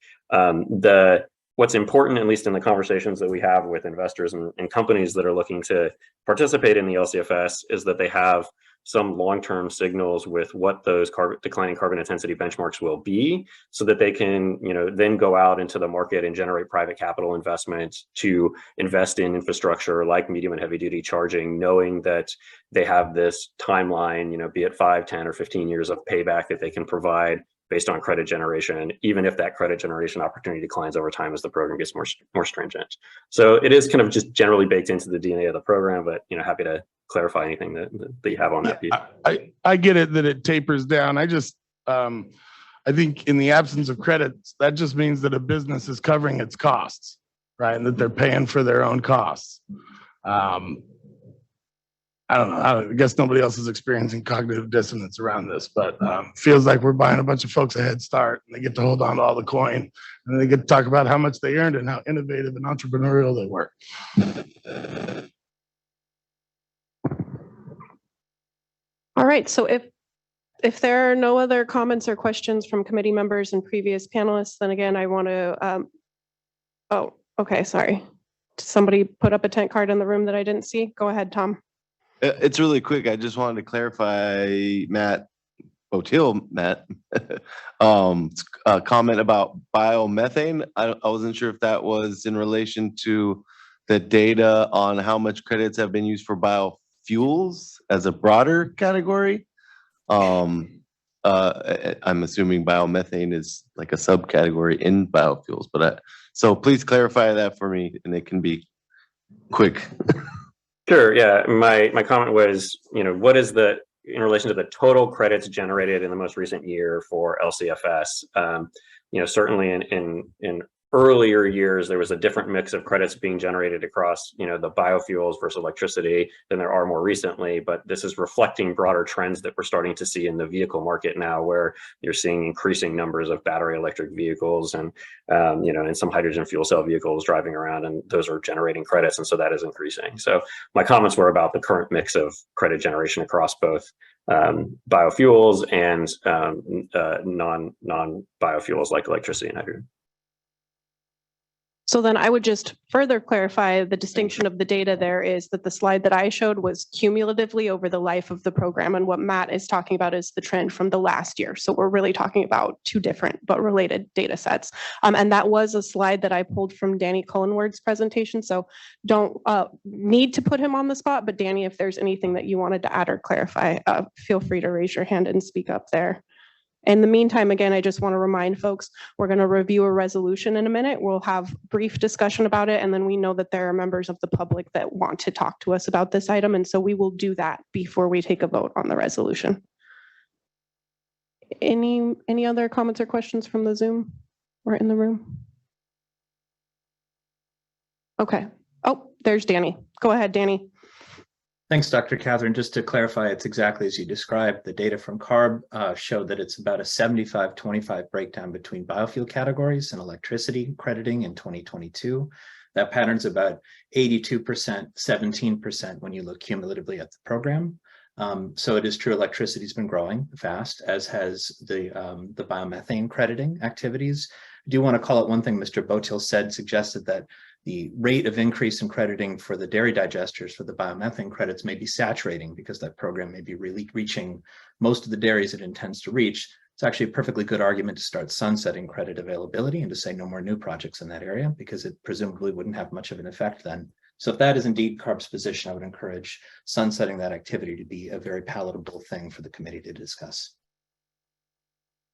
What's important, at least in the conversations that we have with investors and companies that are looking to participate in the LCFS, is that they have some long-term signals with what those declining carbon intensity benchmarks will be, so that they can, then go out into the market and generate private capital investment to invest in infrastructure like medium and heavy duty charging, knowing that they have this timeline, be it 5, 10, or 15 years of payback that they can provide based on credit generation, even if that credit generation opportunity declines over time as the program gets more stringent. So it is kind of just generally baked into the DNA of the program, but happy to clarify anything that you have on that piece. I get it that it tapers down. I just I think in the absence of credits, that just means that a business is covering its costs, right? And that they're paying for their own costs. I don't know. I guess nobody else is experiencing cognitive dissonance around this, but feels like we're buying a bunch of folks a head start, and they get to hold on to all the coin, and then they get to talk about how much they earned and how innovative and entrepreneurial they were. All right. So if there are no other comments or questions from committee members and previous panelists, then again, I want to, oh, okay, sorry. Somebody put up a tent card in the room that I didn't see. Go ahead, Tom. It's really quick. I just wanted to clarify Matt, comment about biomethane. I wasn't sure if that was in relation to the data on how much credits have been used for biofuels as a broader category. I'm assuming biomethane is like a subcategory in biofuels, but so please clarify that for me, and it can be quick. Sure. Yeah. My comment was, what is in relation to the total credits generated in the most recent year for LCFS? Certainly in earlier years, there was a different mix of credits being generated across, the biofuels versus electricity than there are more recently. But this is reflecting broader trends that we're starting to see in the vehicle market now, where you're seeing increasing numbers of battery electric vehicles and, and some hydrogen fuel cell vehicles driving around, and those are generating credits. And so that is increasing. So my comments were about the current mix of credit generation across both biofuels and non-biofuels like electricity and hydrogen. So then I would just further clarify the distinction of the data there is that the slide that I showed was cumulatively over the life of the program. And what Matt is talking about is the trend from the last year. So we're really talking about two different but related data sets. And that was a slide that I pulled from Danny Cullenward's presentation. So don't need to put him on the spot, but Danny, if there's anything that you wanted to add or clarify, feel free to raise your hand and speak up there. In the meantime, again, I just want to remind folks, we're going to review a resolution in a minute. We'll have brief discussion about it. And then we know that there are members of the public that want to talk to us about this item. And so we will do that before we take a vote on the resolution. Any other comments or questions from the Zoom or in the room? Okay. Oh, there's Danny. Go ahead, Danny. Thanks, Dr. Catherine. Just to clarify, it's exactly as you described. The data from CARB showed that it's about a 75-25 breakdown between biofuel categories and electricity crediting in 2022. That pattern's about 82%, 17% when you look cumulatively at the program. So it is true electricity's been growing fast, as has the biomethane crediting activities. I do want to call out one thing Mr. Botil said, suggested that the rate of increase in crediting for the dairy digesters for the biomethane credits may be saturating because that program may be really reaching most of the dairies it intends to reach. It's actually a perfectly good argument to start sunsetting credit availability and to say no more new projects in that area, because it presumably wouldn't have much of an effect then. So if that is indeed CARB's position, I would encourage sunsetting that activity to be a very palatable thing for the committee to discuss.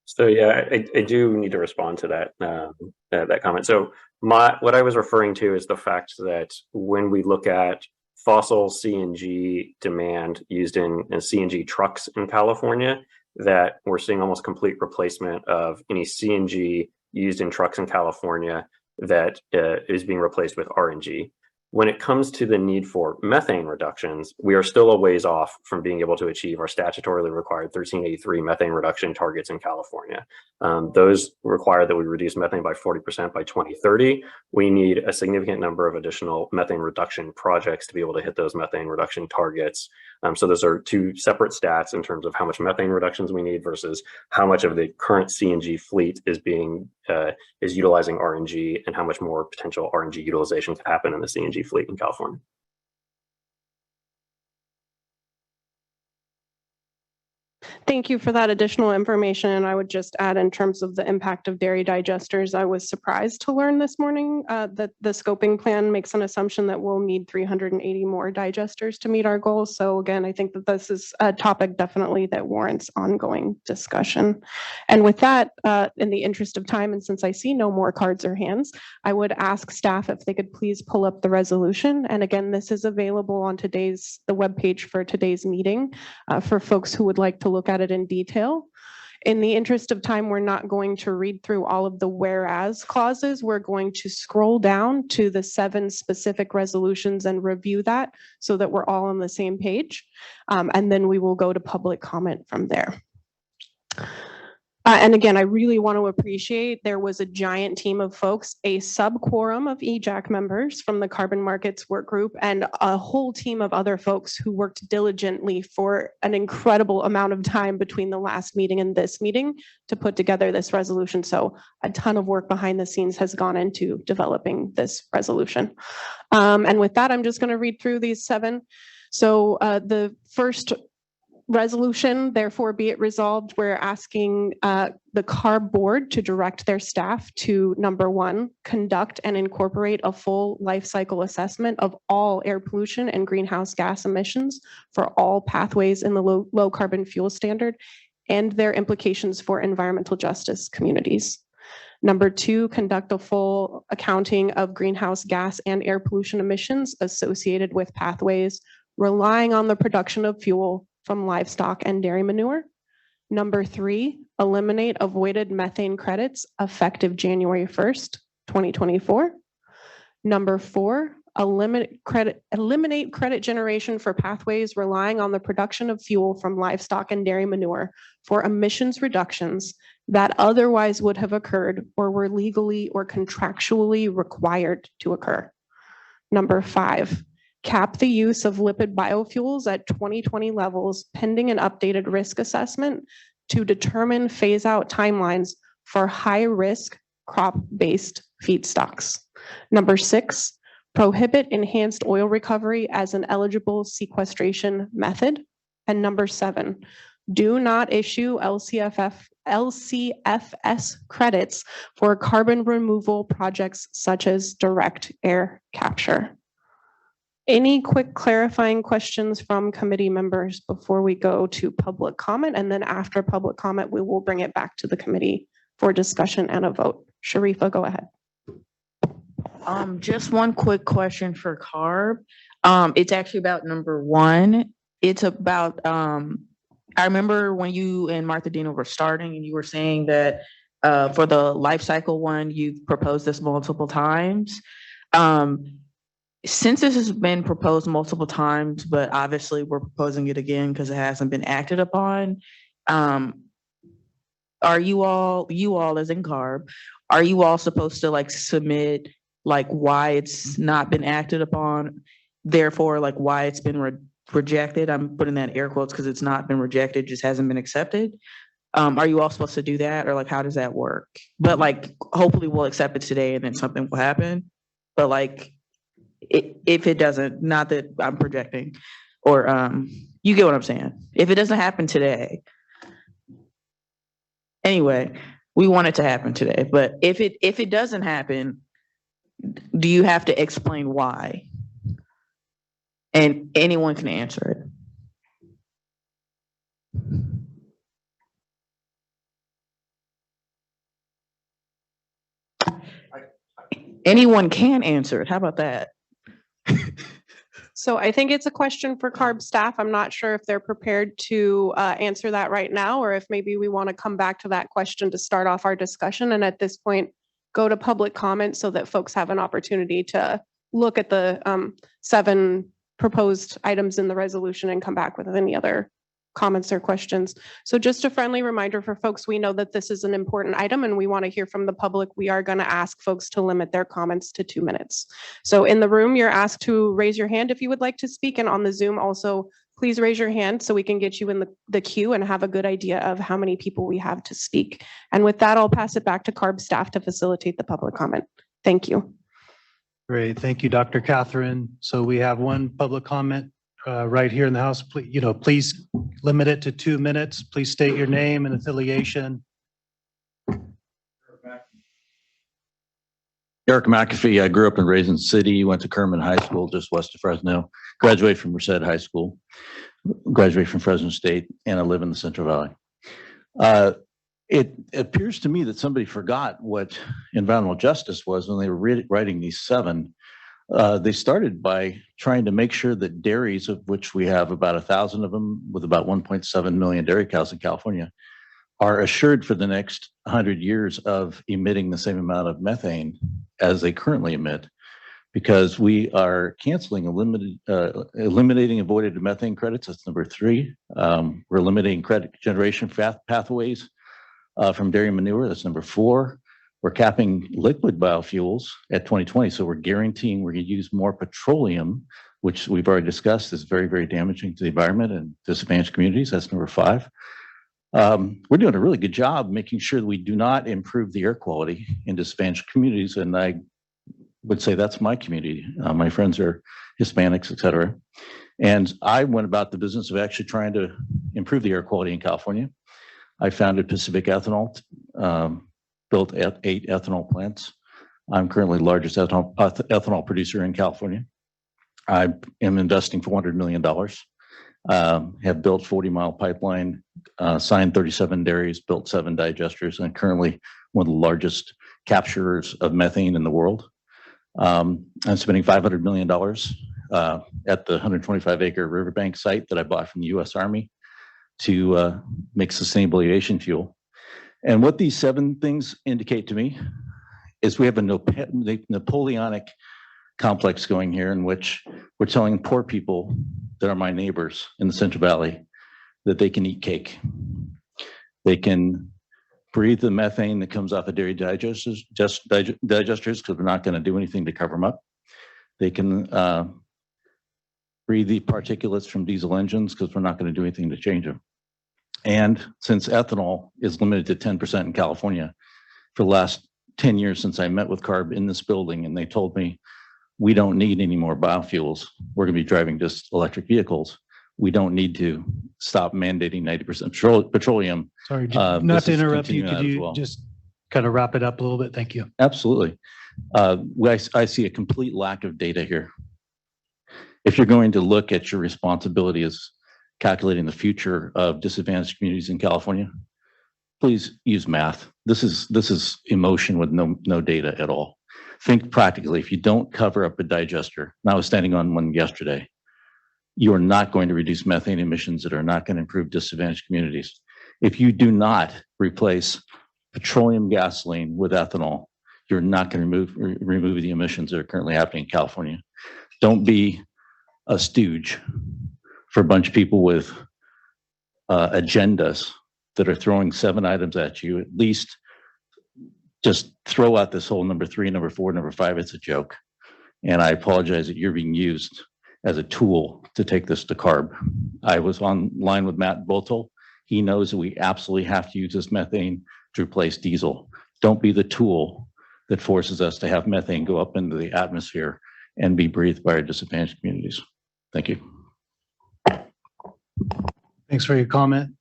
So yeah, I do need to respond to that comment. So what I was referring to is the fact that when we look at fossil CNG demand used in CNG trucks in California, that we're seeing almost complete replacement of any CNG used in trucks in California that is being replaced with RNG. When it comes to the need for methane reductions, we are still a ways off from being able to achieve our statutorily required 1383 methane reduction targets in California. Those require that we reduce methane by 40% by 2030. We need a significant number of additional methane reduction projects to be able to hit those methane reduction targets. So those are two separate stats in terms of how much methane reductions we need versus how much of the current CNG fleet is utilizing RNG, and how much more potential RNG utilization can happen in the CNG fleet in California. Thank you for that additional information. And I would just add, in terms of the impact of dairy digesters, I was surprised to learn this morning that the scoping plan makes an assumption that we'll need 380 more digesters to meet our goals. So again, I think that this is a topic definitely that warrants ongoing discussion. And with that, in the interest of time, and since I see no more cards or hands, I would ask staff if they could please pull up the resolution. And again, this is available on the webpage for today's meeting for folks who would like to look at it in detail. In the interest of time, we're not going to read through all of the whereas clauses. We're going to scroll down to the 7 specific resolutions and review that so that we're all on the same page. And then we will go to public comment from there. And again, I really want to appreciate there was a giant team of folks, a sub-quorum of EJAC members from the Carbon Markets Work Group, and a whole team of other folks who worked diligently for an incredible amount of time between the last meeting and this meeting to put together this resolution. So a ton of work behind the scenes has gone into developing this resolution. And with that, I'm just going to read through these 7. So the first resolution, therefore be it resolved, we're asking the CARB board to direct their staff to, number 1, conduct and incorporate a full life cycle assessment of all air pollution and greenhouse gas emissions for all pathways in the low carbon fuel standard and their implications for environmental justice communities. Number 2, conduct a full accounting of greenhouse gas and air pollution emissions associated with pathways relying on the production of fuel from livestock and dairy manure. Number 3, eliminate avoided methane credits effective January 1st. 2024. Number 4, eliminate credit generation for pathways relying on the production of fuel from livestock and dairy manure for emissions reductions that otherwise would have occurred or were legally or contractually required to occur. Number 5, cap the use of lipid biofuels at 2020 levels pending an updated risk assessment to determine phase out timelines for high risk crop-based feedstocks. Number 6, prohibit enhanced oil recovery as an eligible sequestration method. And number 7, do not issue LCFS credits for carbon removal projects such as direct air capture. Any quick clarifying questions from committee members before we go to public comment? And then after public comment, we will bring it back to the committee for discussion and a vote. Sharifa, go ahead. Just one quick question for CARB. It's actually about number 1. It's about, I remember when you and Martha Dino were starting and you were saying that for the life cycle one, you've proposed this multiple times. Since this has been proposed multiple times, but obviously we're proposing it again because it hasn't been acted upon, are you all as in CARB, are you all supposed to like submit like why it's not been acted upon, therefore like why it's been rejected? I'm putting that in air quotes because it's not been rejected, just hasn't been accepted. Are you all supposed to do that, or like how does that work? But like hopefully we'll accept it today and then something will happen. But like if it doesn't, not that I'm projecting, or you get what I'm saying. If it doesn't happen today, anyway, we want it to happen today. But if it doesn't happen, do you have to explain why? And anyone can answer it. Anyone can answer it. How about that? So I think it's a question for CARB staff. I'm not sure if they're prepared to answer that right now, or if maybe we want to come back to that question to start off our discussion. And at this point, go to public comment so that folks have an opportunity to look at the 7 proposed items in the resolution and come back with any other comments or questions. So just a friendly reminder for folks, we know that this is an important item and we want to hear from the public. We are going to ask folks to limit their comments to 2 minutes. So in the room, you're asked to raise your hand if you would like to speak, and on the Zoom also, please raise your hand so we can get you in the queue and have a good idea of how many people we have to speak. And with that, I'll pass it back to CARB staff to facilitate the public comment. Thank you. Great. Thank you, Dr. Catherine. So we have one public comment right here in the House. Please limit it to 2 minutes. Please state your name and affiliation. Eric McAfee. I grew up in Raisin City, went to Kerman High School just west of Fresno, graduated from Merced High School, graduated from Fresno State, and I live in the Central Valley. It appears to me that somebody forgot what environmental justice was when they were writing these 7. They started by trying to make sure that dairies, of which we have about 1,000 of them with about 1.7 million dairy cows in California, are assured for the next 100 years of emitting the same amount of methane as they currently emit, because we are canceling eliminating avoided methane credits. That's number 3. We're eliminating credit generation pathways from dairy manure. That's number 4. We're capping liquid biofuels at 2020. So we're guaranteeing we're going to use more petroleum, which we've already discussed is very, very damaging to the environment and disadvantaged communities. That's number 5. We're doing a really good job making sure that we do not improve the air quality in disadvantaged communities. And I would say that's my community. My friends are Hispanics, et cetera. And I went about the business of actually trying to improve the air quality in California. I founded Pacific Ethanol, built 8 ethanol plants. I'm currently the largest ethanol producer in California. I am investing $400 million, have built 40-mile pipeline, signed 37 dairies, built 7 digesters, and currently one of the largest capturers of methane in the world. I'm spending $500 million at the 125-acre riverbank site that I bought from the U.S. Army to make sustainable aviation fuel. And what these 7 things indicate to me is we have a Napoleonic complex going here in which we're telling poor people that are my neighbors in the Central Valley that they can eat cake. They can breathe the methane that comes off of dairy digesters because we're not going to do anything to cover them up. They can breathe the particulates from diesel engines because we're not going to do anything to change them. And since ethanol is limited to 10% in California, for the last 10 years since I met with CARB in this building, and they told me, we don't need any more biofuels. We're going to be driving just electric vehicles. We don't need to stop mandating 90% petroleum. Sorry, not to interrupt you. continuing Could that as you well. just kind of wrap it up a little bit? Thank you. Absolutely. I see a complete lack of data here. If you're going to look at your responsibility as calculating the future of disadvantaged communities in California, please use math. This is emotion with no data at all. Think practically. If you don't cover up a digester, and I was standing on one yesterday, you are not going to reduce methane emissions that are not going to improve disadvantaged communities. If you do not replace petroleum gasoline with ethanol, you're not going to remove the emissions that are currently happening in California. Don't be a stooge for a bunch of people with agendas that are throwing 7 items at you. At least just throw out this whole number 3, number 4, number 5. It's a joke. And I apologize that you're being used as a tool to take this to CARB. I was online with Matt Botel. He knows that we absolutely have to use this methane to replace diesel. Don't be the tool that forces us to have methane go up into the atmosphere and be breathed by our disadvantaged communities. Thank you. Thanks for your comment.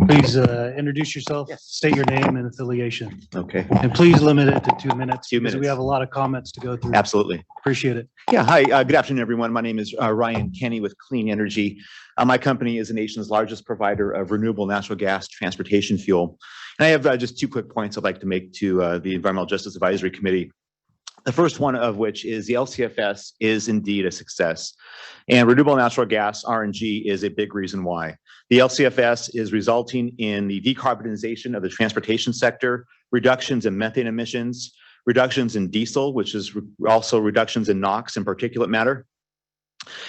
Please introduce yourself, state your name and affiliation. Okay. And please limit it to 2 minutes. 2 because We minutes. have a lot of comments to go through. Absolutely. Appreciate it. Yeah, hi, good afternoon, everyone. My name is Ryan Kenny with Clean Energy. My company is the nation's largest provider of renewable natural gas transportation fuel. And I have just 2 quick points I'd like to make to the Environmental Justice Advisory Committee. The first one of which is the LCFS is indeed a success. And renewable natural gas, RNG, is a big reason why. The LCFS is resulting in the decarbonization of the transportation sector, reductions in methane emissions, reductions in diesel, which is also reductions in NOx and particulate matter.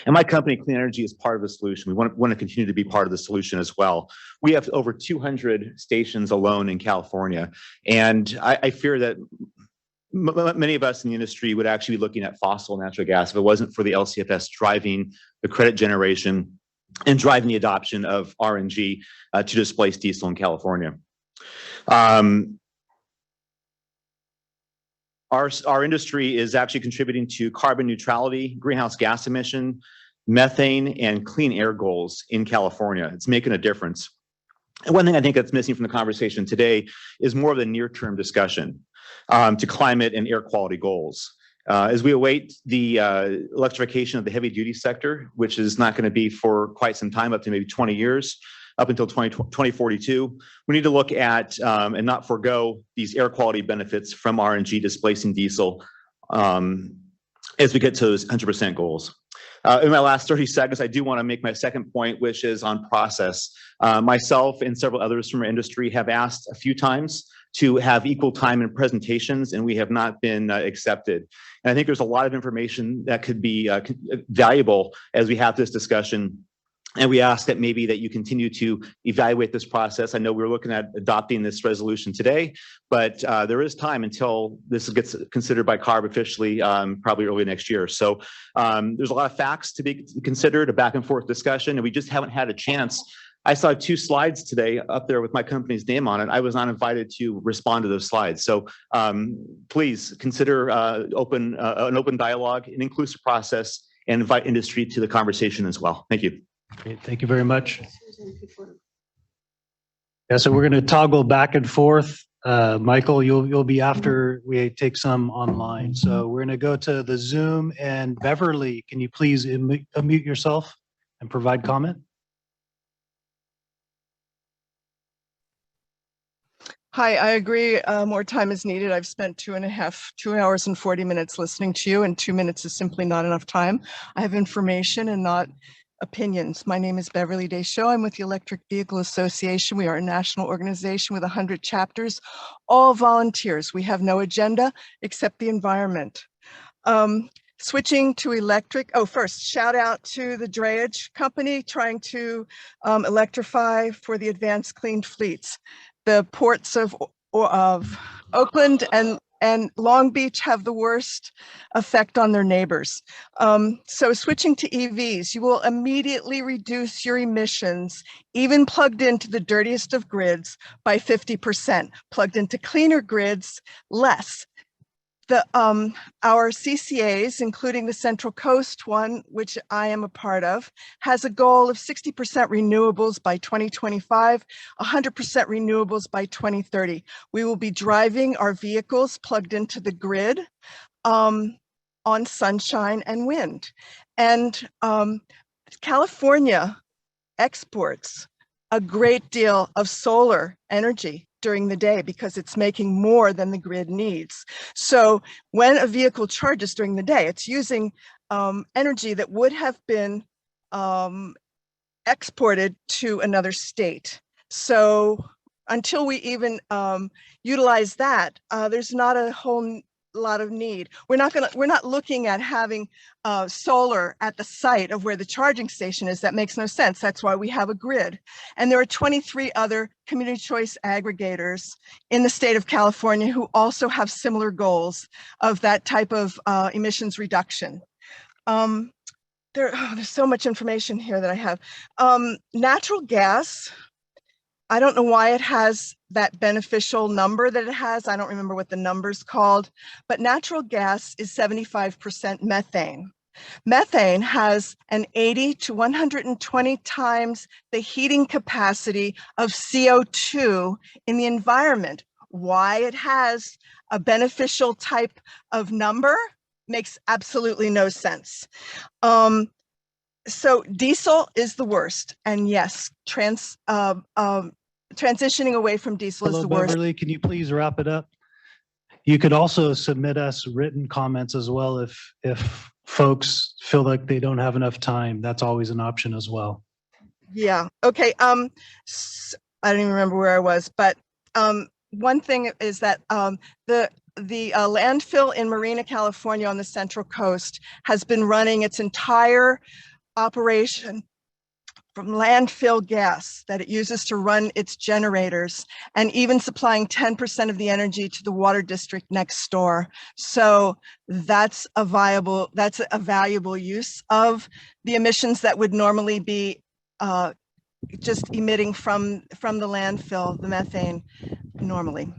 And my company, Clean Energy, is part of the solution. We want to continue to be part of the solution as well. We have over 200 stations alone in California. And I fear that many of us in the industry would actually be looking at fossil natural gas if it wasn't for the LCFS driving the credit generation and driving the adoption of RNG to displace diesel in California. Our industry is actually contributing to carbon neutrality, greenhouse gas emission, methane, and clean air goals in California. It's making a difference. And one thing I think that's missing from the conversation today is more of the near-term discussion to climate and air quality goals. As we await the electrification of the heavy duty sector, which is not going to be for quite some time, up to maybe 20 years, up until 2042, we need to look at and not forego these air quality benefits from RNG displacing diesel as we get to those 100% goals. In my last 30 seconds, I do want to make my second point, which is on process. Myself and several others from our industry have asked a few times to have equal time in presentations, and we have not been accepted. And I think there's a lot of information that could be valuable as we have this discussion. And we ask that maybe that you continue to evaluate this process. I know we're looking at adopting this resolution today, but there is time until this gets considered by CARB officially, probably early next year. So there's a lot of facts to be considered, a back and forth discussion, and we just haven't had a chance. I saw 2 slides today up there with my company's name on it. I was not invited to respond to those slides. So please consider an open dialogue, an inclusive process, and invite industry to the conversation as well. Thank you. Great. Thank you very much. Yeah, so we're going to toggle back and forth. Michael, you'll be after we take some online. So we're going to go to the Zoom, and Beverly, can you please unmute yourself and provide comment? Hi, I agree. More time is needed. I've spent 2 hours and 40 minutes listening to you, and 2 minutes is simply not enough time. I have information and not opinions. My name is Beverly Deschaux. I'm with the Electric Vehicle Association. We are a national organization with 100 chapters, all volunteers. We have no agenda except the environment. Switching to electric. Oh, first, shout out to the drayage company trying to electrify for the advanced clean fleets. The ports of Oakland and Long Beach have the worst effect on their neighbors. So switching to EVs, you will immediately reduce your emissions, even plugged into the dirtiest of grids, by 50%. Plugged into cleaner grids, less. Our CCAs, including the Central Coast one, which I am a part of, has a goal of 60% renewables by 2025, 100% renewables by 2030. We will be driving our vehicles plugged into the grid on sunshine and wind. And California exports a great deal of solar energy during the day because it's making more than the grid needs. So when a vehicle charges during the day, it's using energy that would have been exported to another state. So until we even utilize that, there's not a whole lot of need. We're not looking at having solar at the site of where the charging station is. That makes no sense. That's why we have a grid. And there are 23 other community choice aggregators in the state of California who also have similar goals of that type of emissions reduction. There's so much information here that I have. Natural gas, I don't know why it has that beneficial number that it has. I don't remember what the number's called, but natural gas is 75% methane. Methane has an 80 to 120 times the heating capacity of CO2 in the environment. Why it has a beneficial type of number makes absolutely no sense. So diesel is the worst. And yes, transitioning away from diesel is the worst. Beverly, can you please wrap it up? You could also submit us written comments as well if folks feel like they don't have enough time. That's always an option as well. Yeah. Okay. I don't even remember where I was, but one thing is that the landfill in Marina, California on the Central Coast has been running its entire operation from landfill gas that it uses to run its generators, and even supplying 10% of the energy to the water district next door. So that's a valuable use of the emissions that would normally be just emitting from the landfill, the methane normally.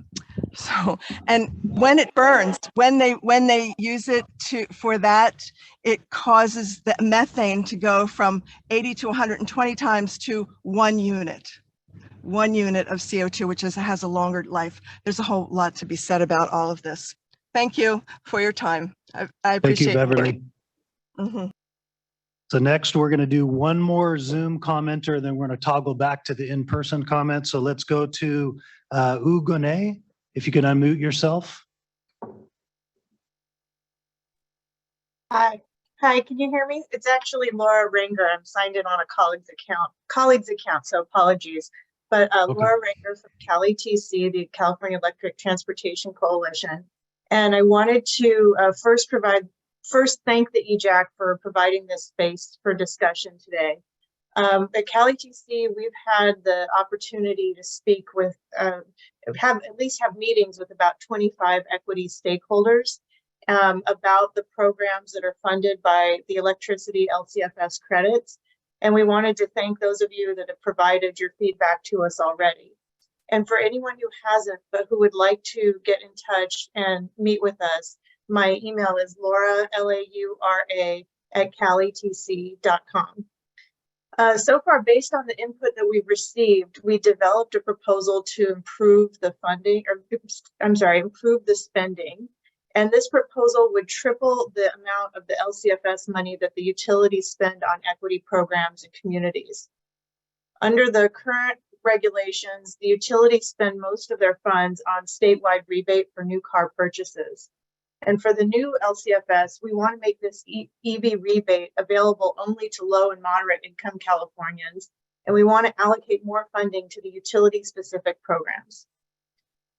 So, and when it burns, when they use it for that, it causes the methane to go from 80 to 120 times to 1 unit of CO2, which has a longer life. There's a whole lot to be said about all of this. Thank you for your time. I appreciate it. Thank you, Beverly. Mm-hmm. So next, we're going to do one more Zoom commenter, then we're going to toggle back to the in-person comments. So let's go to Ugone. If you could unmute yourself. Hi, can you hear me? It's actually Laura Ringer. I'm signed in on a colleague's account, so apologies. But okay. Laura Ringer from CALI-TC, the California Electric Transportation Coalition. And I wanted to first thank the EJAC for providing this space for discussion today. At CALI-TC, we've had the opportunity to speak with, have meetings with about 25 equity stakeholders about the programs that are funded by the electricity LCFS credits. And we wanted to thank those of you that have provided your feedback to us already. And for anyone who hasn't, but who would like to get in touch and meet with us, my email is Laura, Laura, @calitc.com. So far, based on the input that we've received, we developed a proposal to improve the funding, or improve the spending. And this proposal would triple the amount of the LCFS money that the utilities spend on equity programs in communities. Under the current regulations, the utilities spend most of their funds on statewide rebate for new car purchases. And for the new LCFS, we want to make this EV rebate available only to low and moderate income Californians, and we want to allocate more funding to the utility-specific programs.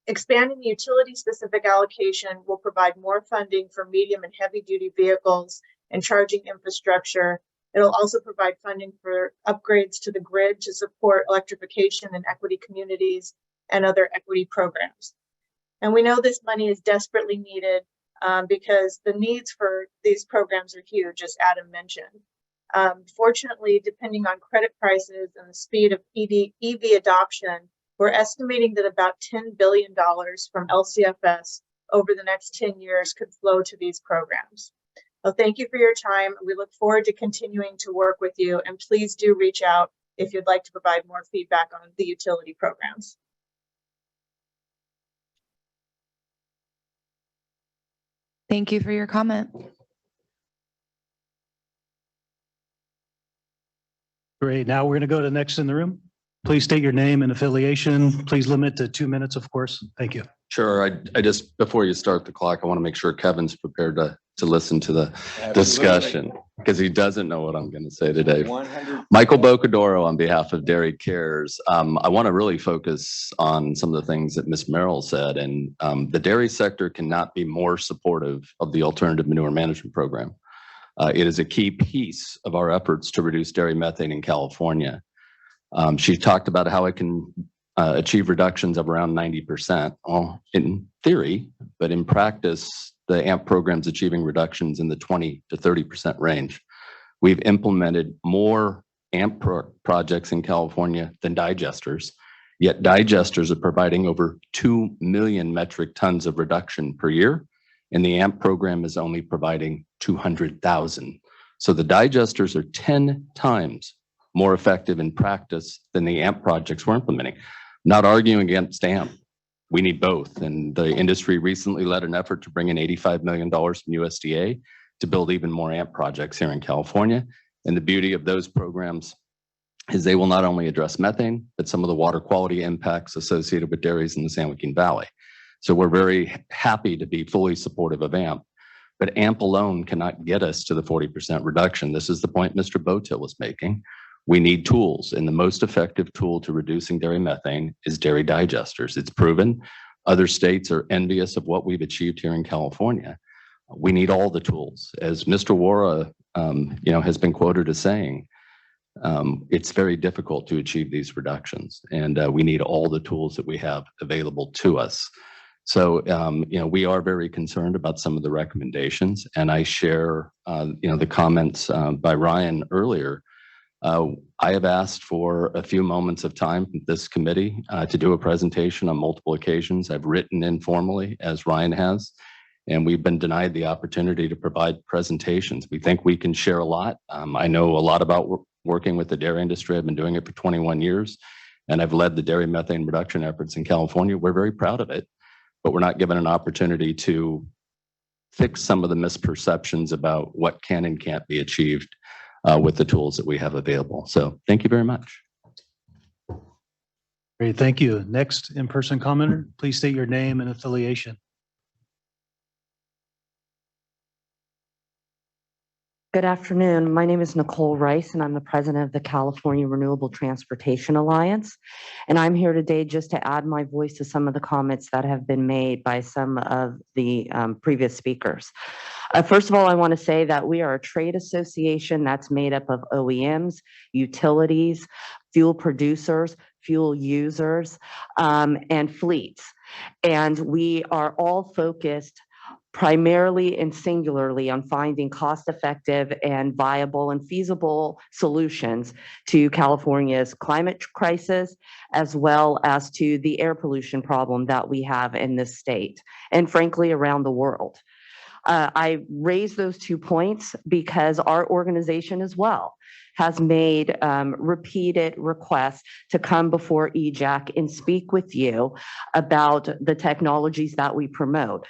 Expanding the utility-specific allocation will provide more funding for medium and heavy-duty vehicles and charging infrastructure. It'll also provide funding for upgrades to the grid to support electrification in equity communities and other equity programs. And we know this money is desperately needed because the needs for these programs are huge, as Adam mentioned. Fortunately, depending on credit prices and the speed of EV adoption, we're estimating that about $10 billion from LCFS over the next 10 years could flow to these programs. Well, thank you for your time. We look forward to continuing to work with you, and please do reach out if you'd like to provide more feedback on the utility programs. Thank you for your comment. Great. Now we're going to go to next in the room. Please state your name and affiliation. Please limit to 2 minutes, of course. Thank you. Sure. I just, before you start the clock, I want to make sure Kevin's prepared to listen to the discussion because he doesn't know what I'm going to say today. 100%. Michael Bocadoro on behalf of Dairy Cares. I want to really focus on some of the things that Ms. Merrill said, and the dairy sector cannot be more supportive of the alternative manure management program. It is a key piece of our efforts to reduce dairy methane in California. She talked about how it can achieve reductions of around 90%. Well, in theory, but in practice, the AMP program's achieving reductions in the 20 to 30% range. We've implemented more AMP projects in California than digesters, yet digesters are providing over 2 million metric tons of reduction per year, and the AMP program is only providing 200,000. So the digesters are 10 times more effective in practice than the AMP projects we're implementing. Not arguing against AMP. We need both. And the industry recently led an effort to bring in $85 million from USDA to build even more AMP projects here in California. And the beauty of those programs is they will not only address methane, but some of the water quality impacts associated with dairies in the San Joaquin Valley. So we're very happy to be fully supportive of AMP, but AMP alone cannot get us to the 40% reduction. This is the point Mr. Botil was making. We need tools, and the most effective tool to reducing dairy methane is dairy digesters. It's proven. Other states are envious of what we've achieved here in California. We need all the tools. As Mr. Wara, has been quoted as saying, it's very difficult to achieve these reductions, and we need all the tools that we have available to us. So, we are very concerned about some of the recommendations, and I share, the comments by Ryan earlier. I have asked for a few moments of time from this committee to do a presentation on multiple occasions. I've written informally, as Ryan has, and we've been denied the opportunity to provide presentations. We think we can share a lot. I know a lot about working with the dairy industry. I've been doing it for 21 years, and I've led the dairy methane reduction efforts in California. We're very proud of it, but we're not given an opportunity to fix some of the misperceptions about what can and can't be achieved with the tools that we have available. So thank you very much. Great, thank you. Next in-person commenter, please state your name and affiliation. Good afternoon. My name is Nicole Rice, and I'm the president of the California Renewable Transportation Alliance. And I'm here today just to add my voice to some of the comments that have been made by some of the previous speakers. First of all, I want to say that we are a trade association that's made up of OEMs, utilities, fuel producers, fuel users, and fleets. And we are all focused primarily and singularly on finding cost-effective and viable and feasible solutions to California's climate crisis, as well as to the air pollution problem that we have in this state, and frankly, around the world. I raise those 2 points because our organization as well has made repeated requests to come before EJAC and speak with you about the technologies that we promote.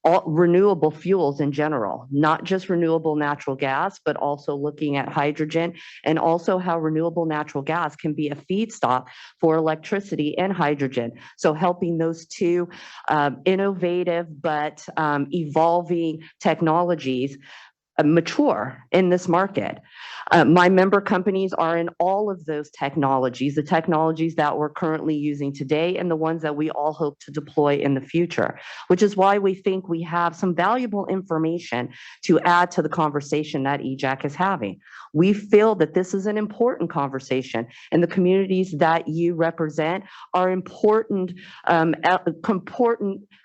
all renewable fuels in general, not just renewable natural gas, but also looking at hydrogen and also how renewable natural gas can be a feedstock for electricity and hydrogen. So helping those two innovative but evolving technologies mature in this market. My member companies are in all of those technologies, the technologies that we're currently using today and the ones that we all hope to deploy in the future, which is why we think we have some valuable information to add to the conversation that EJAC is having. We feel that this is an important conversation, and the communities that you represent are important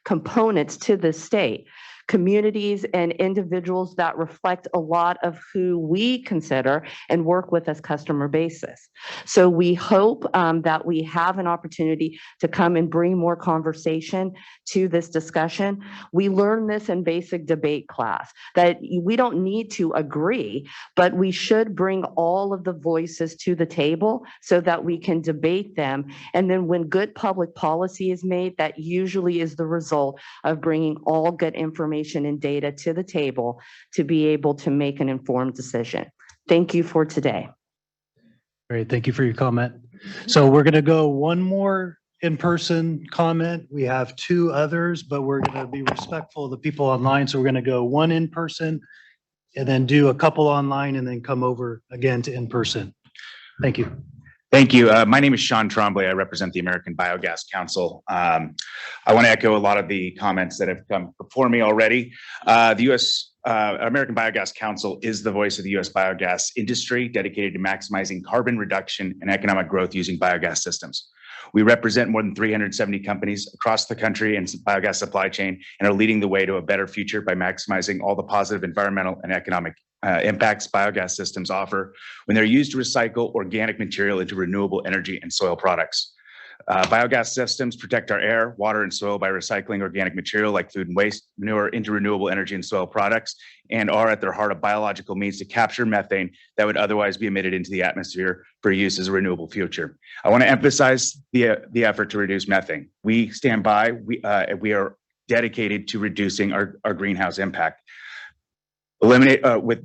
components to the state. Communities and individuals that reflect a lot of who we consider and work with as customer basis. So we hope that we have an opportunity to come and bring more conversation to this discussion. We learned this in basic debate class, that we don't need to agree, but we should bring all of the voices to the table so that we can debate them. And then when good public policy is made, that usually is the result of bringing all good information and data to the table to be able to make an informed decision. Thank you for today. Great, thank you for your comment. So we're going to go one more in-person comment. We have two others, but we're going to be respectful of the people online. So we're going to go one in person and then do a couple online and then come over again to in person. Thank you. Thank you. My name is Sean Trombley. I represent the American Biogas Council. I want to echo a lot of the comments that have come before me already. The U.S. American Biogas Council is the voice of the U.S. biogas industry, dedicated to maximizing carbon reduction and economic growth using biogas systems. We represent more than 370 companies across the country and biogas supply chain and are leading the way to a better future by maximizing all the positive environmental and economic impacts biogas systems offer when they're used to recycle organic material into renewable energy and soil products. Biogas systems protect our air, water, and soil by recycling organic material like food and waste manure into renewable energy and soil products, and are at their heart a biological means to capture methane that would otherwise be emitted into the atmosphere for use as a renewable future. I want to emphasize the effort to reduce methane. We stand by, we are dedicated to reducing our greenhouse impact. Eliminate with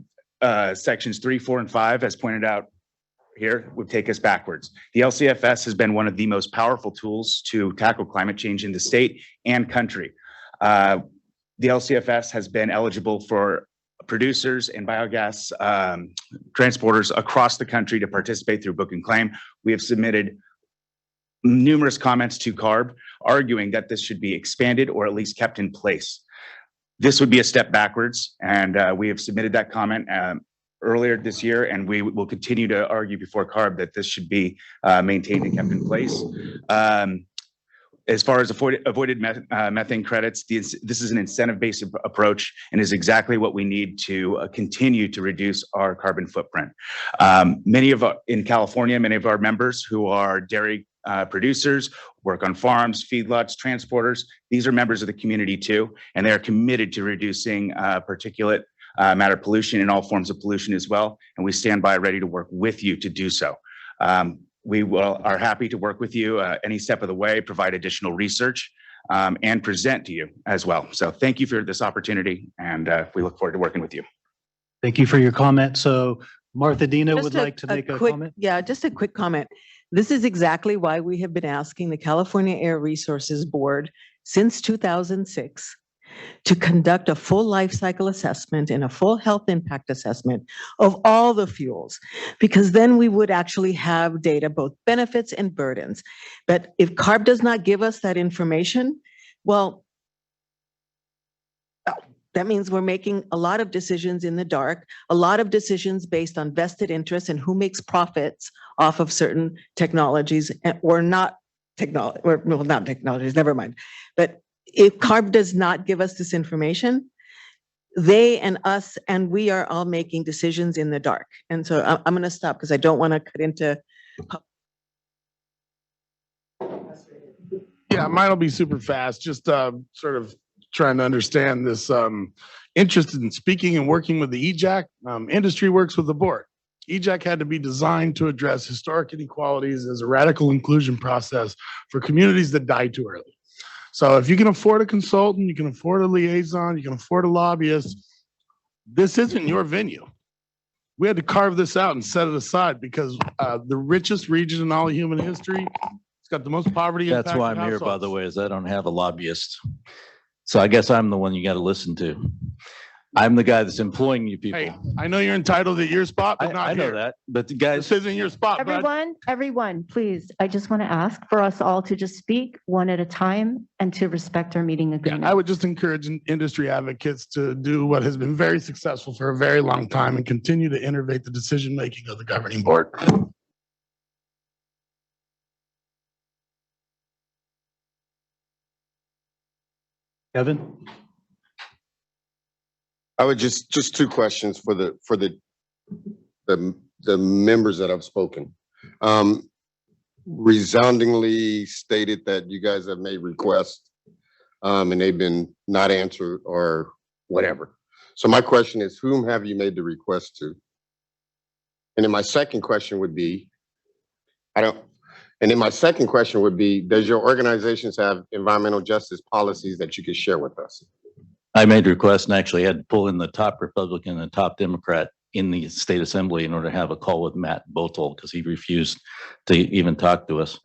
sections 3, 4, and 5, as pointed out here, would take us backwards. The LCFS has been one of the most powerful tools to tackle climate change in the state and country. The LCFS has been eligible for producers and biogas transporters across the country to participate through book and claim. We have submitted numerous comments to CARB arguing that this should be expanded or at least kept in place. This would be a step backwards, and we have submitted that comment earlier this year, and we will continue to argue before CARB that this should be maintained and kept in place. As far as avoided methane credits, this is an incentive-based approach and is exactly what we need to continue to reduce our carbon footprint. In California, many of our members who are dairy producers, work on farms, feedlots, transporters. These are members of the community too, and they are committed to reducing particulate matter pollution and all forms of pollution as well. And we stand by ready to work with you to do so. We are happy to work with you any step of the way, provide additional research, and present to you as well. So thank you for this opportunity, and we look forward to working with you. Thank you for your comment. So Martha Dina would like to make a quick comment. Yeah, just a quick comment. This is exactly why we have been asking the California Air Resources Board since 2006 to conduct a full life cycle assessment and a full health impact assessment of all the fuels, because then we would actually have data, both benefits and burdens. But if CARB does not give us that information, well, that means we're making a lot of decisions in the dark, a lot of decisions based on vested interests and who makes profits off of certain technologies or not technology, or well, not technologies, never mind. But if CARB does not give us this information, they and us and we are all making decisions in the dark. And so I'm going to stop because I don't want to cut into. Yeah, mine will be super fast. Just sort of trying to understand this interest in speaking and working with the EJAC. Industry works with the board. EJAC had to be designed to address historic inequalities as a radical inclusion process for communities that died too early. So if you can afford a consultant, you can afford a liaison, you can afford a lobbyist, this isn't your venue. We had to carve this out and set it aside because the richest region in all human history, it's got the most poverty. That's why I'm here, by the way, is I don't have a lobbyist. So I guess I'm the one you got to listen to. I'm the guy that's employing you people. Hey, I know you're entitled at your spot, but not I know here. that, but the guys. This isn't your spot, bud. Everyone, please, I just want to ask for us all to just speak one at a time and to respect our meeting agreement. I would just encourage industry advocates to do what has been very successful for a very long time and continue to innovate the decision-making of the governing board. Kevin? I would just two questions for the members that have spoken. Resoundingly stated that you guys have made requests and they've been not answered or whatever. So my question is, whom have you made the request to? And then my second question would be, does your organizations have environmental justice policies that you could share with us? I made requests and actually had to pull in the top Republican and the top Democrat in the state assembly in order to have a call with Matt Botel because he refused to even talk to us.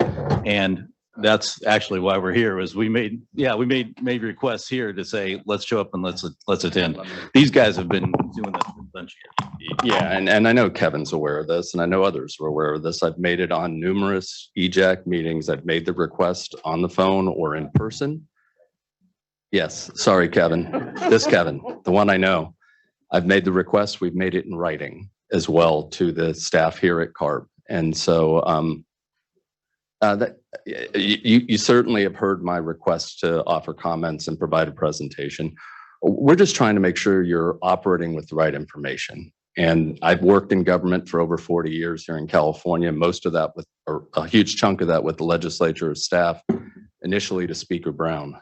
And that's actually why we're here is we made requests here to say, let's show up and let's attend. These guys have been doing this for a bunch of years. Yeah, and I know Kevin's aware of this and I know others are aware of this. I've made it on numerous EJAC meetings. I've made the request on the phone or in person. Yes, sorry, Kevin. This Kevin, the one I know. I've made the request. We've made it in writing as well to the staff here at CARB. And so you certainly have heard my request to offer comments and provide a presentation. We're just trying to make sure you're operating with the right information. And I've worked in government for over 40 years here in California, most of that with, or a huge chunk of that with the legislature staff, initially to Speaker Brown.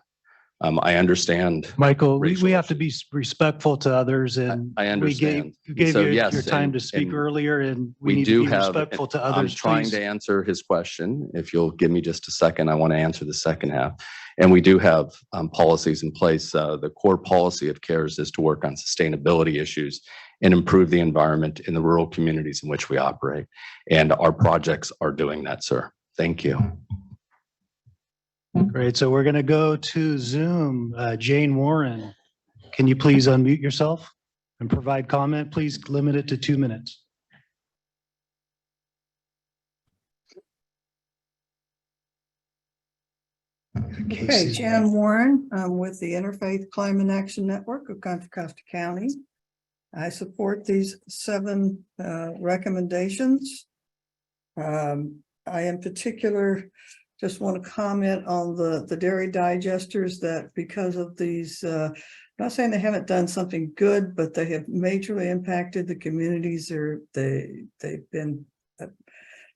I understand. Michael, we have to be respectful to others and I understand. we gave So, you yes, your time to speak earlier and we need to be respectful to others. I'm trying to answer his question. If you'll give me just a second, I want to answer the second half. And we do have policies in place. The core policy of CARES is to work on sustainability issues and improve the environment in the rural communities in which we operate. And our projects are doing that, sir. Thank you. Great. So we're going to go to Zoom. Jane Warren, can you please unmute yourself and provide comment? Please limit it to 2 minutes. Okay, Jan Warren, I'm with the Interfaith Climate Action Network of Contra Costa County. I support these 7 recommendations. I in particular just want to comment on the dairy digesters that because of these, I'm not saying they haven't done something good, but they have majorly impacted the communities. They've been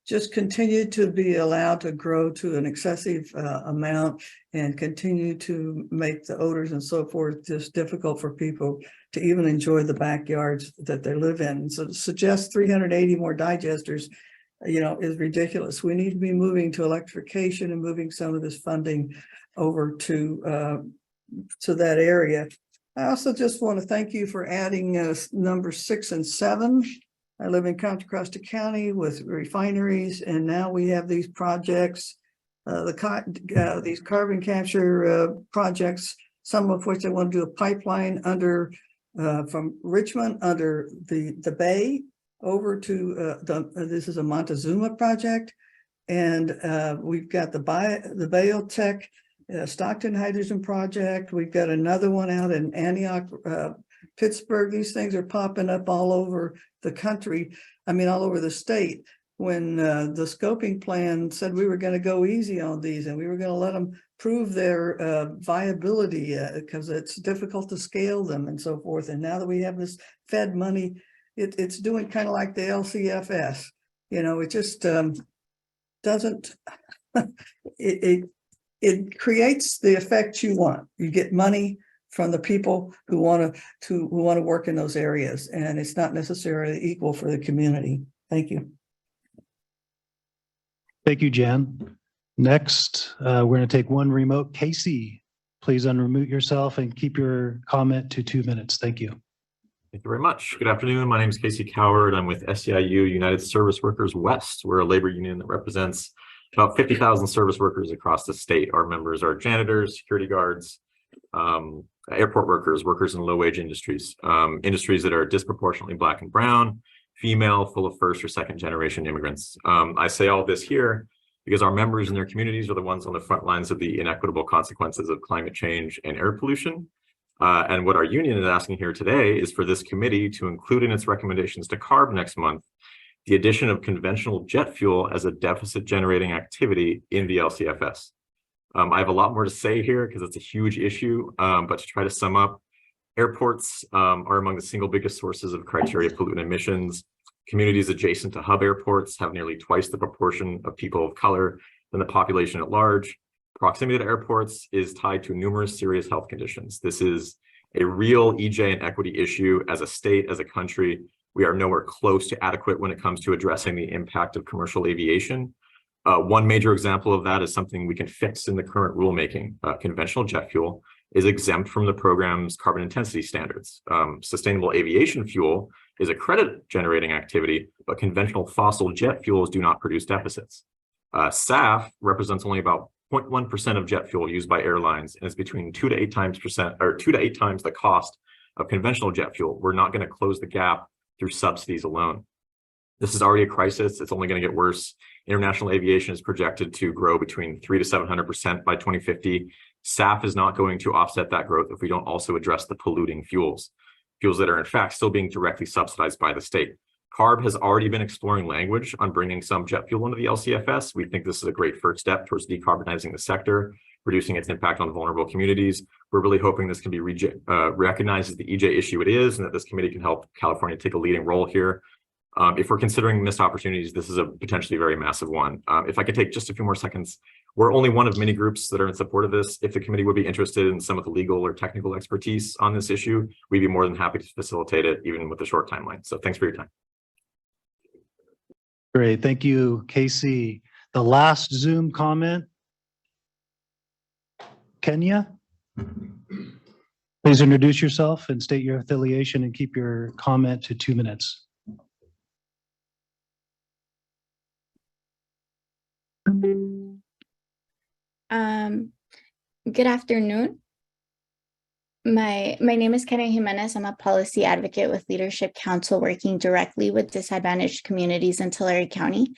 just continued to be allowed to grow to an excessive amount and continue to make the odors and so forth just difficult for people to even enjoy the backyards that they live in. So to suggest 380 more digesters, is ridiculous. We need to be moving to electrification and moving some of this funding over to that area. I also just want to thank you for adding numbers 6 and 7. I live in Contra Costa County with refineries, and now we have these projects, these carbon capture projects, some of which they want to do a pipeline under from Richmond under the bay over to this is a Montezuma project, and we've got the Biotech Stockton Hydrogen Project. We've got another one out in Antioch, Pittsburgh. These things are popping up all over the country. I mean, all over the state. When the scoping plan said we were going to go easy on these and we were going to let them prove their viability because it's difficult to scale them and so forth. And now that we have this Fed money, it's doing kind of like the LCFS. It just doesn't, it creates the effect you want. You get money from the people who want to work in those areas, and it's not necessarily equal for the community. Thank you. Thank you, Jan. Next, we're going to take one remote. Casey, please unmute yourself and keep your comment to 2 minutes. Thank you. Thank you very much. Good afternoon. My name is Casey Coward. I'm with SEIU United Service Workers West. We're a labor union that represents about 50,000 service workers across the state. Our members are janitors, security guards, airport workers, workers in low-wage industries, industries that are disproportionately Black and brown, female, full of first or second generation immigrants. I say all this here because our members and their communities are the ones on the front lines of the inequitable consequences of climate change and air pollution. And what our union is asking here today is for this committee to include in its recommendations to CARB next month the addition of conventional jet fuel as a deficit generating activity in the LCFS. I have a lot more to say here because it's a huge issue, but to try to sum up, airports are among the single biggest sources of criteria pollutant emissions. Communities adjacent to hub airports have nearly twice the proportion of people of color than the population at large. Proximity to airports is tied to numerous serious health conditions. This is a real EJ and equity issue as a state, as a country. We are nowhere close to adequate when it comes to addressing the impact of commercial aviation. One major example of that is something we can fix in the current rulemaking. Conventional jet fuel is exempt from the program's carbon intensity standards. Sustainable aviation fuel is a credit generating activity, but conventional fossil jet fuels do not produce deficits. SAF represents only about 0.1% of jet fuel used by airlines, and it's between 2 to 8 times the cost of conventional jet fuel. We're not going to close the gap through subsidies alone. This is already a crisis. It's only going to get worse. International aviation is projected to grow between 300 to 700% by 2050. SAF is not going to offset that growth if we don't also address the polluting fuels that are in fact still being directly subsidized by the state. CARB has already been exploring language on bringing some jet fuel into the LCFS. We think this is a great first step towards decarbonizing the sector, reducing its impact on vulnerable communities. We're really hoping this can be recognized as the EJ issue it is, and that this committee can help California take a leading role here. If we're considering missed opportunities, this is a potentially very massive one. If I could take just a few more seconds, we're only one of many groups that are in support of this. If the committee would be interested in some of the legal or technical expertise on this issue, we'd be more than happy to facilitate it, even with a short timeline. So thanks for your time. Great, thank you, Casey. The last Zoom comment. Kenya, please introduce yourself and state your affiliation and keep your comment to 2 minutes. Good afternoon. My name is Kenia Jimenez. I'm a policy advocate with Leadership Council working directly with disadvantaged communities in Tulare County.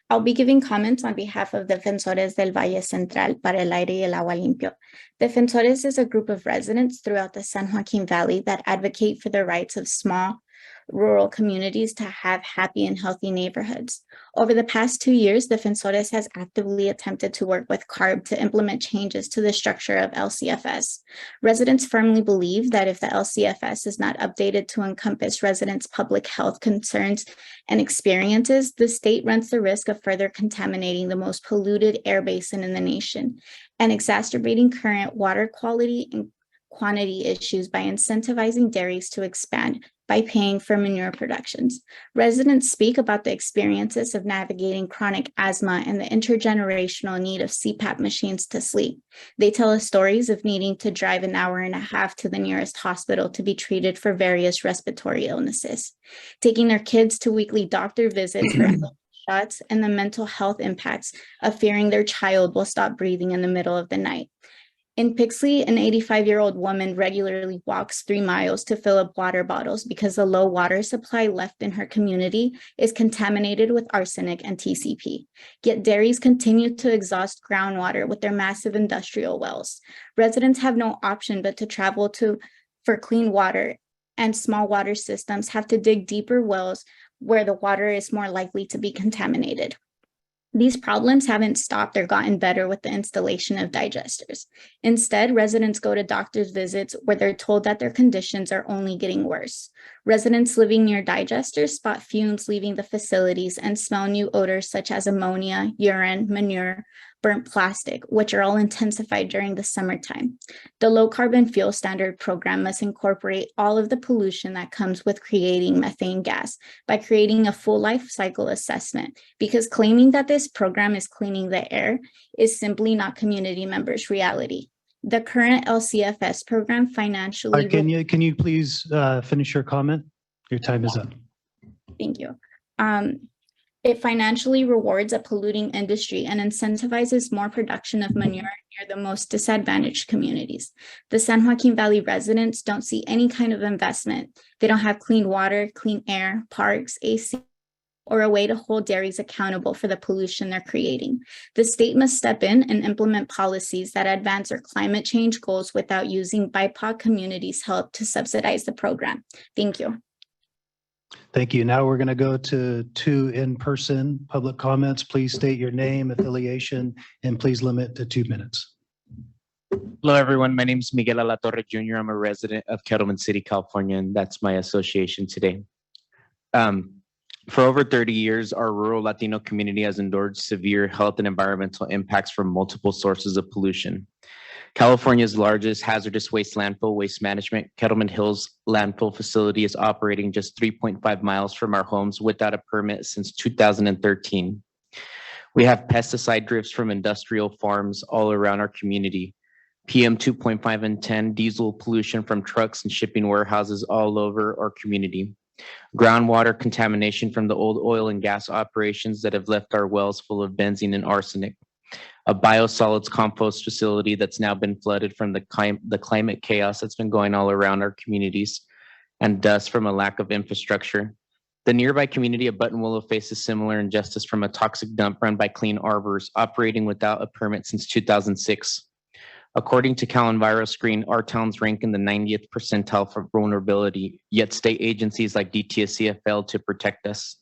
I'll be giving comments on behalf of Defensores del Valle Central para el Aire y el Agua Limpio. Defensores is a group of residents throughout the San Joaquin Valley that advocate for the rights of small rural communities to have happy and healthy neighborhoods. Over the past 2 years, Defensores has actively attempted to work with CARB to implement changes to the structure of LCFS. Residents firmly believe that if the LCFS is not updated to encompass residents' public health concerns and experiences, the state runs the risk of further contaminating the most polluted air basin in the nation and exacerbating current water quality and quantity issues by incentivizing dairies to expand by paying for manure productions. Residents speak about the experiences of navigating chronic asthma and the intergenerational need of CPAP machines to sleep. They tell us stories of needing to drive an hour and a half to the nearest hospital to be treated for various respiratory illnesses, taking their kids to weekly doctor visits for shots, and the mental health impacts of fearing their child will stop breathing in the middle of the night. In Pixley, an 85-year-old woman regularly walks 3 miles to fill up water bottles because the low water supply left in her community is contaminated with arsenic and TCP. Yet dairies continue to exhaust groundwater with their massive industrial wells. Residents have no option but to travel for clean water, and small water systems have to dig deeper wells where the water is more likely to be contaminated. These problems haven't stopped or gotten better with the installation of digesters. Instead, residents go to doctor's visits where they're told that their conditions are only getting worse. Residents living near digesters spot fumes leaving the facilities and smell new odors such as ammonia, urine, manure, burnt plastic, which are all intensified during the summertime. The low carbon fuel standard program must incorporate all of the pollution that comes with creating methane gas by creating a full life cycle assessment, because claiming that this program is cleaning the air is simply not community members' reality. The current LCFS program financially. Can you please finish your comment? Your time is up. Thank you. It financially rewards a polluting industry and incentivizes more production of manure near the most disadvantaged communities. The San Joaquin Valley residents don't see any kind of investment. They don't have clean water, clean air, parks, AC, or a way to hold dairies accountable for the pollution they're creating. The state must step in and implement policies that advance our climate change goals without using BIPOC communities' help to subsidize the program. Thank you. Thank you. Now we're going to go to two in-person public comments. Please state your name, affiliation, and please limit to 2 minutes. Hello, everyone. My name is Miguel Alatorre Jr. I'm a resident of Kettleman City, California, and that's my association today. For over 30 years, our rural Latino community has endured severe health and environmental impacts from multiple sources of pollution. California's largest hazardous waste landfill, Waste Management, Kettleman Hills landfill facility, is operating just 3.5 miles from our homes without a permit since 2013. We have pesticide drifts from industrial farms all around our community. PM 2.5 and 10 diesel pollution from trucks and shipping warehouses all over our community. Groundwater contamination from the old oil and gas operations that have left our wells full of benzene and arsenic. A biosolids compost facility that's now been flooded from the climate chaos that's been going all around our communities, and dust from a lack of infrastructure. The nearby community of Buttonwillow faces similar injustice from a toxic dump run by Clean Arbors, operating without a permit since 2006. According to CalEnviroscreen, our towns rank in the 90th percentile for vulnerability, yet state agencies like DTSC have failed to protect us.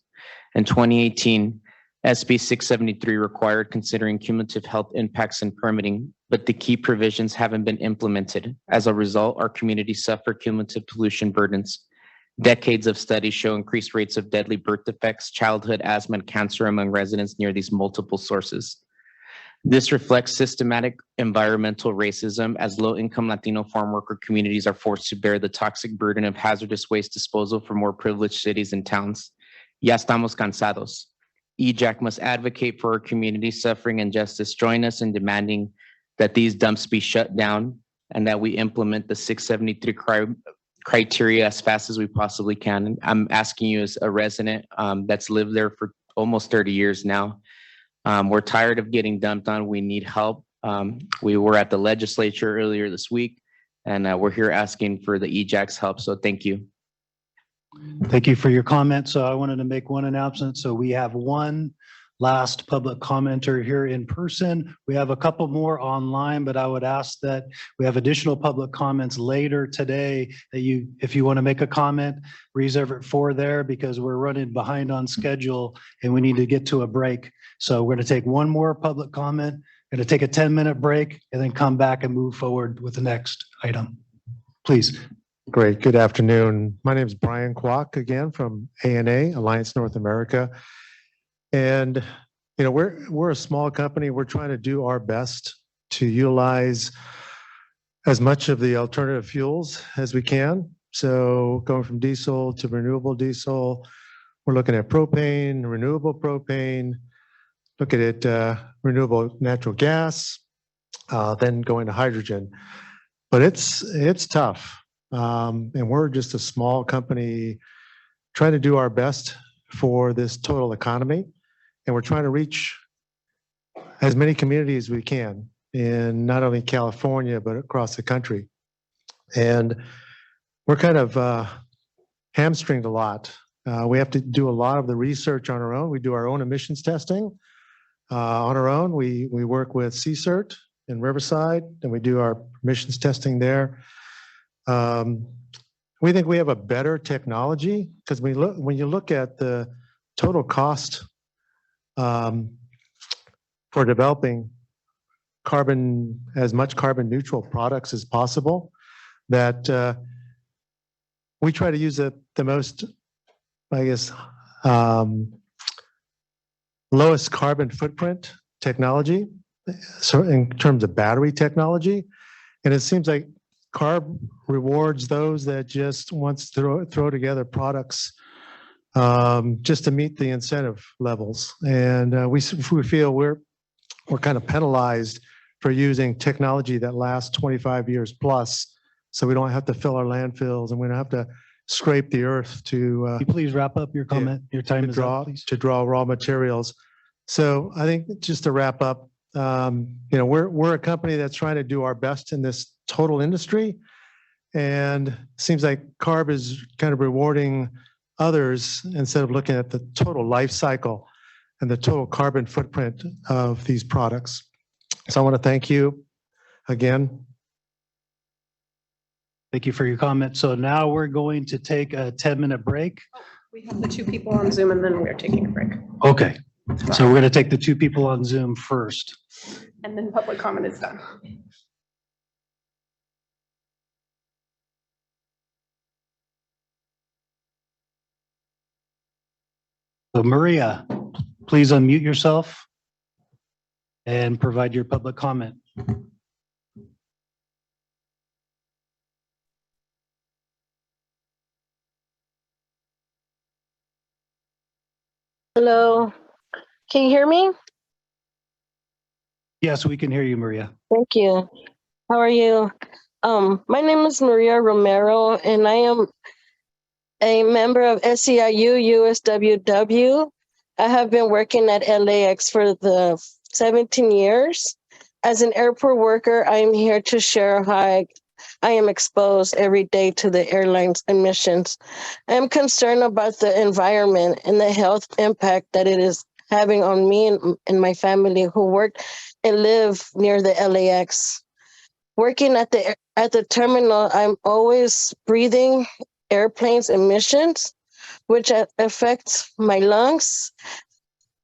In 2018, SB 673 required considering cumulative health impacts and permitting, but the key provisions haven't been implemented. As a result, our communities suffer cumulative pollution burdens. Decades of studies show increased rates of deadly birth defects, childhood asthma, and cancer among residents near these multiple sources. This reflects systematic environmental racism, as low-income Latino farm worker communities are forced to bear the toxic burden of hazardous waste disposal for more privileged cities and towns. Ya estamos cansados. EJAC must advocate for our community suffering injustice. Join us in demanding that these dumps be shut down and that we implement the 673 criteria as fast as we possibly can. And I'm asking you as a resident that's lived there for almost 30 years now. We're tired of getting dumped on. We need help. We were at the legislature earlier this week, and we're here asking for the EJAC's help. So thank you. Thank you for your comment. So I wanted to make one announcement. So we have one last public commenter here in person. We have a couple more online, but I would ask that we have additional public comments later today that if you want to make a comment, reserve it for there, because we're running behind on schedule and we need to get to a break. So we're going to take one more public comment, going to take a 10-minute break and then come back and move forward with the next item. Please. Great. Good afternoon. My name is Brian Kwok again from ANA, Alliance North America. And, you know, we're a small company. We're trying to do our best to utilize as much of the alternative fuels as we can. So going from diesel to renewable diesel, we're looking at propane, renewable propane, looking at renewable natural gas, then going to hydrogen. But it's tough. And we're just a small company trying to do our best for this total economy. And we're trying to reach as many communities as we can in not only California, but across the country. And we're kind of hamstringed a lot. We have to do a lot of the research on our own. We do our own emissions testing on our own. We work with CSERT in Riverside, and we do our emissions testing there. We think we have a better technology because when you look at the total cost for developing as much carbon neutral products as possible, that we try to use the most, I guess, lowest carbon footprint technology. so in terms of battery technology. And it seems like CARB rewards those that just wants to throw together products just to meet the incentive levels. And we feel we're kind of penalized for using technology that lasts 25 years plus. So we don't have to fill our landfills and we don't have to scrape the earth to Can you please wrap up your comment? Your time is up, please. to draw raw materials. So I think just to wrap up, we're a company that's trying to do our best in this total industry. And it seems like CARB is kind of rewarding others instead of looking at the total life cycle and the total carbon footprint of these products. So I want to thank you again. Thank you for your comment. So now we're going to take a 10-minute break. We have the two people on Zoom and then we're taking a break. Okay. So we're going to take the two people on Zoom first. And then public comment is done. So Maria, please unmute yourself and provide your public comment. Hello, can you hear me? Yes, we can hear you, Maria. Thank you. How are you? My name is Maria Romero, and I am a member of SEIU USWW. I have been working at LAX for the 17 years. As an airport worker, I am here to share how I am exposed every day to the airline's emissions. I am concerned about the environment and the health impact that it is having on me and my family who work and live near the LAX. Working at the terminal, I'm always breathing airplanes emissions, which affects my lungs,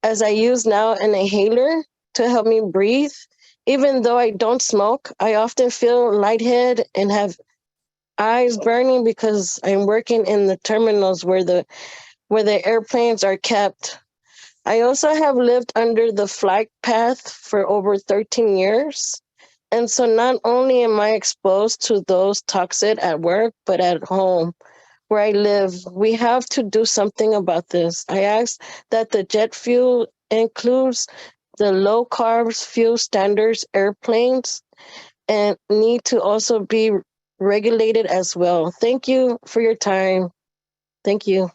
as I use now an inhaler to help me breathe. Even though I don't smoke, I often feel lightheaded and have eyes burning because I'm working in the terminals where the airplanes are kept. I also have lived under the flight path for over 13 years. And so not only am I exposed to those toxics at work, but at home where I live, we have to do something about this. I ask that the jet fuel includes the low carbs fuel standards airplanes and need to also be regulated as well. Thank you for your time. Thank you.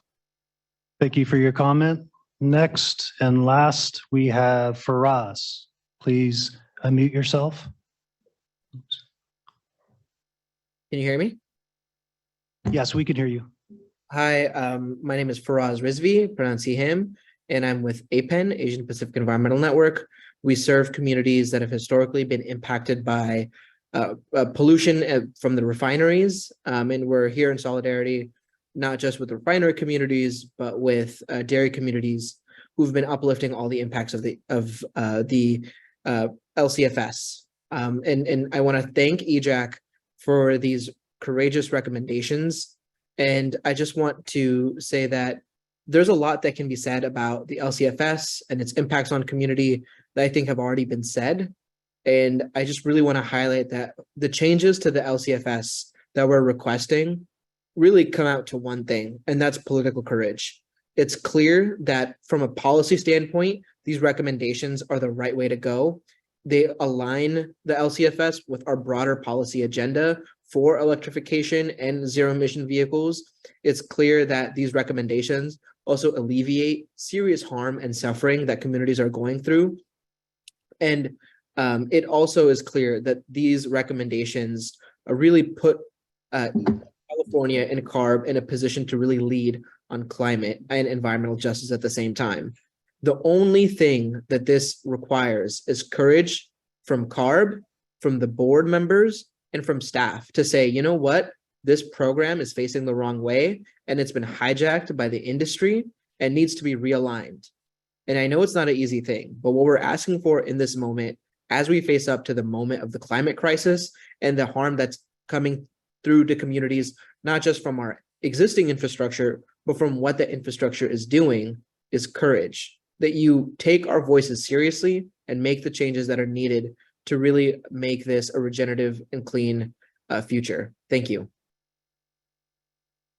Thank you for your comment. Next and last, we have Faraz. Please unmute yourself. Can you hear me? Yes, we can hear you. Hi, my name is Faraz Rizvi, pronounced him, and I'm with APEN, Asian Pacific Environmental Network. We serve communities that have historically been impacted by pollution from the refineries, and we're here in solidarity, not just with the refinery communities, but with dairy communities who've been uplifting all the impacts of the LCFS. And I want to thank EJAC for these courageous recommendations. And I just want to say that there's a lot that can be said about the LCFS and its impacts on community that I think have already been said. And I just really want to highlight that the changes to the LCFS that we're requesting really come out to one thing, and that's political courage. It's clear that from a policy standpoint, these recommendations are the right way to go. They align the LCFS with our broader policy agenda for electrification and zero emission vehicles. It's clear that these recommendations also alleviate serious harm and suffering that communities are going through. And it also is clear that these recommendations really put California and CARB in a position to really lead on climate and environmental justice at the same time. The only thing that this requires is courage from CARB, from the board members, and from staff to say, you know what, this program is facing the wrong way and it's been hijacked by the industry and needs to be realigned. And I know it's not an easy thing, but what we're asking for in this moment, as we face up to the moment of the climate crisis and the harm that's coming through to communities, not just from our existing infrastructure, but from what the infrastructure is doing, is courage. That you take our voices seriously and make the changes that are needed to really make this a regenerative and clean future. Thank you.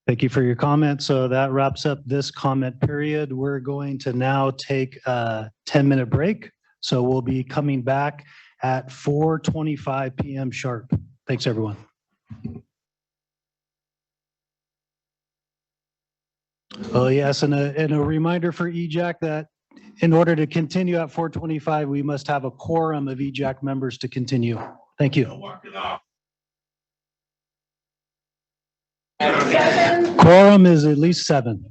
Thank you for your comment. So that wraps up this comment period. We're going to now take a 10-minute break. So we'll be coming back at 4:25 p.m. sharp. Thanks, everyone. Oh, yes, and a reminder for EJAC that in order to continue at 4:25, we must have a quorum of EJAC members to continue. Thank you. Quorum is at least 7.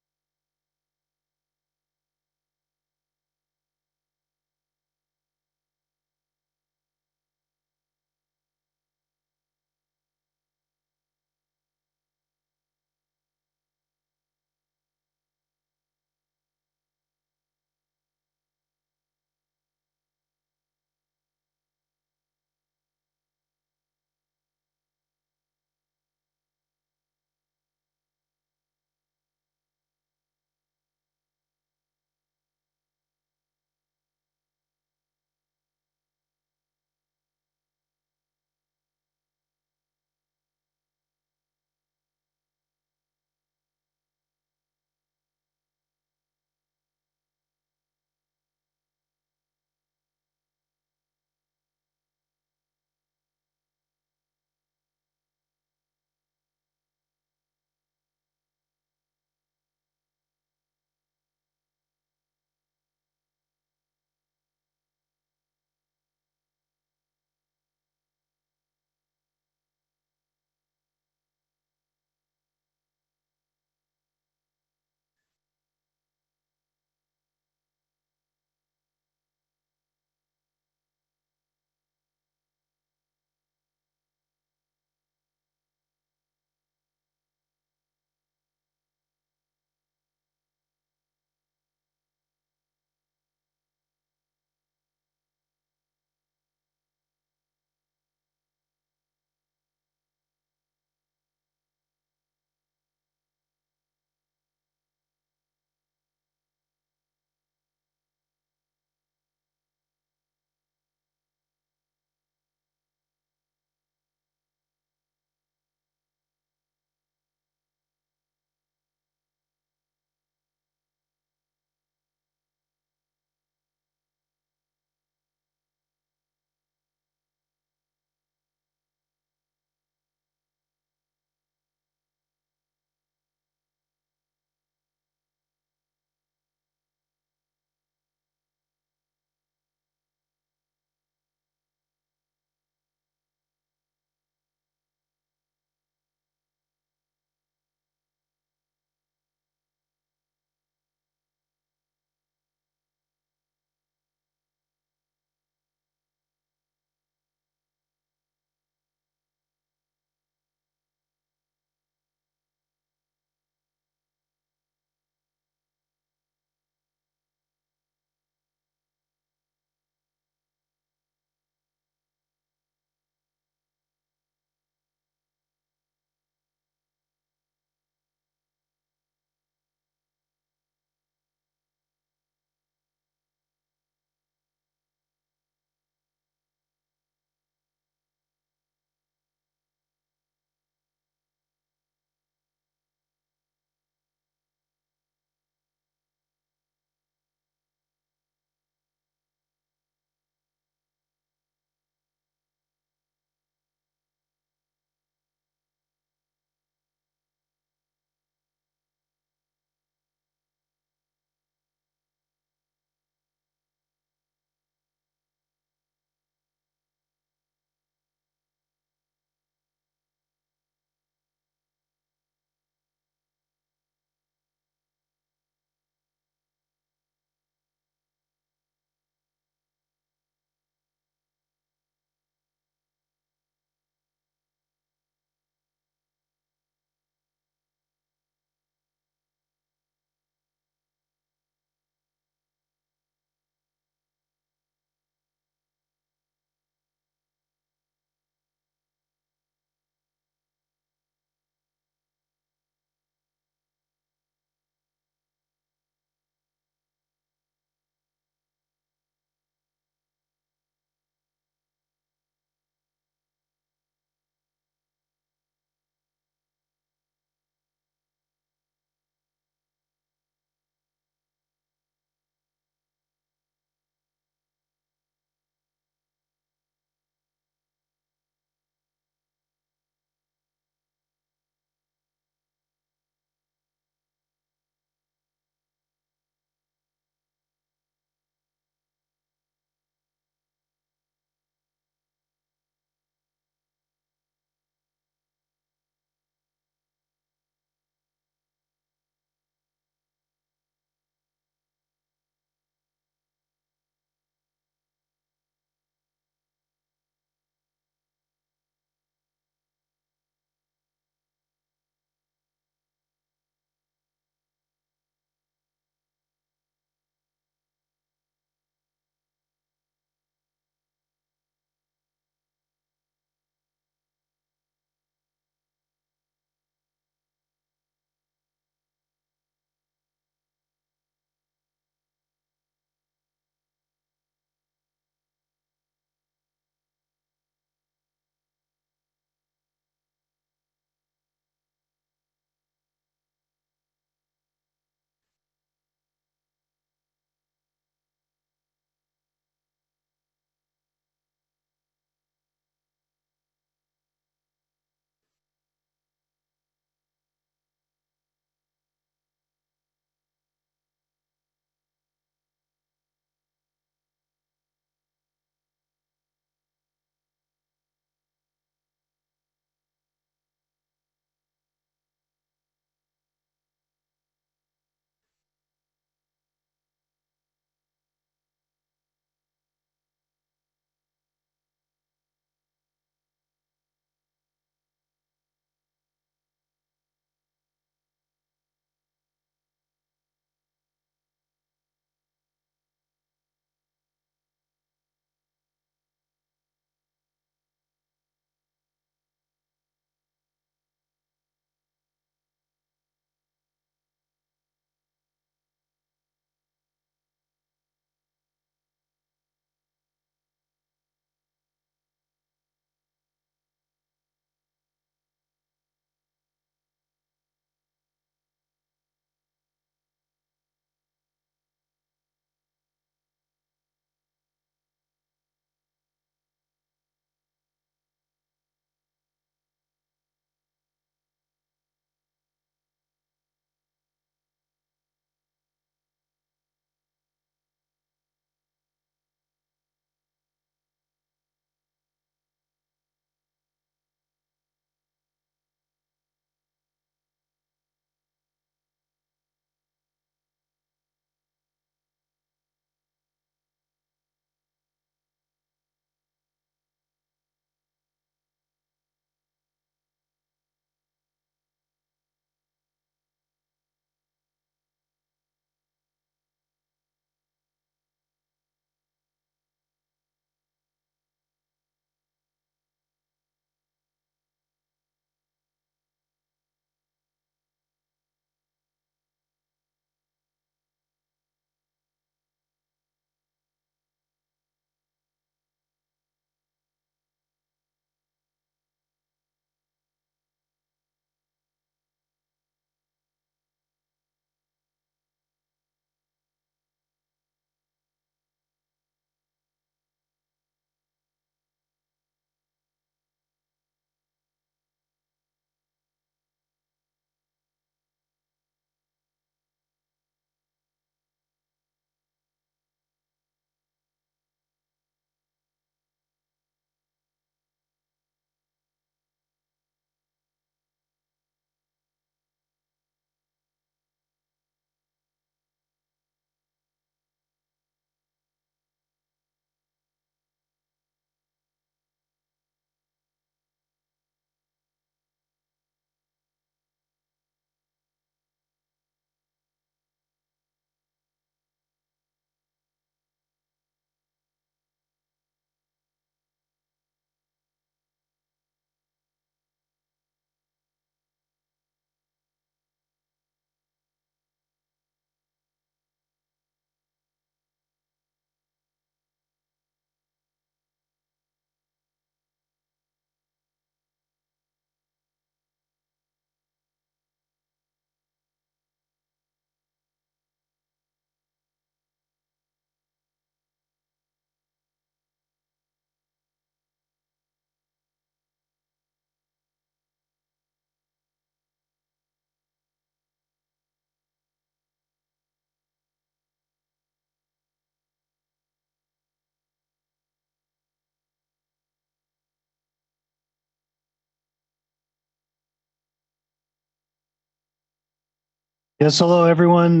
Yes, hello, everyone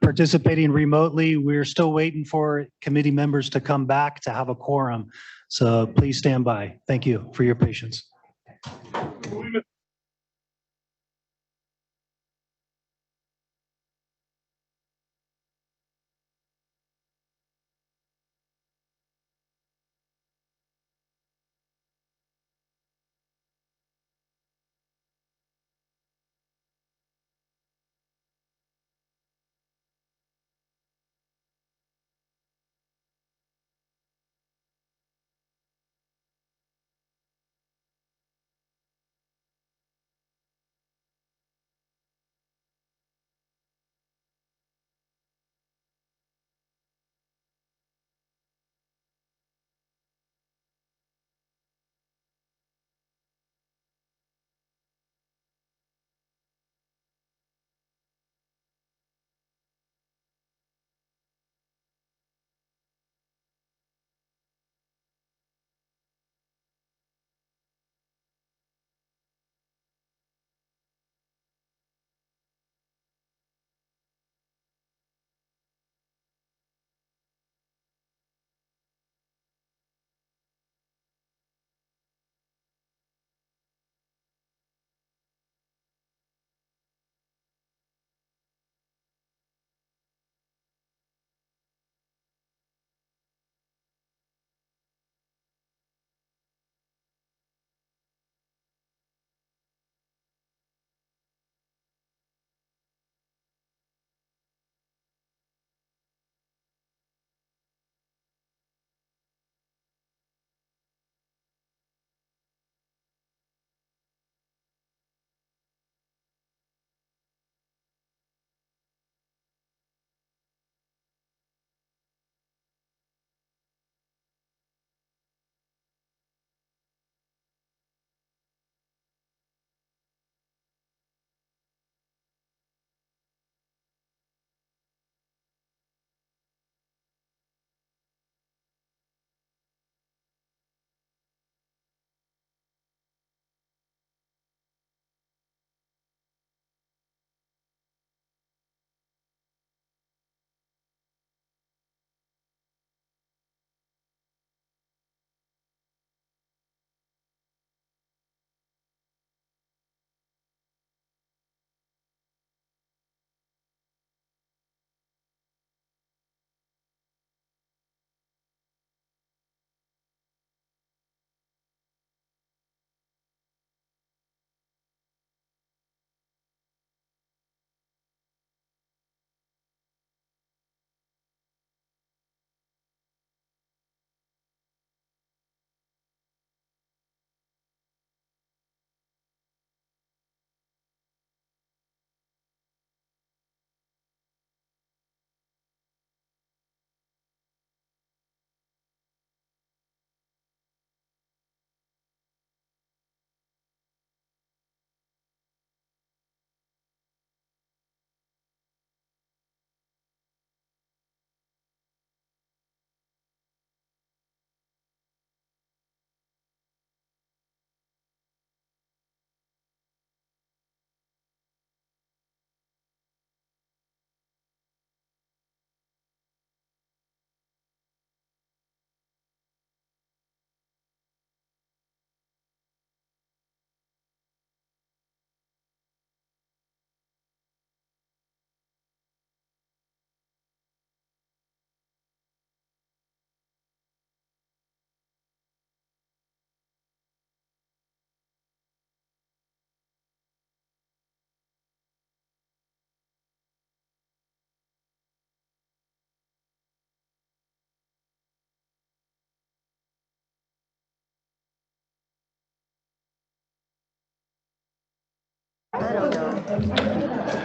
participating remotely. We're still waiting for committee members to come back to have a quorum. So please stand by. Thank you for your patience.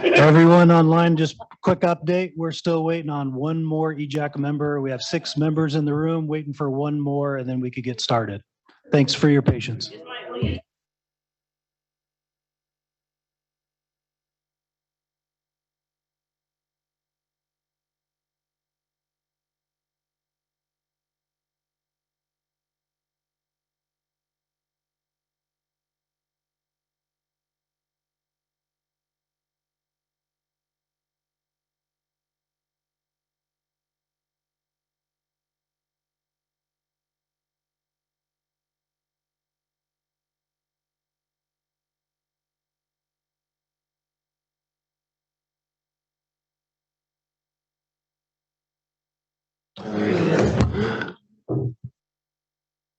Everyone online, just quick update. We're still waiting on one more EJAC member. We have 6 members in the room waiting for one more, and then we could get started. Thanks for your patience.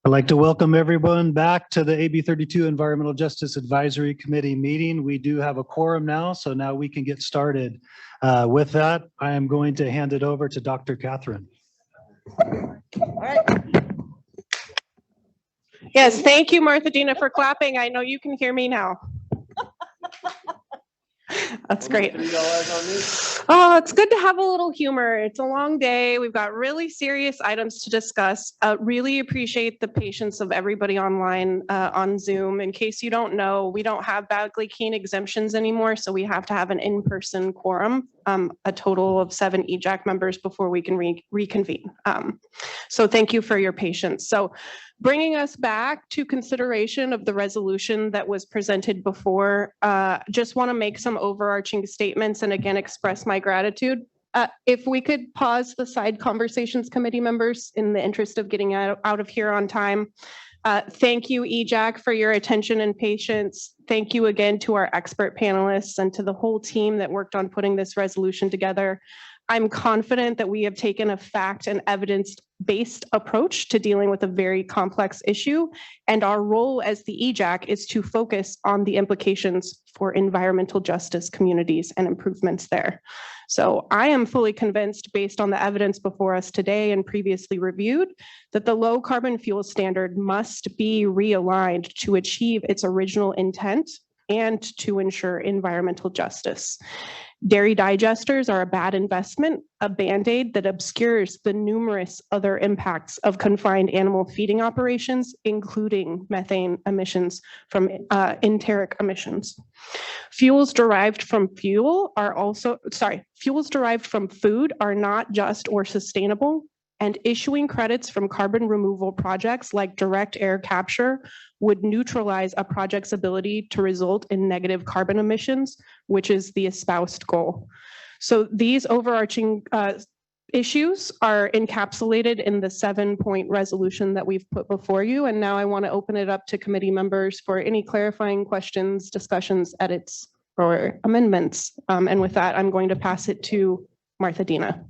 I'd like to welcome everyone back to the AB 32 Environmental Justice Advisory Committee meeting. We do have a quorum now, so now we can get started. With that, I am going to hand it over to Dr. Catherine. Yes, thank you, Martha Dina, for clapping. I know you can hear me now. That's great. Oh, it's good to have a little humor. It's a long day. We've got really serious items to discuss. Really appreciate the patience of everybody online on Zoom. In case you don't know, we don't have Bagley-Keene exemptions anymore, so we have to have an in-person quorum, a total of 7 EJAC members before we can reconvene. So thank you for your patience. So bringing us back to consideration of the resolution that was presented before, just want to make some overarching statements and again express my gratitude. If we could pause the side conversations, committee members, in the interest of getting out of here on time. Thank you, EJAC, for your attention and patience. Thank you again to our expert panelists and to the whole team that worked on putting this resolution together. I'm confident that we have taken a fact and evidence-based approach to dealing with a very complex issue, and our role as the EJAC is to focus on the implications for environmental justice communities and improvements there. So I am fully convinced, based on the evidence before us today and previously reviewed, that the low carbon fuel standard must be realigned to achieve its original intent and to ensure environmental justice. Dairy digesters are a bad investment, a Band-Aid that obscures the numerous other impacts of confined animal feeding operations, including methane emissions from enteric emissions. Fuels derived from food are not just or sustainable, and issuing credits from carbon removal projects like direct air capture would neutralize a project's ability to result in negative carbon emissions, which is the espoused goal. So these overarching issues are encapsulated in the 7-point resolution that we've put before you. And now I want to open it up to committee members for any clarifying questions, discussions, edits, or amendments. And with that, I'm going to pass it to Martha Dina.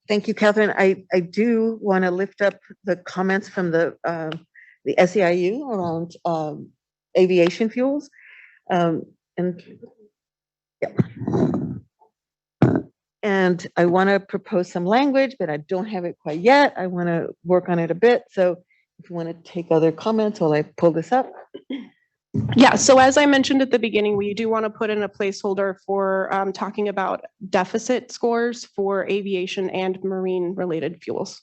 Thank you, Catherine. I do want to lift up the comments from the SEIU around aviation fuels. And I want to propose some language, but I don't have it quite yet. I want to work on it a bit. So if you want to take other comments while I pull this up. Yeah, so as I mentioned at the beginning, we do want to put in a placeholder for talking about deficit scores for aviation and marine related fuels.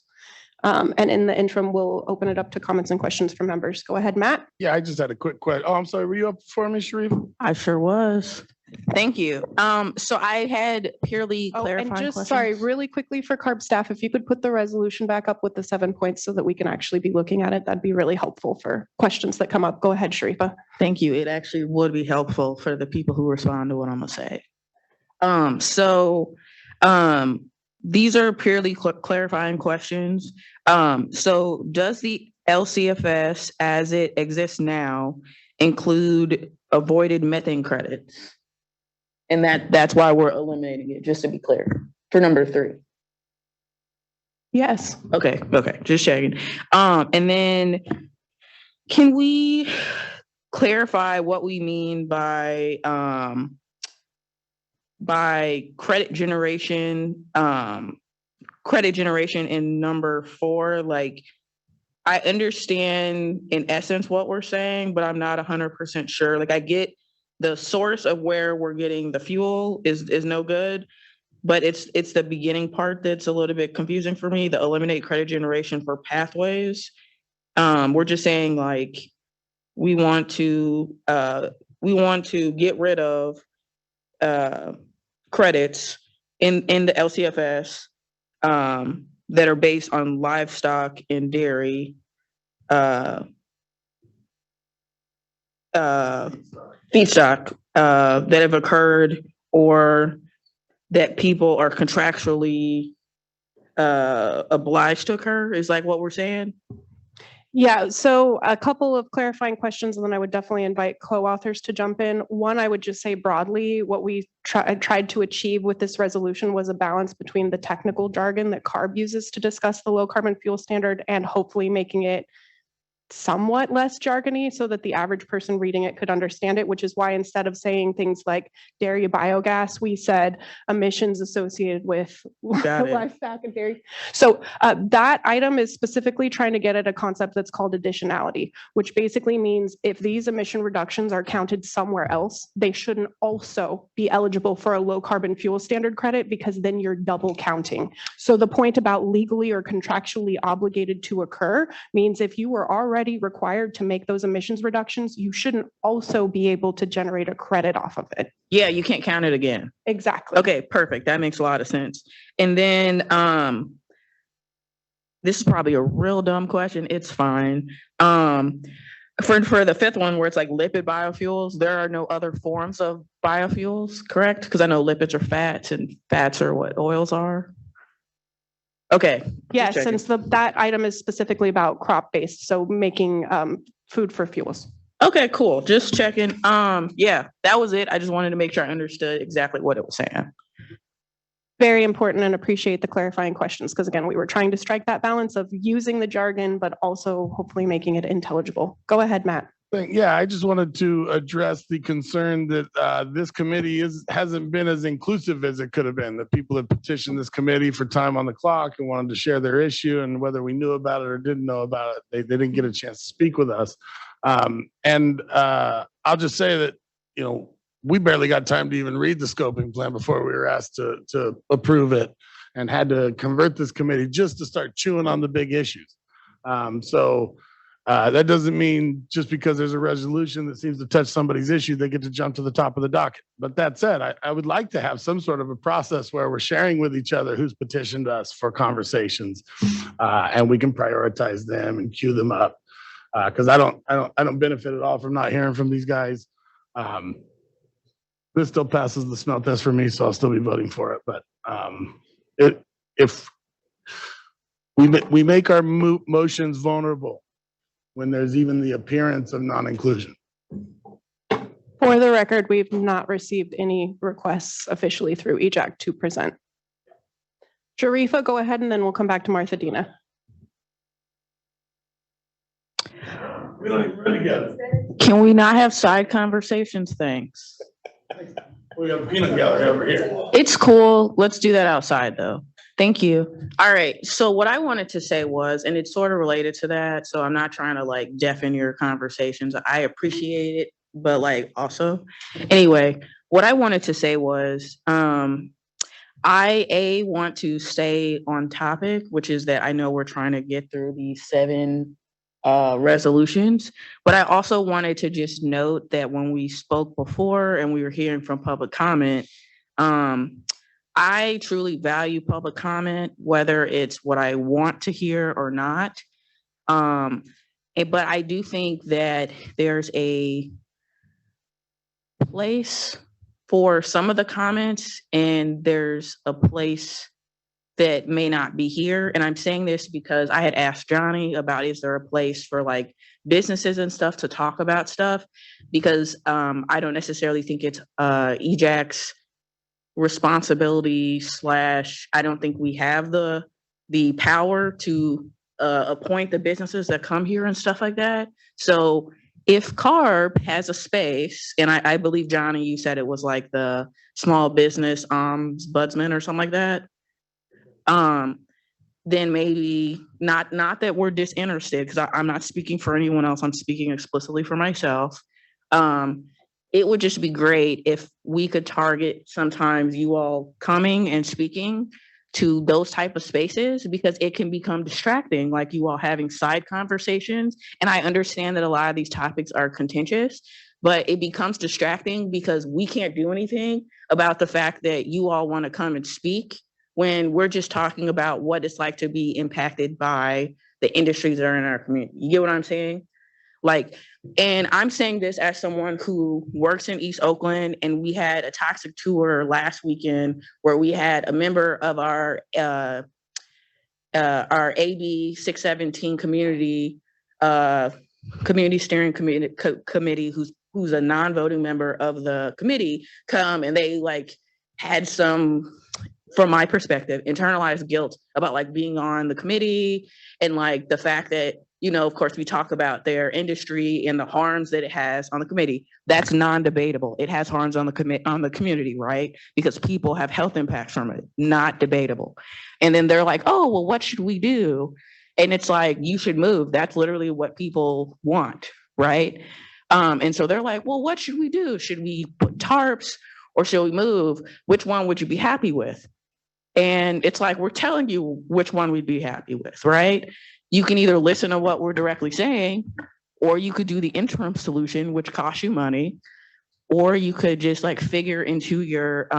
And in the interim, we'll open it up to comments and questions from members. Go ahead, Matt. Yeah, I just had a quick question. Oh, I'm sorry. Were you up for me, Sharif? I sure was. Thank you. So I had purely clarifying and just questions. sorry, really quickly for CARB staff, if you could put the resolution back up with the 7 points so that we can actually be looking at it, that'd be really helpful for questions that come up. Go ahead, Sharifa. Thank you. It actually would be helpful for the people who respond to what I'm gonna say. These are purely clarifying questions. So does the LCFS as it exists now include avoided methane credits? And that's why we're eliminating it, just to be clear, for number 3. Yes. Okay, just checking. And then can we clarify what we mean by credit generation in number 4? Like, I understand in essence what we're saying, but I'm not 100% sure. Like, I get the source of where we're getting the fuel is no good, but it's the beginning part that's a little bit confusing for me. The eliminate credit generation for pathways. We're just saying, like, we want to get rid of credits in the LCFS that are based on livestock and dairy feedstock that have occurred or that people are contractually obliged to occur, is like what we're saying. Yeah, so a couple of clarifying questions, and then I would definitely invite co-authors to jump in. One, I would just say broadly, what we tried to achieve with this resolution was a balance between the technical jargon that CARB uses to discuss the low carbon fuel standard and hopefully making it somewhat less jargony so that the average person reading it could understand it, which is why instead of saying things like dairy biogas, we said emissions associated with livestock and dairy. So that item is specifically trying to get at a concept that's called additionality, which basically means if these emission reductions are counted somewhere else, they shouldn't also be eligible for a low carbon fuel standard credit because then you're double counting. So the point about legally or contractually obligated to occur means if you were already required to make those emissions reductions, you shouldn't also be able to generate a credit off of it. Yeah, you can't count it again. Exactly. Okay, perfect. That makes a lot of sense. And then this is probably a real dumb question. It's fine. For the fifth one where it's like lipid biofuels, there are no other forms of biofuels, correct? Because I know lipids are fats and fats are what oils are. Okay. Yes, since that item is specifically about crop-based, so making food for fuels. Okay, cool. Just checking. Yeah, that was it. I just wanted to make sure I understood exactly what it was saying. Very important and appreciate the clarifying questions because again, we were trying to strike that balance of using the jargon, but also hopefully making it intelligible. Go ahead, Matt. Yeah, I just wanted to address the concern that this committee hasn't been as inclusive as it could have been. That people have petitioned this committee for time on the clock and wanted to share their issue, and whether we knew about it or didn't know about it, they didn't get a chance to speak with us. I'll just say that, you know, we barely got time to even read the scoping plan before we were asked to approve it, and had to convert this committee just to start chewing on the big issues. That doesn't mean just because there's a resolution that seems to touch somebody's issue, they get to jump to the top of the docket. But that said, I would like to have some sort of a process where we're sharing with each other who's petitioned us for conversations, and we can prioritize them and queue them up. Because I don't benefit at all from not hearing from these guys. This still passes the smell test for me, so I'll still be voting for it. But if we make our motions vulnerable when there's even the appearance of non-inclusion. For the record, we've not received any requests officially through EJAC to present. Sharifa, go ahead, and then we'll come back to Martha Dina. We don't even run together. Can we not have side conversations? Thanks. We got a peanut gallery over here. It's cool. Let's do that outside though. Thank you. All right. So what I wanted to say was, and it's sort of related to that, so I'm not trying to like deafen your conversations. I appreciate it, but like also, anyway, what I wanted to say was, I want to stay on topic, which is that I know we're trying to get through these 7 resolutions, but I also wanted to just note that when we spoke before and we were hearing from public comment, I truly value public comment, whether it's what I want to hear or not. But I do think that there's a place for some of the comments and there's a place that may not be here. And I'm saying this because I had asked Johnny about, is there a place for like businesses and stuff to talk about stuff? Because I don't necessarily think it's EJAC's responsibility / I don't think we have the power to appoint the businesses that come here and stuff like that. So if CARB has a space, and I believe, Johnny, you said it was like the small business ombudsman or something like that, then maybe not that we're disinterested, because I'm not speaking for anyone else, I'm speaking explicitly for myself. It would just be great if we could target sometimes you all coming and speaking to those type of spaces, because it can become distracting, like you all having side conversations. And I understand that a lot of these topics are contentious, but it becomes distracting because we can't do anything about the fact that you all want to come and speak when we're just talking about what it's like to be impacted by the industries that are in our community. You get what I'm saying? Like, and I'm saying this as someone who works in East Oakland, and we had a toxic tour last weekend where we had a member of our AB 617 community community steering committee who's a non-voting member of the committee come and they like had some, from my perspective, internalized guilt about like being on the committee and like the fact that, you know, of course, we talk about their industry and the harms that it has on the committee. That's non-debatable. It has harms on the community, right? Because people have health impacts from it, not debatable. And then they're like, oh, well, what should we do? And it's like, you should move. That's literally what people want, right? And so they're like, well, what should we do? Should we put tarps or should we move? Which one would you be happy with? And it's like, we're telling you which one we'd be happy with, right? You can either listen to what we're directly saying, or you could do the interim solution, which costs you money, or you could just like figure into your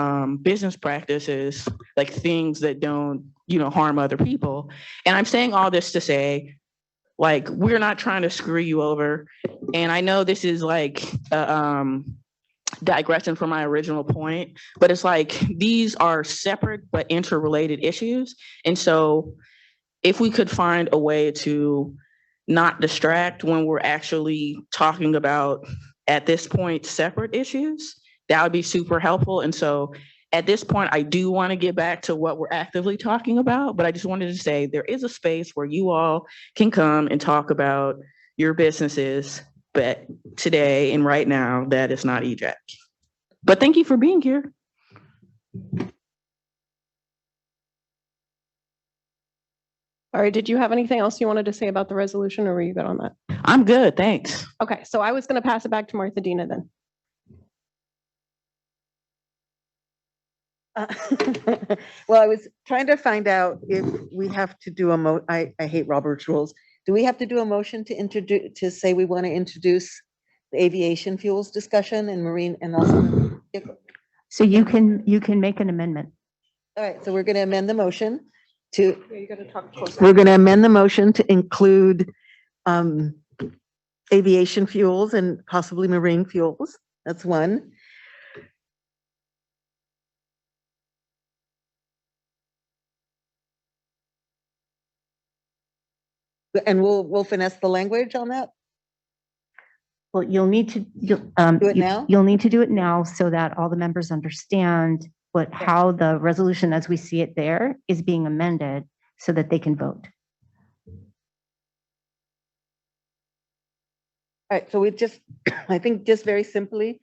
business practices, like things that don't, you know, harm other people. And I'm saying all this to say, like, we're not trying to screw you over. And I know this is like, digression from my original point, but it's like these are separate but interrelated issues. And so if we could find a way to not distract when we're actually talking about, at this point, separate issues, that would be super helpful. And so at this point, I do want to get back to what we're actively talking about, but I just wanted to say there is a space where you all can come and talk about your businesses, but today and right now, that is not EJAC. But thank you for being here. All right, did you have anything else you wanted to say about the resolution, or were you good on that? I'm good, thanks. Okay, so I was going to pass it back to Martha Dina then. Well, I was trying to find out if we have to do I hate Robert's rules. Do we have to do a motion to introduce, to say we want to introduce the aviation fuels discussion and marine and also? So you can make an amendment. All right, so we're going to amend the motion to, Yeah, you got to talk closer. we're going to amend the motion to include aviation fuels and possibly marine fuels. That's one. And we'll finesse the language on that. Well, you'll need to Do it now? You'll need to do it now so that all the members understand how the resolution as we see it there is being amended so that they can vote. All right, so we just, I think just very simply.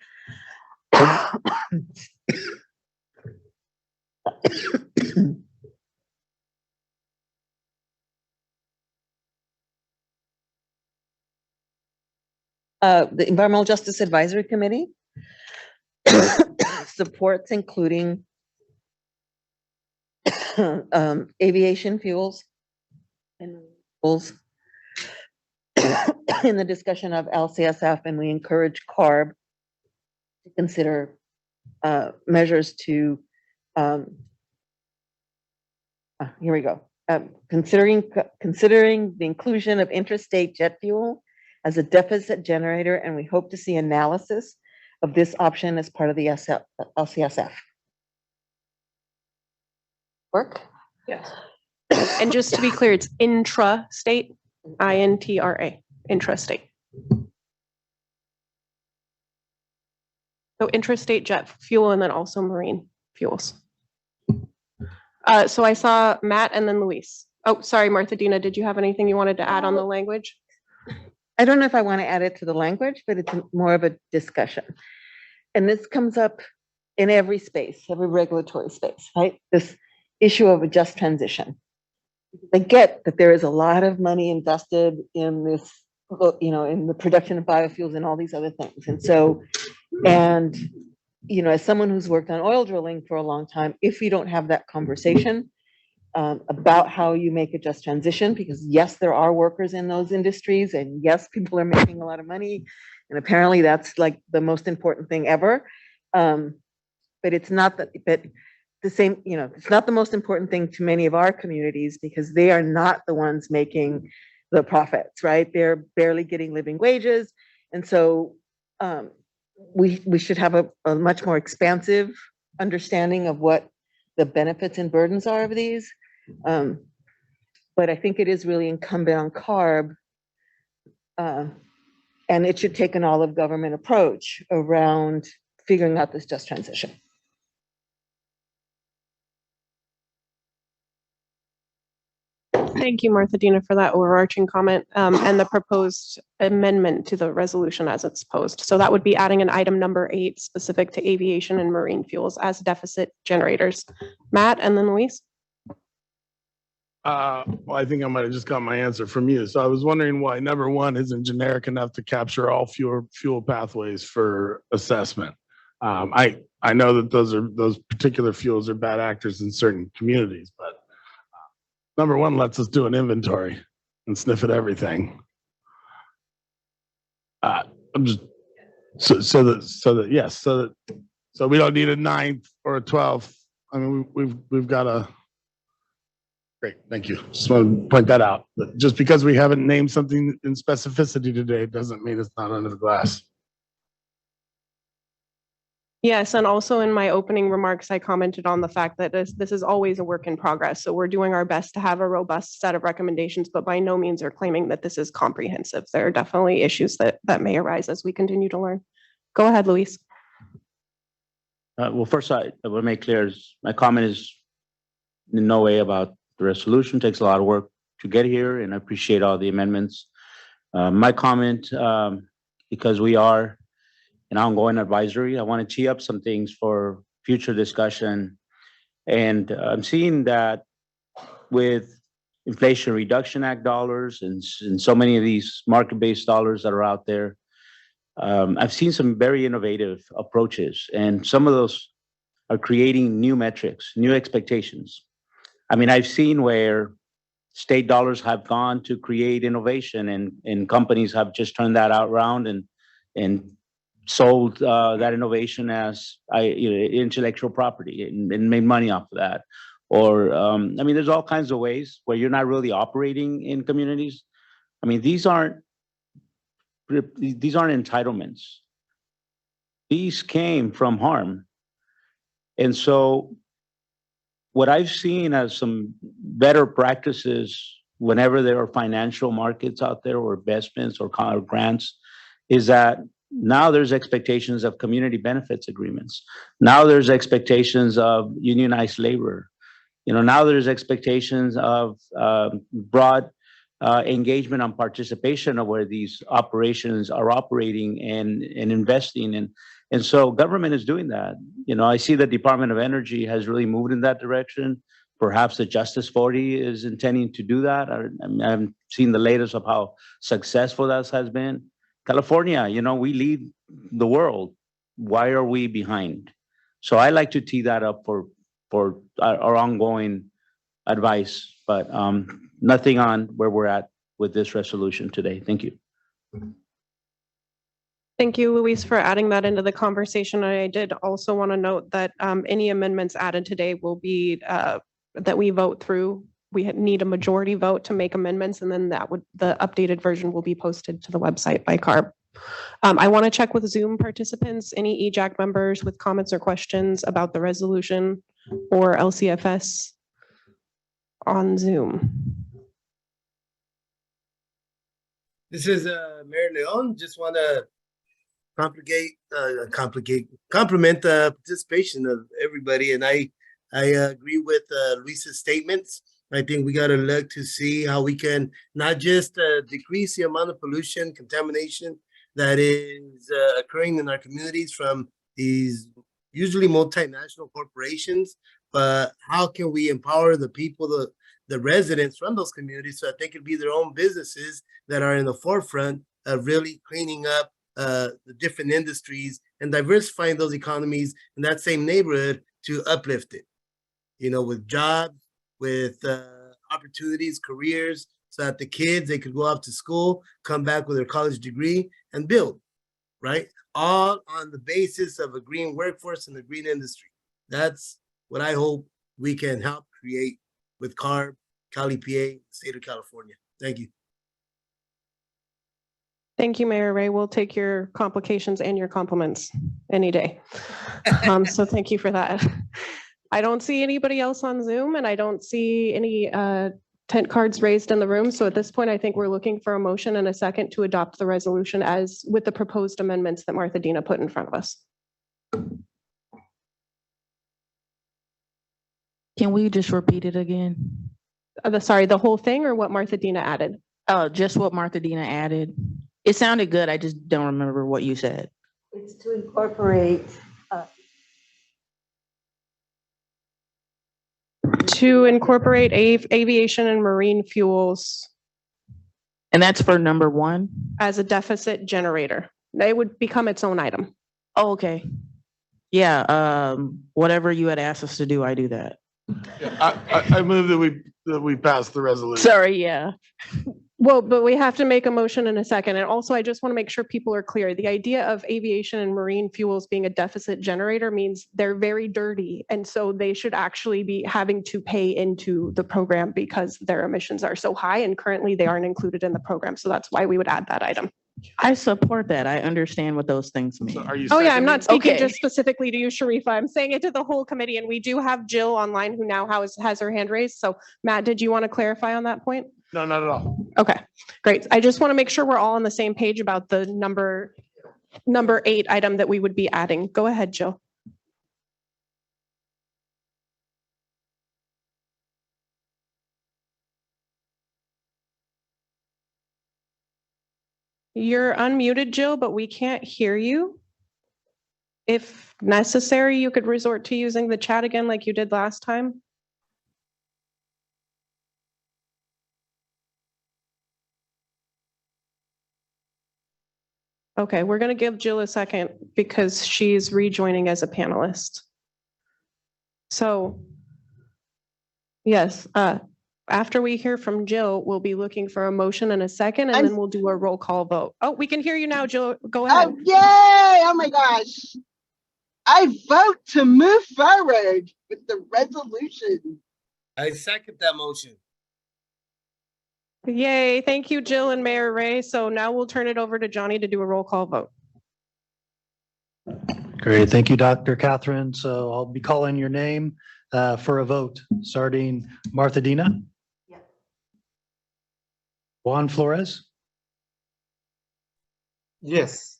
The Environmental Justice Advisory Committee supports including aviation fuels and fuels in the discussion of LCSF, and we encourage CARB to consider measures to, here we go, considering the inclusion of interstate jet fuel as a deficit generator, and we hope to see analysis of this option as part of the LCSF. Work? Yes. And just to be clear, it's intra-state, I-N-T-R-A, intrastate. So intrastate jet fuel and then also marine fuels. So I saw Matt and then Luis. Oh, sorry, Martha Dina, did you have anything you wanted to add on the language? I don't know if I want to add it to the language, but it's more of a discussion. And this comes up in every space, every regulatory space, right? This issue of a just transition. I get that there is a lot of money invested in this, you know, in the production of biofuels and all these other things. And so, and, you know, as someone who's worked on oil drilling for a long time, if we don't have that conversation about how you make a just transition, because yes, there are workers in those industries, and yes, people are making a lot of money, and apparently that's like the most important thing ever. But it's not that, but the same, you know, it's not the most important thing to many of our communities because they are not the ones making the profits, right? They're barely getting living wages. And so we should have a much more expansive understanding of what the benefits and burdens are of these. But I think it is really incumbent on CARB And it should take an all-of-government approach around figuring out this just transition. Thank you, Martha Dina, for that overarching comment and the proposed amendment to the resolution as it's posed. So that would be adding an item number 8 specific to aviation and marine fuels as deficit generators. Matt and then Luis. Well, I think I might have just got my answer from you. So I was wondering why number 1 isn't generic enough to capture all fuel pathways for assessment. I know that those particular fuels are bad actors in certain communities, but number 1 lets us do an inventory and sniff at everything. I'm just so we don't need a 9th or a 12th. I mean, we've got a. Great, thank you. Just want to point that out. But just because we haven't named something in specificity today doesn't mean it's not under the glass. Yes, and also in my opening remarks, I commented on the fact that this is always a work in progress. So we're doing our best to have a robust set of recommendations, but by no means are claiming that this is comprehensive. There are definitely issues that may arise as we continue to learn. Go ahead, Luis. Well, first, I want to make clear my comment is in no way about the resolution. It takes a lot of work to get here, and I appreciate all the amendments. My comment, because we are an ongoing advisory, I want to tee up some things for future discussion. And I'm seeing that with Inflation Reduction Act dollars and so many of these market-based dollars that are out there, I've seen some very innovative approaches, and some of those are creating new metrics, new expectations. I mean, I've seen where state dollars have gone to create innovation, and companies have just turned that around and sold that innovation as intellectual property and made money off of that. Or, I mean, there's all kinds of ways where you're not really operating in communities. I mean, these aren't entitlements. These came from harm. And so what I've seen as some better practices whenever there are financial markets out there or investments or grants is that now there's expectations of community benefits agreements. Now there's expectations of unionized labor. Now there's expectations of broad engagement and participation of where these operations are operating and investing in. And so government is doing that. I see the Department of Energy has really moved in that direction. Perhaps the Justice 40 is intending to do that. I haven't seen the latest of how successful that has been. California, we lead the world. Why are we behind? So I like to tee that up for our ongoing advice, but nothing on where we're at with this resolution today. Thank you. Thank you, Luis, for adding that into the conversation. I did also want to note that any amendments added today will be that we vote through. We need a majority vote to make amendments, and then the updated version will be posted to the website by CARB. I want to check with Zoom participants, any EJAC members with comments or questions about the resolution or LCFS on Zoom. This is Mayor Leon. Just want to compliment the participation of everybody. And I agree with Luis's statements. I think we got to look to see how we can not just decrease the amount of pollution, contamination that is occurring in our communities from these usually multinational corporations, but how can we empower the people, the residents from those communities so that they can be their own businesses that are in the forefront of really cleaning up the different industries and diversifying those economies in that same neighborhood to uplift it, with jobs, with opportunities, careers, so that the kids, they could go off to school, come back with their college degree and build, right? All on the basis of a green workforce and the green industry. That's what I hope we can help create with CARB, Cali, PA, the state of California. Thank you. Thank you, Mayor Ray. We'll take your complications and your compliments any day. So thank you for that. I don't see anybody else on Zoom, and I don't see any tent cards raised in the room. So at this point, I think we're looking for a motion and a second to adopt the resolution as with the proposed amendments that Martha Dina put in front of us. Can we just repeat it again? Sorry, the whole thing or what Martha Dina added? Just what Martha Dina added. It sounded good. I just don't remember what you said. It's to incorporate. To incorporate aviation and marine fuels. And that's for number 1? As a deficit generator. They would become its own item. Oh, okay. Yeah, whatever you had asked us to do, I do that. I move that we pass the resolution. Sorry, yeah. Well, but we have to make a motion in a second. And also, I just want to make sure people are clear. The idea of aviation and marine fuels being a deficit generator means they're very dirty. And so they should actually be having to pay into the program because their emissions are so high. And currently they aren't included in the program. So that's why we would add that item. I support that. I understand what those things mean. So are you Oh yeah, I'm not speaking Okay. just specifically to you, Sharifa. I'm saying it to the whole committee. And we do have Jill online who now has her hand raised. So Matt, did you want to clarify on that point? No, not at all. Okay, great. I just want to make sure we're all on the same page about the number 8 item that we would be adding. Go ahead, Jill. You're unmuted, Jill, but we can't hear you. If necessary, you could resort to using the chat again like you did last time. Okay, we're going to give Jill a second because she's rejoining as a panelist. So, yes, after we hear from Jill, we'll be looking for a motion and a second, and then we'll do a roll call vote. Oh, we can hear you now, Jill. Go ahead. Oh, yay! Oh my gosh. I vote to move forward with the resolution. I second that motion. Yay, thank you, Jill and Mayor Ray. So now we'll turn it over to Johnny to do a roll call vote. Great, thank you, Dr. Catherine. So I'll be calling your name for a vote, starting Martha Dina. Yes. Juan Flores, Yes.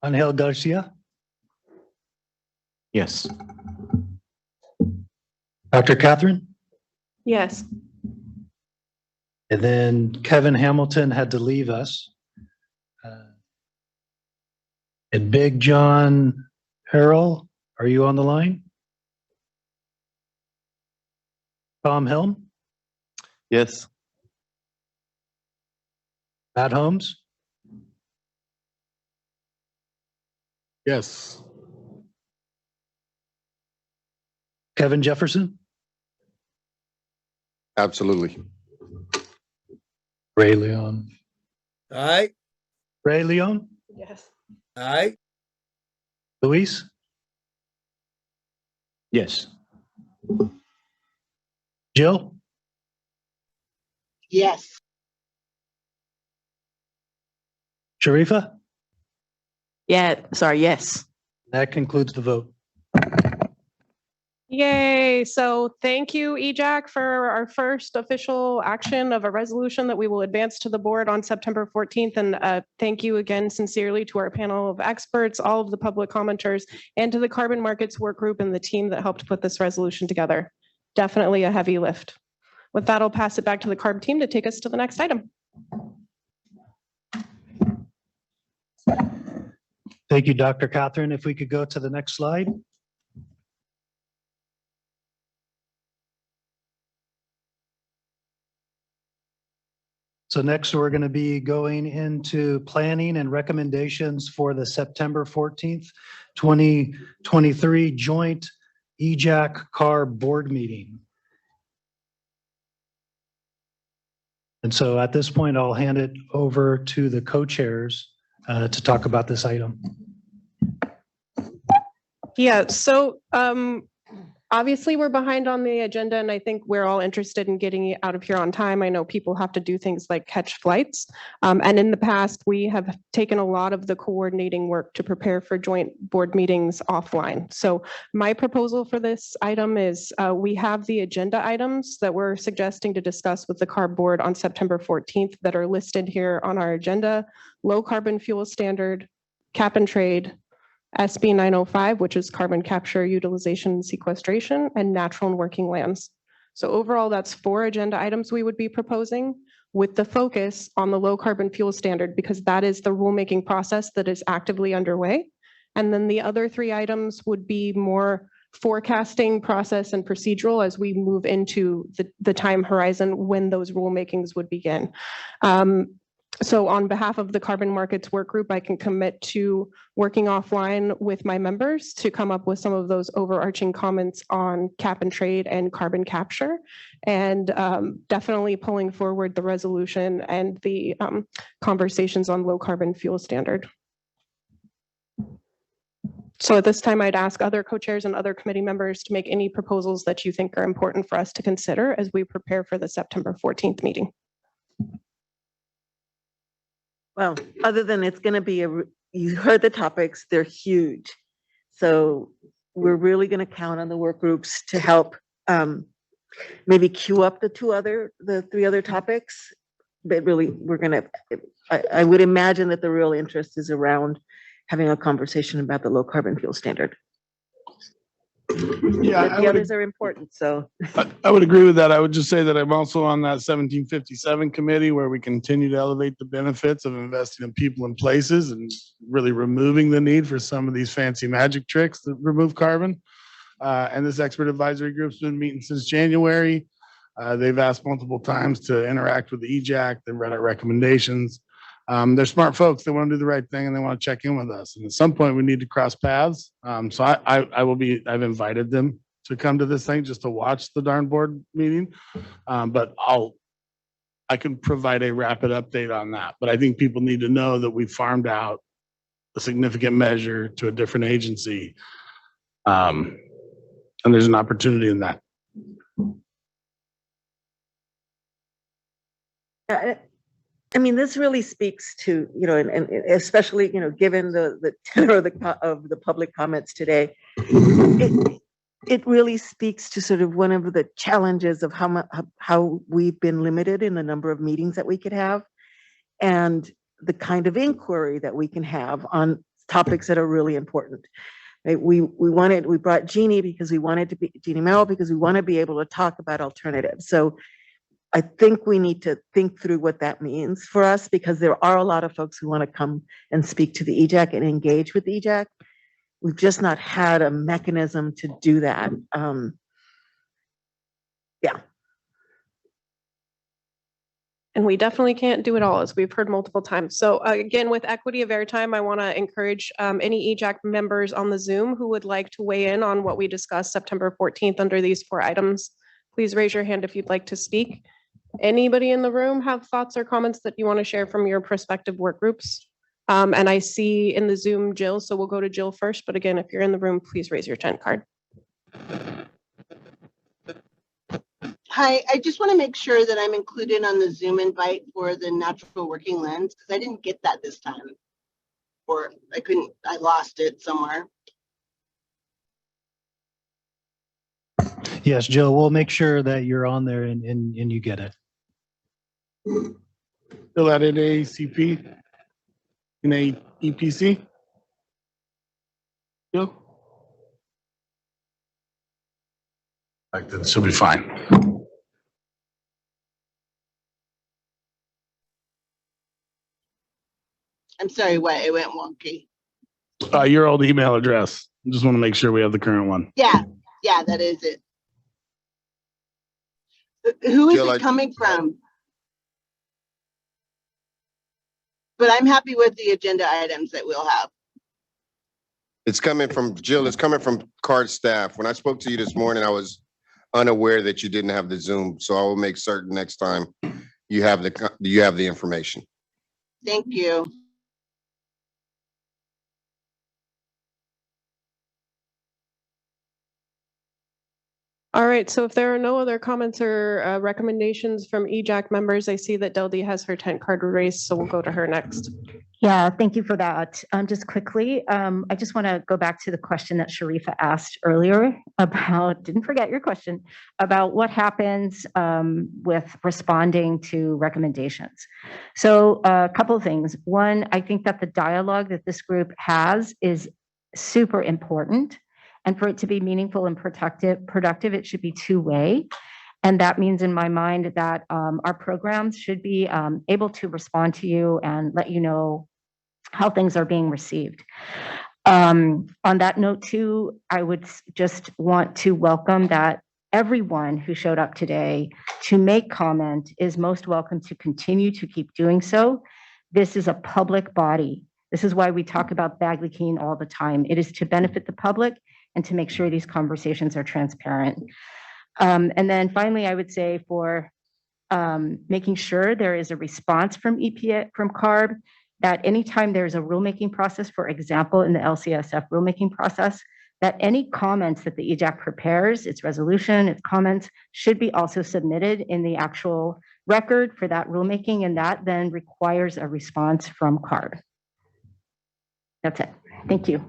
Angel Garcia, Yes. Dr. Catherine, Yes. and then Kevin Hamilton had to leave us. And Big John Harrell, are you on the line? Tom Helm, Yes. Matt Holmes, Yes. Kevin Jefferson, Absolutely. Ray Leon. Aye. Ray Leon, Yes. Aye. Luis, Yes. Jill, Yes. Sharifa. Yeah, sorry, yes. That concludes the vote. Yay. So thank you, EJAC, for our first official action of a resolution that we will advance to the board on September 14th. And thank you again sincerely to our panel of experts, all of the public commenters, and to the Carbon Markets Work Group and the team that helped put this resolution together. Definitely a heavy lift. With that, I'll pass it back to the CARB team to take us to the next item. Thank you, Dr. Catherine. If we could go to the next slide. So next, we're going to be going into planning and recommendations for the September 14th, 2023 joint EJAC CARB board meeting. And so at this point, I'll hand it over to the co-chairs to talk about this item. Yeah, so Obviously, we're behind on the agenda, and I think we're all interested in getting out of here on time. I know people have to do things like catch flights. And in the past, we have taken a lot of the coordinating work to prepare for joint board meetings offline. So my proposal for this item is we have the agenda items that we're suggesting to discuss with the CARB board on September 14th that are listed here on our agenda: low carbon fuel standard, cap and trade, SB 905, which is carbon capture, utilization, and sequestration, and natural and working lands. So overall, that's 4 agenda items we would be proposing, with the focus on the low carbon fuel standard, because that is the rulemaking process that is actively underway. And then the other 3 items would be more forecasting process and procedural as we move into the time horizon when those rulemakings would begin. So on behalf of the Carbon Markets Work Group, I can commit to working offline with my members to come up with some of those overarching comments on cap and trade and carbon capture, and definitely pulling forward the resolution and the conversations on low carbon fuel standard. So at this time, I'd ask other co-chairs and other committee members to make any proposals that you think are important for us to consider as we prepare for the September 14th meeting. Well, other than it's going to be you heard the topics, they're huge. So we're really going to count on the work groups to help maybe queue up the 3 other topics. But really, I would imagine that the real interest is around having a conversation about the low carbon fuel standard. Yeah, But the others are important, so. I would agree with that. I would just say that I'm also on that 1757 committee where we continue to elevate the benefits of investing in people and places and really removing the need for some of these fancy magic tricks that remove carbon. And this expert advisory group's been meeting since January. They've asked multiple times to interact with the EJAC. They've read our recommendations. They're smart folks. They want to do the right thing and they want to check in with us. And at some point we need to cross paths. So I've invited them to come to this thing just to watch the darn board meeting. But I can provide a rapid update on that. But I think people need to know that we farmed out a significant measure to a different agency. And there's an opportunity in that. I mean, this really speaks to, and especially, given the tenor of the public comments today, it really speaks to sort of one of the challenges of how we've been limited in the number of meetings that we could have, and the kind of inquiry that we can have on topics that are really important. Right? We brought Jeannie Merrill because we want to be able to talk about alternatives. So I think we need to think through what that means for us, because there are a lot of folks who want to come and speak to the EJAC and engage with the EJAC. We've just not had a mechanism to do that. Yeah. And we definitely can't do it all, as we've heard multiple times. So again, with equity of airtime, I want to encourage any EJAC members on the Zoom who would like to weigh in on what we discussed September 14th under these 4 items. Please raise your hand if you'd like to speak. Anybody in the room have thoughts or comments that you want to share from your prospective work groups? And I see in the Zoom Jill, so we'll go to Jill first. But again, if you're in the room, please raise your 10 card. Hi, I just want to make sure that I'm included on the Zoom invite for the natural working lens, because I didn't get that this time. Or I lost it somewhere. Yes, Jill, we'll make sure that you're on there and you get it. Fill out NAACP, EPC. Jill? Like that, she'll be fine. I'm sorry, what? It went wonky. Your old email address. I just want to make sure we have the current one. Yeah, that is it. Who is Jill, it coming from? But I'm happy with the agenda items that we'll have. It's coming from Jill. It's coming from CARD staff. When I spoke to you this morning, I was unaware that you didn't have the Zoom. So I will make certain next time you have the information. Thank you. All right, so if there are no other comments or recommendations from EJAC members, I see that Deldy has her tent card raised, so we'll go to her next. Yeah, thank you for that. Just quickly, I just want to go back to the question that Sharifa asked earlier about, didn't forget your question, about what happens with responding to recommendations. So a couple of things. One, I think that the dialogue that this group has is super important. And for it to be meaningful and productive, it should be two-way. And that means in my mind that our programs should be able to respond to you and let you know how things are being received. On that note too, I would just want to welcome that everyone who showed up today to make comment is most welcome to continue to keep doing so. This is a public body. This is why we talk about Bagley Keene all the time. It is to benefit the public and to make sure these conversations are transparent. And then finally, I would say for making sure there is a response from EPA, from CARB, that anytime there's a rulemaking process, for example, in the LCSF rulemaking process, that any comments that the EJAC prepares, its resolution, its comments, should be also submitted in the actual record for that rulemaking, and that then requires a response from CARB. That's it. Thank you.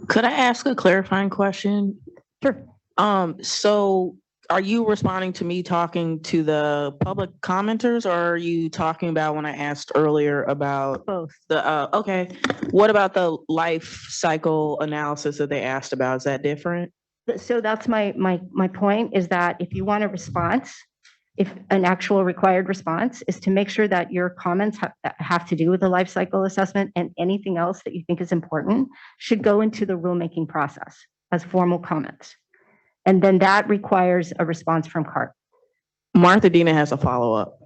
Could I ask a clarifying question? Sure. So are you responding to me talking to the public commenters, or are you talking about when I asked earlier about both the, okay. What about the life cycle analysis that they asked about? Is that different? So that's my point is that if you want a response, if an actual required response is to make sure that your comments have to do with the life cycle assessment, and anything else that you think is important should go into the rulemaking process as formal comments. And then that requires a response from CARB. Martha Dina has a follow-up.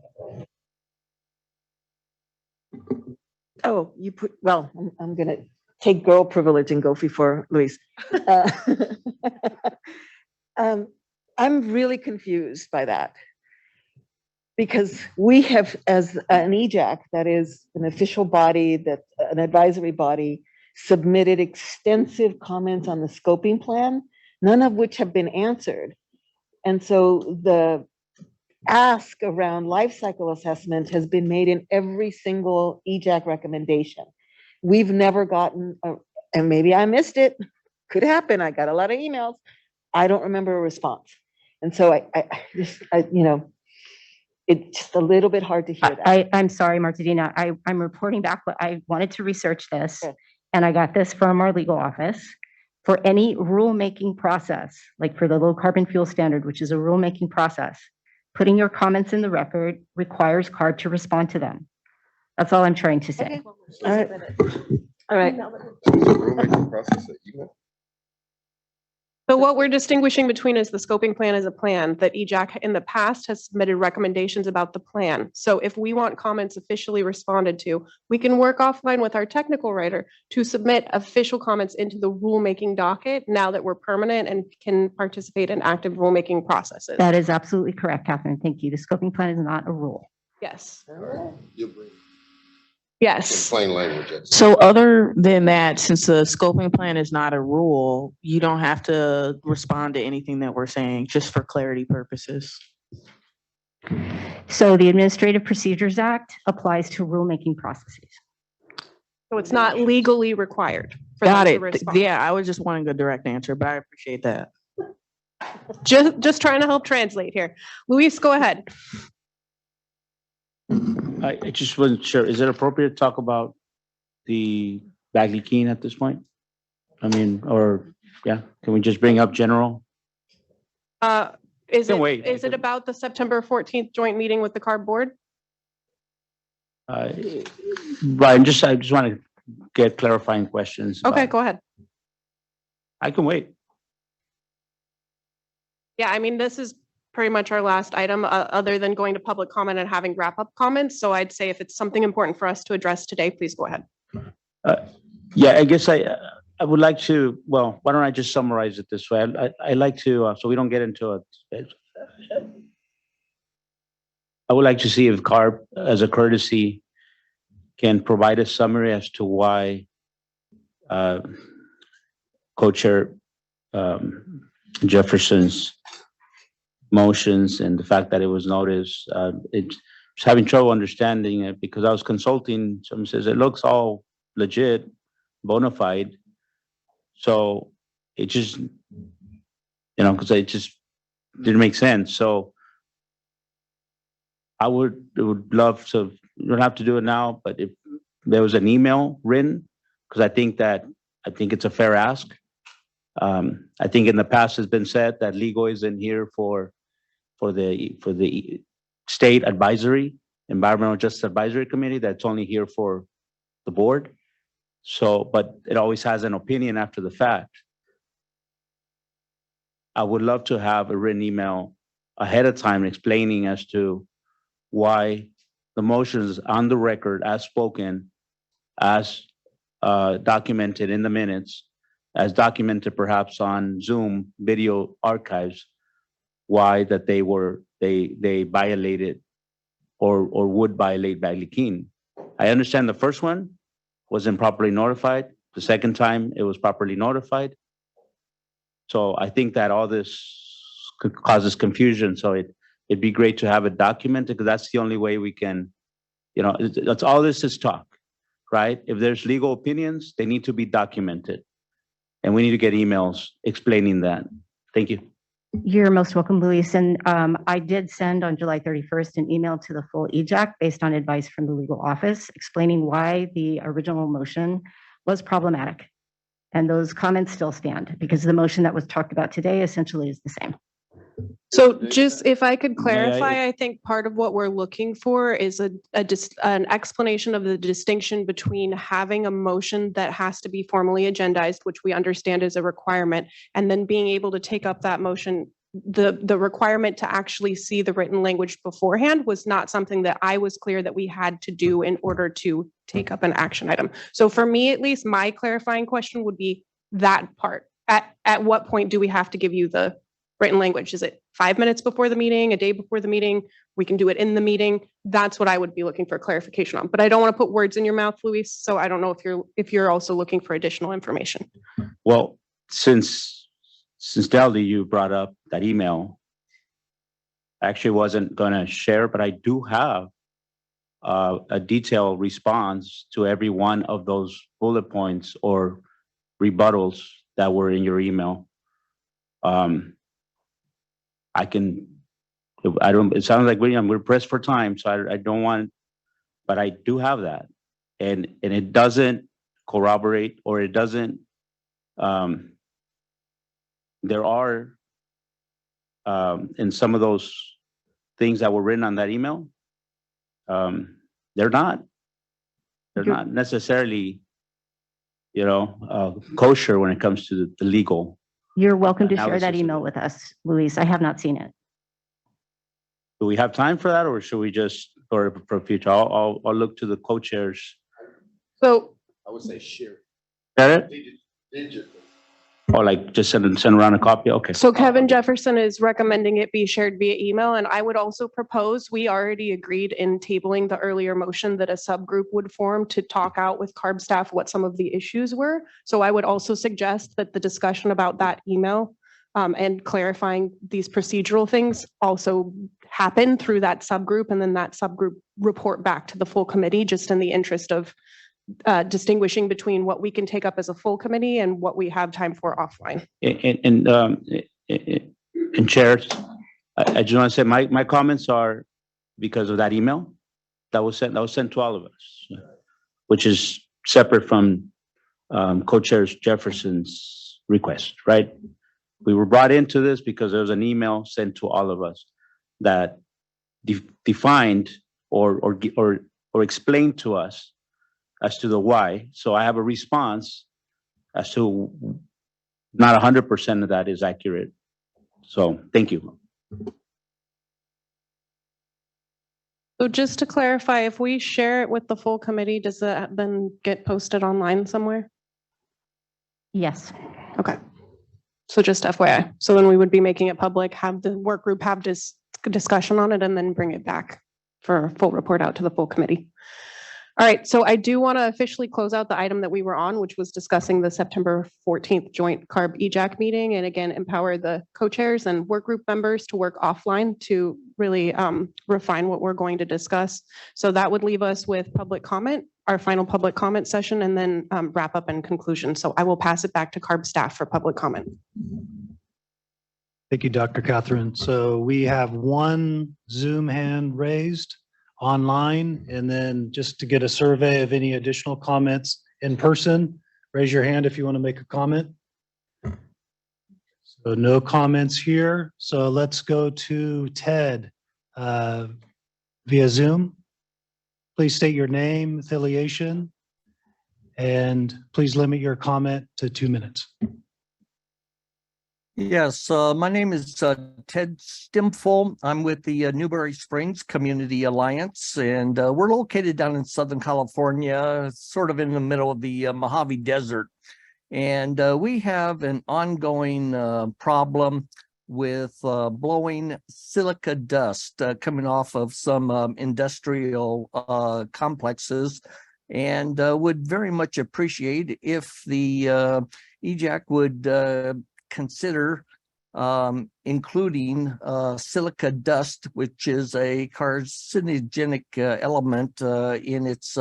Oh, you put, well, I'm going to take girl privilege and go before Luis. I'm really confused by that. Because we have, as an EJAC, that is an official body, that an advisory body, submitted extensive comments on the scoping plan, none of which have been answered. And so the ask around life cycle assessment has been made in every single EJAC recommendation. We've never gotten, and maybe I missed it, could happen, I got a lot of emails, I don't remember a response. And so I you know, it's just a little bit hard to hear that. I'm sorry, Martina. I'm reporting back what I wanted to research this, and I got this from our legal office. For any rulemaking process, like for the low carbon fuel standard, which is a rulemaking process, putting your comments in the record requires CARB to respond to them. That's all I'm trying to say. Okay. All right. So what we're distinguishing between is the scoping plan as a plan that EJAC in the past has submitted recommendations about the plan. So if we want comments officially responded to, we can work offline with our technical writer to submit official comments into the rulemaking docket now that we're permanent and can participate in active rulemaking processes. That is absolutely correct, Catherine. Thank you. The scoping plan is not a rule. Yes. You'll bring Yes. plain language. So other than that, since the scoping plan is not a rule, you don't have to respond to anything that we're saying, just for clarity purposes. So the Administrative Procedures Act applies to rulemaking processes. So it's not legally required. For Got them to it. respond. Yeah, I was just wanting a direct answer, but I appreciate that. Just trying to help translate here. Luis, go ahead. I just wasn't sure. Is it appropriate to talk about the Bagley Keene at this point? I mean, or yeah, can we just bring up general? Is it about the September 14th joint meeting with the CARB board? Right, I just want to get clarifying questions. Okay, go ahead. I can wait. Yeah, I mean, this is pretty much our last item, other than going to public comment and having wrap-up comments. So I'd say if it's something important for us to address today, please go ahead. Yeah, I guess I would like to, well, why don't I just summarize it this way? I like to, so we don't get into it. I would like to see if CARB, as a courtesy, can provide a summary as to why co-chair Jefferson's motions and the fact that it was noticed. It's having trouble understanding it because I was consulting. Someone says it looks all legit, bona fide. So it just, because it just didn't make sense. So I would love to, you don't have to do it now, but if there was an email written, because I think it's a fair ask. I think in the past has been said that legal isn't here for the state advisory, environmental justice advisory committee, that's only here for the board. So, but it always has an opinion after the fact. I would love to have a written email ahead of time explaining as to why the motions on the record as spoken, as documented in the minutes, as documented perhaps on Zoom video archives, why that they violated or would violate Bagley Keene. I understand the first one was improperly notified. The second time it was properly notified. So I think that all this causes confusion. So it'd be great to have it documented because that's the only way we can, that's all this is talk, right? If there's legal opinions, they need to be documented. And we need to get emails explaining that. Thank you. You're most welcome, Luis. And I did send on July 31st an email to the full EJAC based on advice from the legal office explaining why the original motion was problematic. And those comments still stand because the motion that was talked about today essentially is the same. So just if I could clarify, I think part of what we're looking for is an explanation of the distinction between having a motion that has to be formally agendized, which we understand is a requirement, and then being able to take up that motion. The requirement to actually see the written language beforehand was not something that I was clear that we had to do in order to take up an action item. So for me, at least, my clarifying question would be that part. At what point do we have to give you the written language? Is it 5 minutes before the meeting, a day before the meeting? We can do it in the meeting. That's what I would be looking for clarification on. But I don't want to put words in your mouth, Luis. So I don't know if you're also looking for additional information. Well, since Dally, you brought up that email, I actually wasn't going to share, but I do have a detailed response to every one of those bullet points or rebuttals that were in your email. It sounds like we're pressed for time, so I don't want, but I do have that. And it doesn't corroborate or it doesn't, there are, in some of those things that were written on that email, they're not necessarily, kosher when it comes to the legal. You're welcome to share that email with us, Luis. I have not seen it. Do we have time for that, or should we just, or for future? I'll look to the co-chairs. So I would say share. That it? Or like just send around a copy? Okay. So Kevin Jefferson is recommending it be shared via email. And I would also propose, we already agreed in tabling the earlier motion that a subgroup would form to talk out with CARB staff what some of the issues were. So I would also suggest that the discussion about that email and clarifying these procedural things also happen through that subgroup, and then that subgroup report back to the full committee, just in the interest of distinguishing between what we can take up as a full committee and what we have time for offline. And chairs, I just want to say my comments are because of that email that was sent to all of us, which is separate from co-chair Jefferson's request, right? We were brought into this because there was an email sent to all of us that defined or explained to us as to the why. So I have a response as to not 100% of that is accurate. So thank you. So just to clarify, if we share it with the full committee, does that then get posted online somewhere? Yes. Okay. So just FYI. So then we would be making it public, have the work group have this discussion on it, and then bring it back for a full report out to the full committee. All right, so I do want to officially close out the item that we were on, which was discussing the September 14th joint CARB EJAC meeting, and again, empower the co-chairs and work group members to work offline to really refine what we're going to discuss. So that would leave us with public comment, our final public comment session, and then wrap up and conclusion. So I will pass it back to CARB staff for public comment. Thank you, Dr. Catherine. So we have one Zoom hand raised online, and then just to get a survey of any additional comments in person, raise your hand if you want to make a comment. So no comments here. So let's go to Ted via Zoom. Please state your name, affiliation, and please limit your comment to 2 minutes. Yes, my name is Ted Stimful. I'm with the Newberry Springs Community Alliance, and we're located down in Southern California, sort of in the middle of the Mojave Desert. And we have an ongoing problem with blowing silica dust coming off of some industrial complexes, and would very much appreciate if the EJAC would consider including silica dust, which is a carcinogenic element in its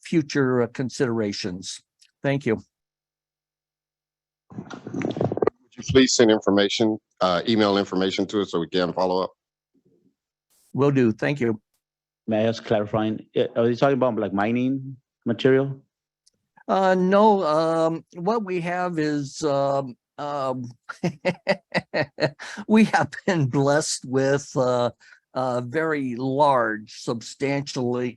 future considerations. Thank you. Would you please send information, email information to us so we can follow up? Will do. Thank you. May I ask clarifying, are you talking about like mining material? No, what we have is we have been blessed with very large, substantial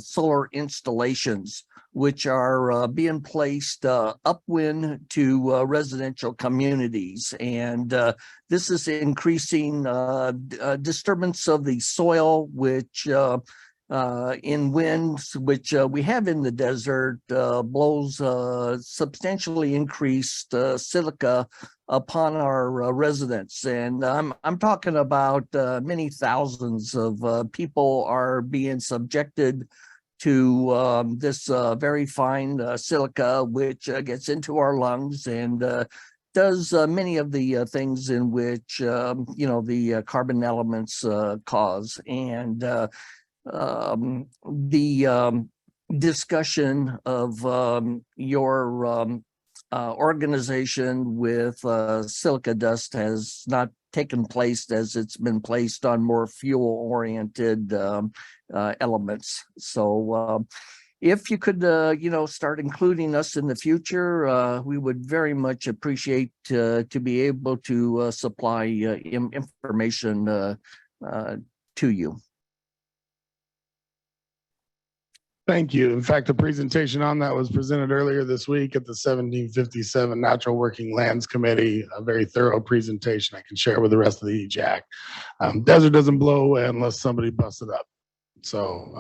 solar installations, which are being placed upwind to residential communities. And this is increasing disturbance of the soil, which in winds, which we have in the desert, blows substantially increased silica upon our residents. And I'm talking about many thousands of people are being subjected to this very fine silica, which gets into our lungs and does many of the things in which the carbon elements cause. And the discussion of your organization with silica dust has not taken place, as it's been placed on more fuel-oriented elements. So if you could, start including us in the future, we would very much appreciate to be able to supply information to you. Thank you. In fact, a presentation on that was presented earlier this week at the 1757 Natural Working Lands Committee, a very thorough presentation I can share with the rest of the EJAC. Desert doesn't blow away unless somebody busts it up. So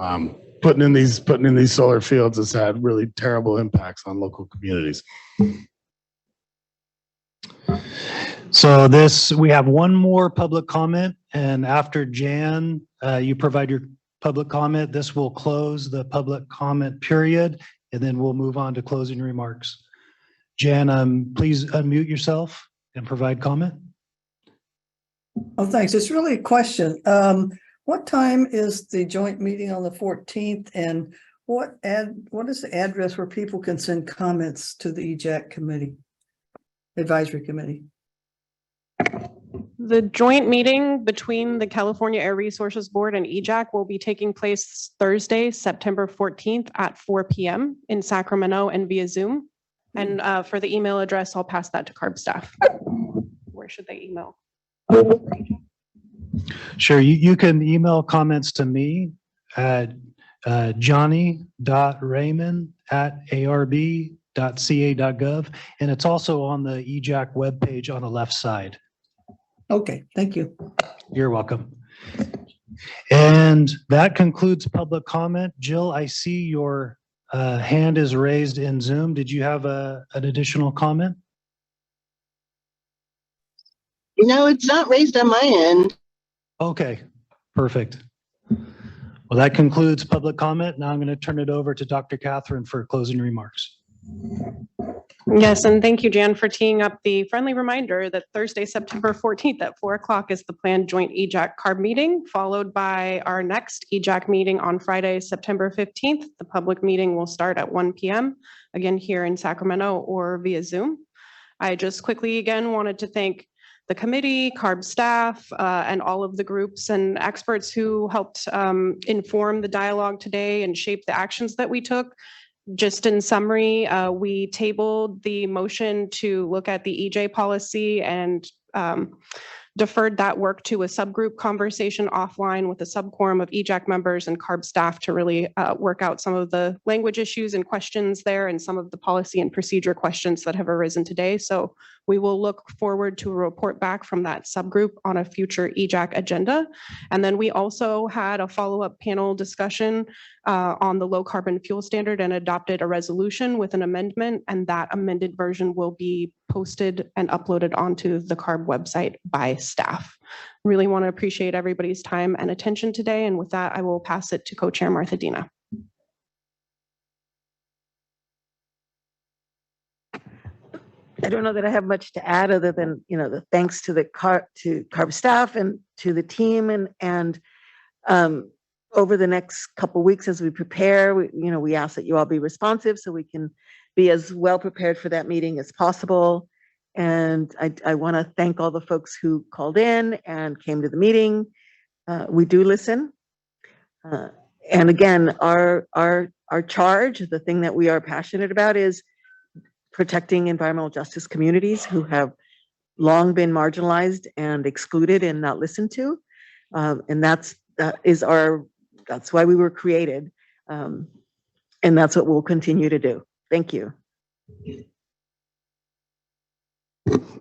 putting in these solar fields has had really terrible impacts on local communities. So we have one more public comment, and after Jan, you provide your public comment, this will close the public comment period, and then we'll move on to closing remarks. Jan, please unmute yourself and provide comment. Oh, thanks. It's really a question. What time is the joint meeting on the 14th, and what is the address where people can send comments to the EJAC committee, advisory committee? The joint meeting between the California Air Resources Board and EJAC will be taking place Thursday, September 14th at 4 p.m. in Sacramento and via Zoom. And for the email address, I'll pass that to CARB staff. Where should they email? Sure, you can email comments to me at johnny.raymond@arb.ca.gov, and it's also on the EJAC webpage on the left side. Okay, thank you. You're welcome. And that concludes public comment. Jill, I see your hand is raised in Zoom. Did you have an additional comment? No, it's not raised on my end. Okay, perfect. Well, Well, that concludes public comment. Now I'm going to turn it over to Dr. Catherine for closing remarks. Yes, and thank you, Jan, for teeing up the friendly reminder that Thursday, September 14th at 4 o'clock is the planned joint EJAC CARB meeting, followed by our next EJAC meeting on Friday, September 15th. The public meeting will start at 1 p.m., again here in Sacramento or via Zoom. I just quickly again wanted to thank the committee, CARB staff, and all of the groups and experts who helped inform the dialogue today and shape the actions that we took. Just in summary, we tabled the motion to look at the EJ policy and deferred that work to a subgroup conversation offline with a subquorum of EJAC members and CARB staff to really work out some of the language issues and questions there and some of the policy and procedure questions that have arisen today. So we will look forward to a report back from that subgroup on a future EJAC agenda. And then we also had a follow-up panel discussion on the low carbon fuel standard and adopted a resolution with an amendment, and that amended version will be posted and uploaded onto the CARB website by staff. Really want to appreciate everybody's time and attention today. And with that, I will pass it to Co-Chair Martha Dina. I don't know that I have much to add other than, the thanks to the CARB staff and to the team and over the next couple of weeks as we prepare, we ask that you all be responsive so we can be as well prepared for that meeting as possible. And I want to thank all the folks who called in and came to the meeting. We do listen. And again, our charge, the thing that we are passionate about is protecting environmental justice communities who have long been marginalized and excluded and not listened to. And that's why we were created. And that's what we'll continue to do. Thank you.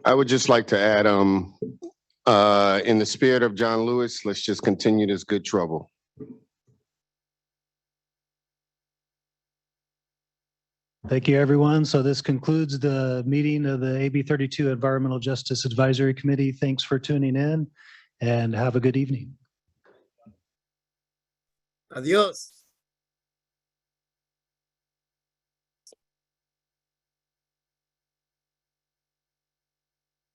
I would just like to add, in the spirit of John Lewis, let's just continue this good trouble. Thank you, everyone. So this concludes the meeting of the AB 32 Environmental Justice Advisory Committee. Thanks for tuning in and have a good evening. Adios.